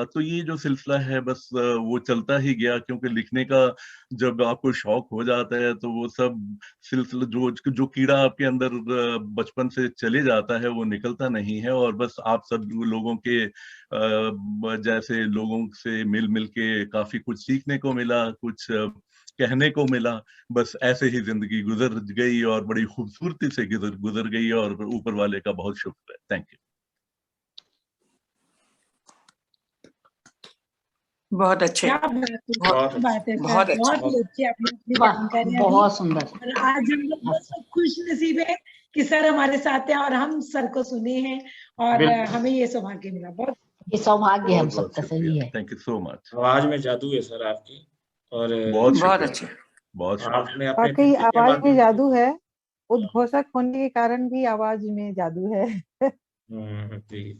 तो ये जो सिलसिला है बस वो चलता ही गया, क्योंकि लिखने का जब आपको शौक हो जाता है तो वो सब सिलसिला जो कीड़ा आपके अंदर बचपन से चले जाता है वो निकलता नहीं है। और बस आप सब लोगों के जैसे लोगों से मिल मिल के काफी कुछ सीखने को मिला, कुछ कहने को मिला। बस ऐसे ही जिंदगी गुजर गई और बड़ी खूबसूरती से गुजर गई, और ऊपर वाले का बहुत शुक्र है। Thank you. बहुत अच्छे, बहुत बात है, बहुत अच्छे, बहुत ही अच्छी आपने अपनी वाह, जानकारी दी। बहुत सुंदर। और आज हम लोग बहुत खुश नसीब है कि सर हमारे साथ हैं और हम सर को सुने हैं, और हमें ये सौभाग्य मिला। बहुत ये सौभाग्य हम सबका सही है। Thank you so much. आवाज में जादू है सर आपकी, और बहुत अच्छे, बहुत आपने अपने वाकई नृत्य के आवाज माध्यम में से- जादू है, उद्घोषक होने के कारण भी आवाज में जादू है। जी,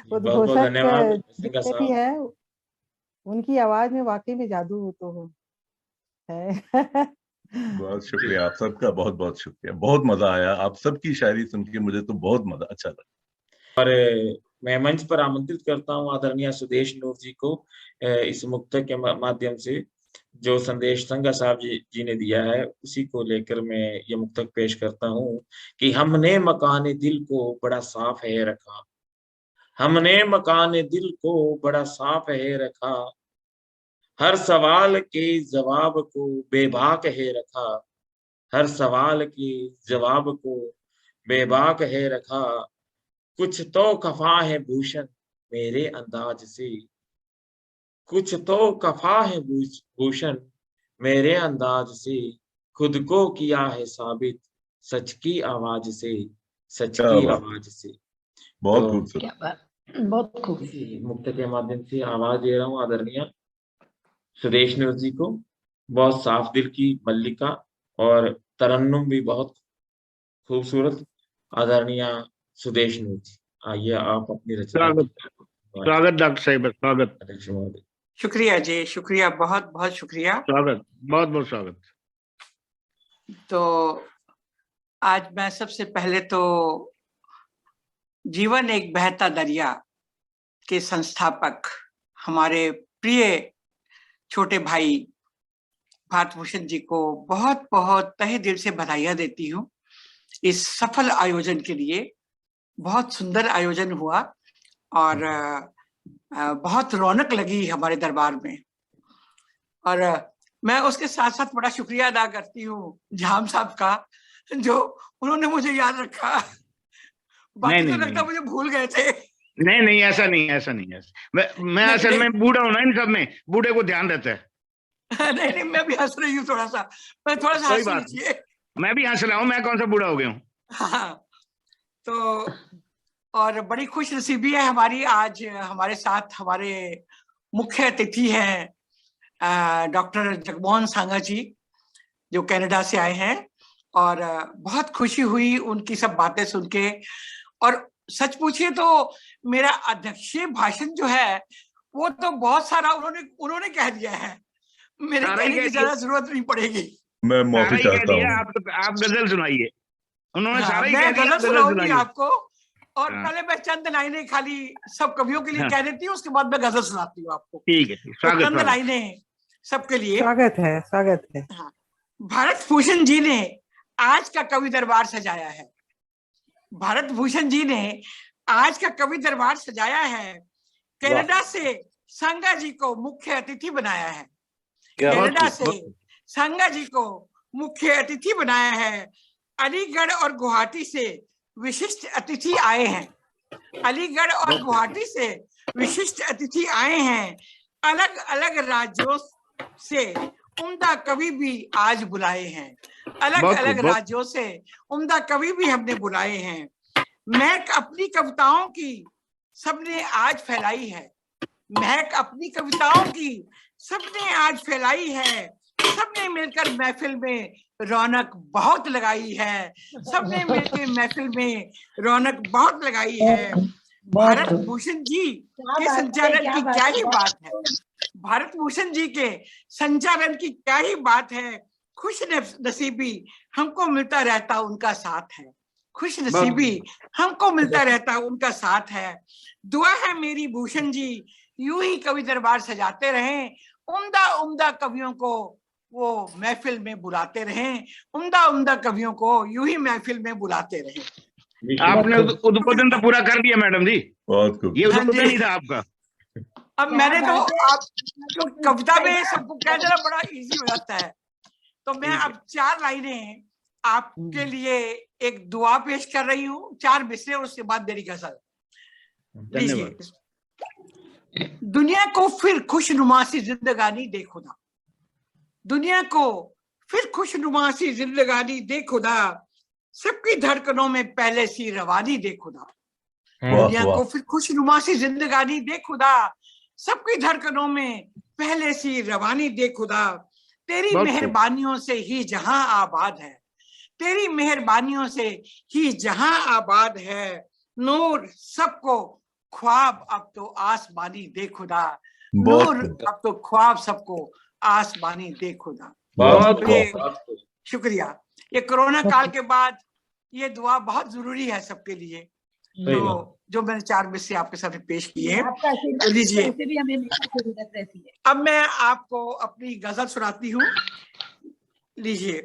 बहुत बहुत उद्घोषक धन्यवाद सिंघा जितने साहब। भी है उनकी आवाज में वाकई में जादू तो है। बहुत शुक्रिया आप सबका, बहुत बहुत शुक्रिया। बहुत मजा आया आप सबकी शायरी सुन के, मुझे तो बहुत मजा अच्छा लगा। और मैं मंच पर आमंत्रित करता हूँ आदरणीय सुदेश नूर जी को, इस मुक्तक के माध्यम से जो संदेश संघा साहब जी ने दिया है उसी को लेकर मैं ये मुक्तक पेश करता हूँ कि हमने मकान दिल को बड़ा साफ है रखा, हमने मकान दिल को बड़ा साफ है रखा, हर सवाल के जवाब को बेबाक है रखा, हर सवाल के जवाब को बेबाक है रखा, कुछ तो खफा है भूषण मेरे अंदाज से, कुछ तो खफा है भूषण मेरे अंदाज से, खुद को किया है साबित सच की आवाज से, सच की आवाज से। बहुत खूबसूरत, क्या बात, बहुत खूब। मुक्त के माध्यम से आवाज दे रहा हूँ आदरणीय सुदेश नूर जी को। बहुत साफ दिल की मल्लिका और तरन्नुम भी बहुत खूबसूरत। आदरणीय सुदेश नूर जी, आइए आप अपनी रचना। स्वागत डॉक्टर साहिब, स्वागत। अध्यक्ष महोदय, शुक्रिया जी, शुक्रिया, बहुत बहुत शुक्रिया, स्वागत, बहुत बहुत स्वागत। तो आज मैं सबसे पहले तो जीवन एक बहता दरिया के संस्थापक हमारे प्रिय छोटे भाई भारत भूषण जी को बहुत बहुत तहे दिल से बधाइयां देती हूँ इस सफल आयोजन के लिए। बहुत सुंदर आयोजन हुआ और बहुत रौनक लगी हमारे दरबार में। और मैं उसके साथ साथ बड़ा शुक्रिया अदा करती हूँ झाम साहब का, जो उन्होंने मुझे याद रखा। बाकी तो लगता मुझे भूल गए थे। नहीं नहीं, ऐसा नहीं, ऐसा नहीं, ऐसा मैं असल में बूढ़ा हूं ना, इन सब में बूढ़े को ध्यान रहता है। नहीं नहीं, मैं भी हंस रही हूँ थोड़ा सा, मैं थोड़ा सा हंस लीजिए। मैं भी हंस रहा हूँ, मैं कौन सा बूढ़ा हो गया हूँ। हाँ, तो और बड़ी खुश नसीबी है हमारी, आज हमारे साथ हमारे मुख्य अतिथि हैं डॉक्टर जगमोहन सांगा जी, जो कनाडा से आए हैं। और बहुत खुशी हुई उनकी सब बातें सुन के। और सच पूछिए तो मेरा अध्यक्षीय भाषण जो है वो तो बहुत सारा उन्होंने कह दिया है, मेरे कहने की ज्यादा जरूरत नहीं पड़ेगी। मैं माफी चाहता हूँ। आप गजल सुनाइए, उन्होंने सारा ही मैं कह दिया, गजल गजल सुनाऊंगी सुनाइए। आपको, और पहले मैं चंद लाइनें खाली सब कवियों के लिए कह देती हूँ, उसके बाद मैं गजल सुनाती हूँ आपको। ठीक है, तो स्वागत चंद लाइनें सबके लिए। स्वागत है, स्वागत है। भारत भूषण जी ने आज का कवि दरबार सजाया है। भारत भूषण जी ने आज का कवि दरबार सजाया है। कनाडा से संगा जी को मुख्य अतिथि बनाया है। कनाडा से संगा जी को मुख्य अतिथि बनाया है। अलीगढ़ और गुवाहाटी से विशिष्ट अतिथि आए हैं। अलीगढ़ और गुवाहाटी से विशिष्ट अतिथि आए हैं। अलग अलग राज्यों से उम्दा कवि भी आज बुलाए हैं। अलग अलग राज्यों से उम्दा कवि भी हमने बुलाए हैं। महक अपनी कविताओं की सबने आज फैलाई है। महक अपनी कविताओं की सबने आज फैलाई है। सबने मिलकर महफिल में रौनक बहुत लगाई है। सबने मिलकर महफिल में रौनक बहुत लगाई है। भारत भूषण जी के संचालन की क्या ही बात है। भारत भूषण जी के संचालन की क्या ही बात है। खुश नसीबी हमको मिलता रहता उनका साथ है। खुश नसीबी हमको मिलता रहता उनका साथ है। दुआ है मेरी भूषण जी यूं ही कवि दरबार सजाते रहें। उम्दा उम्दा कवियों को वो महफिल में बुलाते रहें। उम्दा उम्दा कवियों को यूं ही महफिल में बुलाते रहें। आपने उद्बोधन तो पूरा कर दिया मैडम जी, ये उद्बोधन नहीं था आपका। अब मैंने तो आप कविता में सबको कह देना बड़ा इजी हो जाता है, तो मैं अब 4 लाइनें आपके लिए एक दुआ पेश कर रही हूँ, 4 मिसरे और उसके बाद मेरी गजल। दुनिया को फिर खुशनुमा सी जिंदगानी दे खुदा। दुनिया को फिर खुशनुमा सी जिंदगानी दे खुदा। सबकी धड़कनों में पहले सी रवानी दे खुदा। दुनिया को फिर खुशनुमा सी जिंदगानी दे खुदा। सबकी धड़कनों में पहले सी रवानी दे खुदा। तेरी मेहरबानियों से ही जहां आबाद है। तेरी मेहरबानियों से ही जहां आबाद है। नूर सबको ख्वाब अब तो आसमानी दे खुदा। नूर अब तो ख्वाब सबको आसमानी दे खुदा। शुक्रिया। ये कोरोना काल के बाद ये दुआ बहुत जरूरी है सबके लिए, तो जो मैंने 4 मिसरे आपके सामने पेश किए हैं लीजिए। अब मैं आपको अपनी गजल सुनाती हूँ, लीजिए।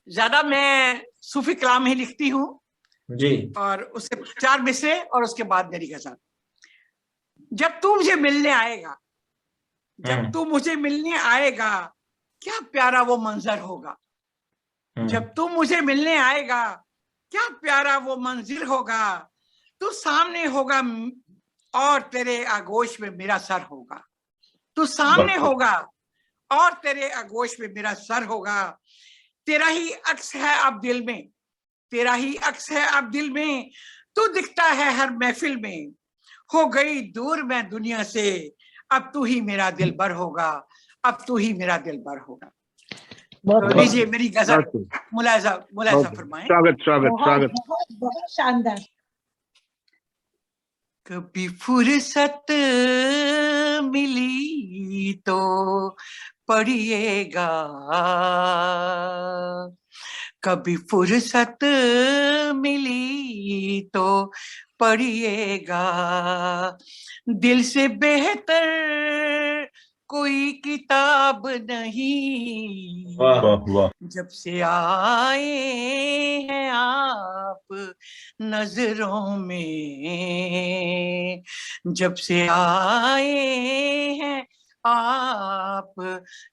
ज्यादा मैं सूफी कलाम ही लिखती हूँ जी, और उससे 4 मिसरे और उसके बाद मेरी गजल। जब तू मुझे मिलने आएगा, जब तू मुझे मिलने आएगा, क्या प्यारा वो मंजर होगा। जब तू मुझे मिलने आएगा, क्या प्यारा वो मंजिल होगा। तू सामने होगा और तेरे आगोश में मेरा सर होगा। तू सामने होगा और तेरे आगोश में मेरा सर होगा। तेरा ही अक्स है अब दिल में, तेरा ही अक्स है अब दिल में। तू दिखता है हर महफिल में। हो गई दूर मैं दुनिया से, अब तू ही मेरा दिलबर होगा। अब तू ही मेरा दिलबर होगा। तो लीजिए मेरी गजल, मुलायजा फरमाएं। स्वागत स्वागत स्वागत। बहुत शानदार। कभी फुर्सत मिली तो पढ़िएगा। कभी फुर्सत मिली तो पढ़िएगा। दिल से बेहतर कोई किताब नहीं। वाह वाह। जब से आए हैं आप नजरों में, जब से आए हैं आप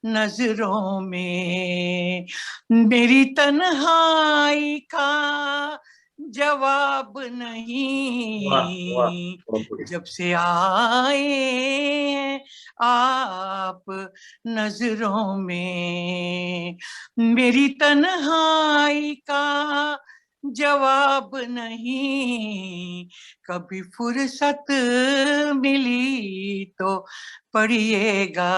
नजरों में, मेरी तन्हाई का जवाब नहीं। जब से आए हैं आप नजरों में, मेरी तन्हाई का जवाब नहीं। कभी फुर्सत मिली तो पढ़िएगा।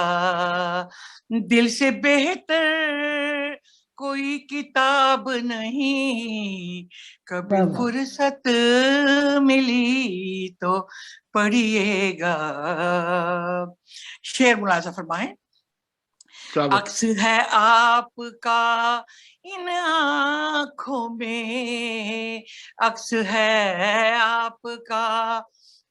दिल से बेहतर कोई किताब नहीं, कभी वाह वाह। फुर्सत मिली तो पढ़िएगा। शेर मुलाजा फरमाएं। स्वागत। अक्स है आपका इन आँखों में, अक्स है आपका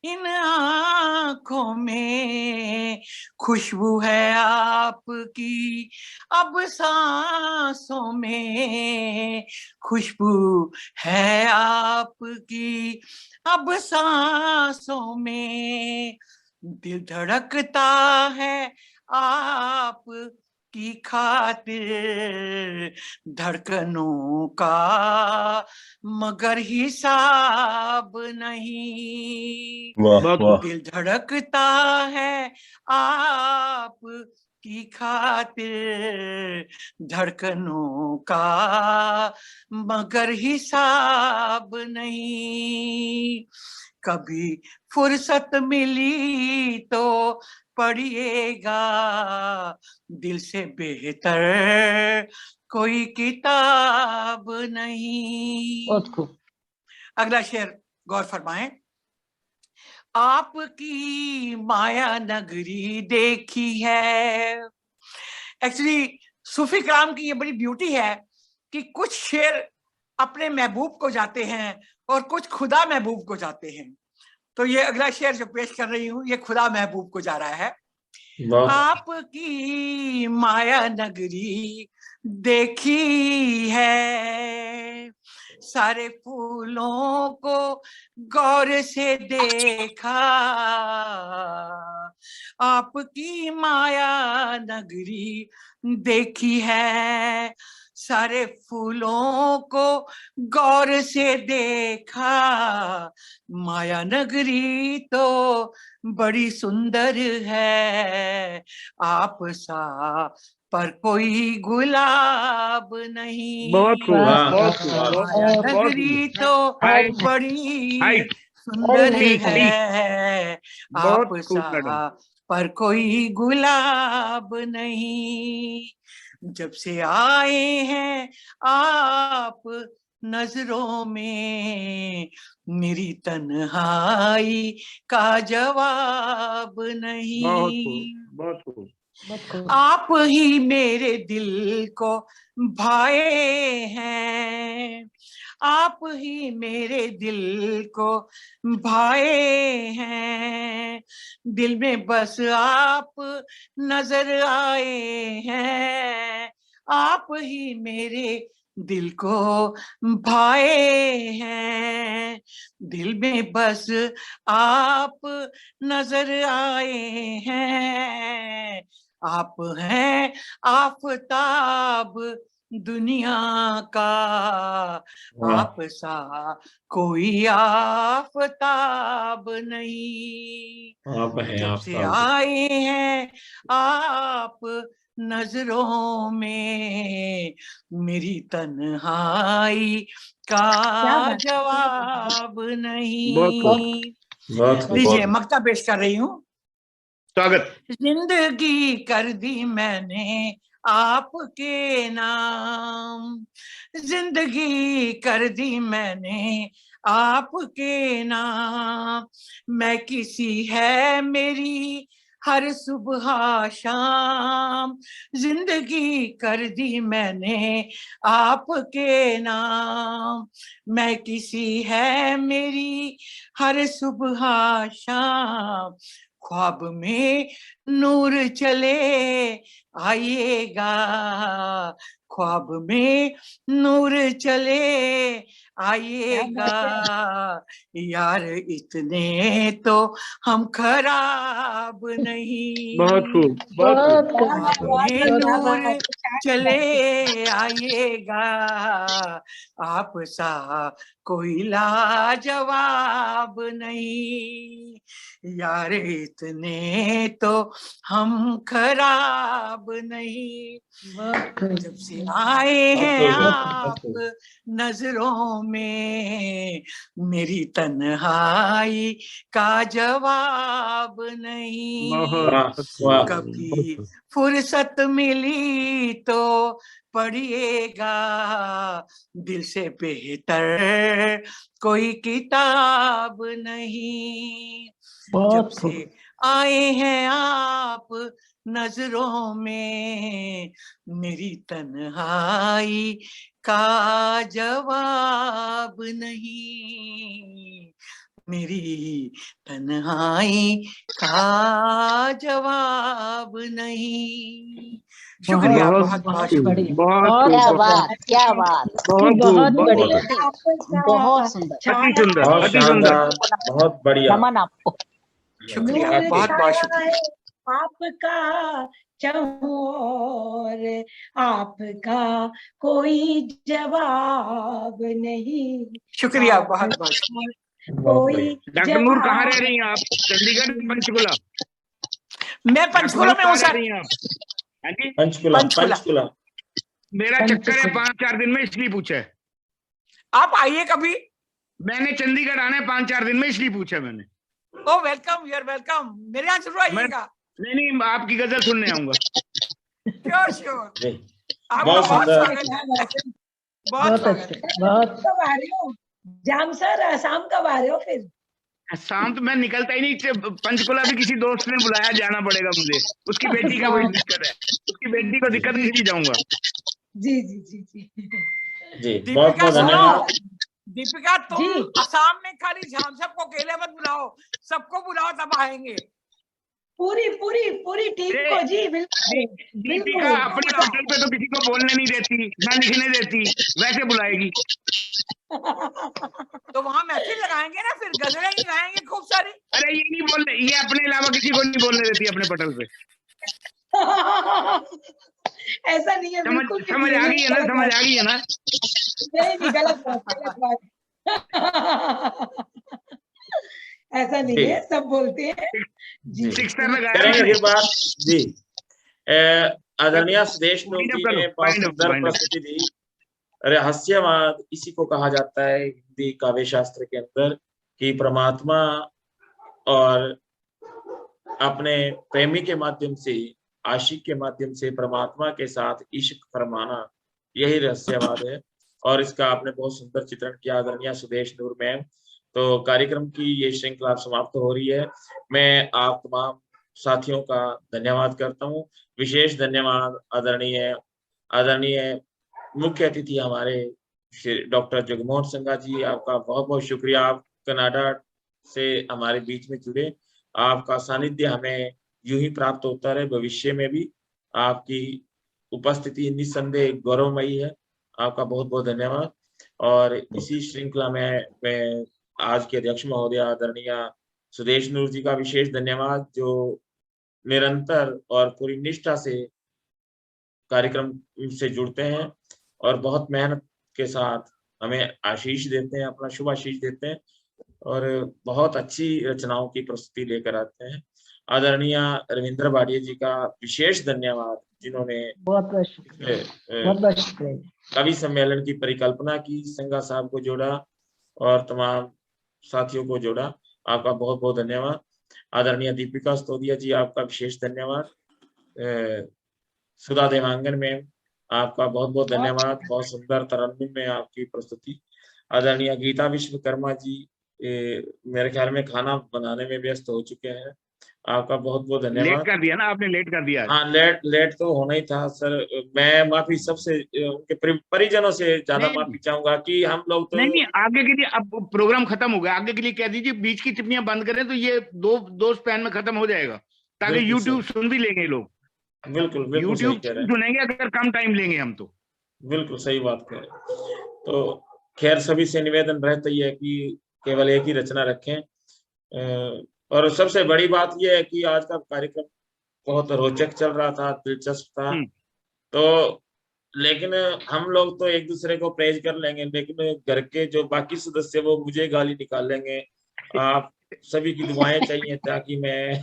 इन आँखों में, खुशबू है आपकी अब सांसों में, खुशबू है आपकी अब सांसों में, दिल धड़कता है आप की खातिर, धड़कनों का मगर हिसाब नहीं। वाह बहुत वाह। दिल धड़कता है आप की खातिर, धड़कनों का मगर हिसाब नहीं। कभी फुर्सत मिली तो पढ़िएगा, दिल से बेहतर कोई किताब नहीं। बहुत खूब। अगला शेर गौर फरमाएं। आपकी माया नगरी देखी है। एक्चुअली सूफी कलाम की ये बड़ी ब्यूटी है कि कुछ शेर अपने महबूब को जाते हैं और कुछ खुदा महबूब को जाते हैं। तो ये अगला शेर जो पेश कर रही हूँ ये खुदा महबूब को जा रहा है। आपकी माया नगरी देखी है, सारे फूलों को गौर से देखा, आपकी माया नगरी देखी है, सारे फूलों को गौर से देखा, माया नगरी तो बड़ी सुंदर है, आप सा पर कोई गुलाब नहीं। बहुत खूब, वाह बहुत वाह खूब, वाह। बहुत माया खूब, बहुत नगरी खूब। तो हाय बड़ी हाय, सुंदर ठीक ठीक, है, आप बहुत खूब मैडम। सा पर कोई गुलाब नहीं। जब से आए हैं आप नजरों में, मेरी तन्हाई का जवाब नहीं। बहुत खूब, बहुत खूब। बहुत खूब। आप ही मेरे दिल को भाए हैं, आप ही मेरे दिल को भाए हैं, दिल में बस आप नजर आए हैं, आप ही मेरे दिल को भाए हैं, दिल में बस आप नजर आए हैं, आप हैं आफताब दुनिया का, आप सा कोई आफताब नहीं। आप हैं जब से आफताब। आए हैं आप नजरों में, मेरी तन्हाई क्या का बात है। जवाब बहुत नहीं। बहुत लीजिए मक्ता पेश कर रही हूँ। स्वागत। जिंदगी कर दी मैंने आपके नाम, जिंदगी कर दी मैंने आपके नाम, मैं किसी है मेरी हर सुबह शाम, जिंदगी कर दी मैंने आपके नाम, मैं किसी है मेरी हर सुबह शाम, ख्वाब में नूर चले आइएगा, ख्वाब में नूर चले आइएगा, यार इतने तो हम खराब नहीं। बहुत खूब, बहुत खूब। ख्वाब में नूर चले आइएगा, आप सा कोई लाजवाब नहीं, यार इतने तो हम खराब नहीं। जब से आए हैं आप नजरों में, मेरी तन्हाई का जवाब नहीं। बहुत कभी फुर्सत मिली तो पढ़िएगा, दिल से बेहतर कोई किताब नहीं। जब से आए हैं आप नजरों में, मेरी तन्हाई का जवाब नहीं, मेरी तन्हाई का जवाब नहीं। शुक्रिया, बहुत बहुत शुक्रिया। क्या बात, क्या बात, बहुत बढ़िया, बहुत सुंदर, अति सुंदर, बहुत अति सुंदर। शानदार, बहुत बढ़िया। नमन आपको। शुक्रिया, नूर बहुत बहुत छाया शुक्रिया। है आपका चाहूं और आपका कोई जवाब नहीं। शुक्रिया, बहुत बहुत कोई डॉक्टर नूर कहाँ रह रही हैं आप? चंडीगढ़, पंचकुला? मैं पंचकुला में हूँ कहाँ रह सर। रही हैं आप? हाँ जी, पंचकुला, पंचकुला। पंचकुला। मेरा चक्कर है 5-4 दिन में, इसलिए पूछा है। आप आइए कभी। मैंने चंडीगढ़ आना है 5-4 दिन में, इसलिए पूछा मैंने। ओ वेलकम, यू आर वेलकम, मेरे यहाँ जरूर आइएगा। नहीं, आपकी गजल सुनने आऊंगा। श्योर श्योर, जी, आपका बहुत बहुत सुंदर। स्वागत है, बहुत बहुत स्वागत अच्छे, है। बहुत। कब आ रहे हो जाम सर? आसाम कब आ रहे हो फिर? शाम तो मैं निकलता ही नहीं। पंचकुला भी किसी दोस्त ने बुलाया, जाना पड़ेगा मुझे। उसकी बेटी का कोई दिक्कत है, उसकी बेटी को दिक्कत, नहीं जाऊंगा। जी जी जी जी जी, बहुत दीपिका बहुत सुनो, धन्यवाद। दीपिका तुम जी। असम में खाली झाम सबको अकेले मत बुलाओ, सबको बुलाओ तब आएंगे। पूरी पूरी पूरी टीम को जी, बिल्कुल दीपिका अपने पटल पे तो किसी को बोलने नहीं देती, ना लिखने देती, वैसे बुलाएगी। तो वहां महफिल लगाएंगे ना, फिर गजलें ही गाएंगे खूब सारी। अरे ये नहीं बोलने, ये अपने अलावा किसी को नहीं बोलने देती अपने पटल पे। ऐसा नहीं है, बिल्कुल भी समझ नहीं आ है, गई है ना? गलत समझ बात। आ गई है ना? नहीं, गलत बात, गलत बात। ऐसा नहीं है, सब बोलते हैं जी। सिक्सर लगाया करेंगे मैंने। फिर बात। जी, आदरणीय सुदेश जी ने बहुत सुंदर प्रस्तुति दी। रहस्यवाद इसी को कहा जाता है हिंदी काव्य शास्त्र के अंदर, कि परमात्मा और अपने प्रेमी के माध्यम से, आशिक के माध्यम से परमात्मा के साथ इश्क फरमाना, यही रहस्यवाद है। और इसका आपने बहुत सुंदर चित्रण किया आदरणीय सुदेश नूर मैम। तो कार्यक्रम की ये श्रृंखला समाप्त हो रही है। मैं आप तमाम साथियों का धन्यवाद करता हूँ। विशेष धन्यवाद आदरणीय मुख्य अतिथि हमारे डॉक्टर जगमोहन संघा जी, आपका बहुत बहुत शुक्रिया। आप कनाडा से हमारे बीच में जुड़े, आपका सानिध्य हमें यूं ही प्राप्त होता रहे, भविष्य में भी आपकी उपस्थिति निस्संदेह गौरवमयी है। आपका बहुत बहुत धन्यवाद। और इसी श्रृंखला में मैं आज के अध्यक्ष महोदय आदरणीय सुदेश नूर जी का विशेष धन्यवाद, जो निरंतर और पूरी निष्ठा से कार्यक्रम से जुड़ते हैं और बहुत मेहनत के साथ हमें आशीष देते हैं, अपना शुभ आशीष देते हैं और बहुत अच्छी रचनाओं की प्रस्तुति लेकर आते हैं। आदरणीय रविंद्र भाटिया जी का विशेष धन्यवाद, जिन्होंने बहुत शुक्रिया कवि सम्मेलन की परिकल्पना की, संघा साहब को जोड़ा और तमाम साथियों को जोड़ा। आपका बहुत बहुत धन्यवाद। आदरणीय दीपिका स्तोदिया जी, आपका विशेष धन्यवाद। सुधा देवांगन में आपका बहुत बहुत धन्यवाद, बहुत सुंदर तरन्नुम में आपकी प्रस्तुति। आदरणीय गीता विश्वकर्मा जी मेरे ख्याल में खाना बनाने में व्यस्त हो चुके हैं, आपका बहुत बहुत धन्यवाद। लेट कर दिया ना आपने, लेट कर दिया। हाँ, लेट तो होना ही था सर। मैं माफी सबसे, उनके परिजनों से ज्यादा माफी चाहूंगा कि हम लोग तो नहीं, आगे के लिए अब प्रोग्राम खत्म हो गया, आगे के लिए कह दीजिए बीच की टिप्पणियां बंद करें तो ये दो स्पैन में खत्म हो जाएगा, ताकि यूट्यूब सुन भी लेंगे लोग। बिल्कुल यूट्यूब सुनेंगे अगर कम टाइम लेंगे हम तो। बिल्कुल सही बात करें। तो खैर सभी से निवेदन रहता ही है कि केवल एक ही रचना रखें। और सबसे बड़ी बात यह है कि आज का कार्यक्रम बहुत रोचक चल रहा था, दिलचस्प था। तो लेकिन हम लोग तो एक दूसरे को प्रेज कर लेंगे, लेकिन घर के जो बाकी सदस्य वो मुझे गाली निकाल लेंगे। आप सभी की दुआएं चाहिए ताकि मैं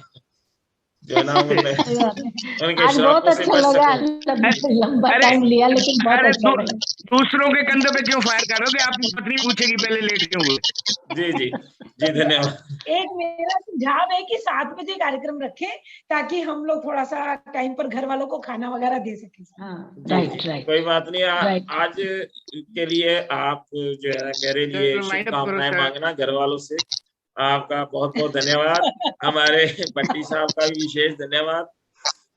जो है ना उनके आज बहुत अच्छा लगा, लंबा टाइम लिया लेकिन बहुत अच्छा लगा। दूसरों के कंधों पे क्यों फायर करोगे? आपकी पत्नी पूछेगी पहले लेट क्यों हुए। जी जी जी धन्यवाद। एक मेरा सुझाव है कि 7 बजे कार्यक्रम रखें ताकि हम लोग थोड़ा सा टाइम पर घर वालों को खाना वगैरह दे सकें। राइट राइट, कोई बात नहीं। Right. आज के लिए आप जो है मेरे लिए चलो, line up करो शुभकामनाएं सर। मांगना घर वालों से। आपका बहुत बहुत धन्यवाद। हमारे भट्टी साहब का भी विशेष धन्यवाद।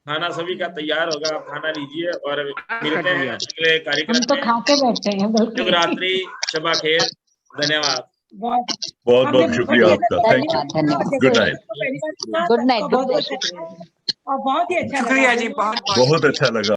खाना सभी का तैयार होगा, आप खाना लीजिए और मिलते हैं अगले हम कार्यक्रम तो में। खा के बैठे हैं शुभ बिल्कुल। रात्रि, शबा खैर, धन्यवाद। बहुत बहुत शुक्रिया आपका, थैंक यू, धन्यवाद। Good night. गुड नाइट, बहुत बहुत शुक्रिया और बहुत ही अच्छा लगा। शुक्रिया जी, बहुत बहुत बहुत अच्छा लगा।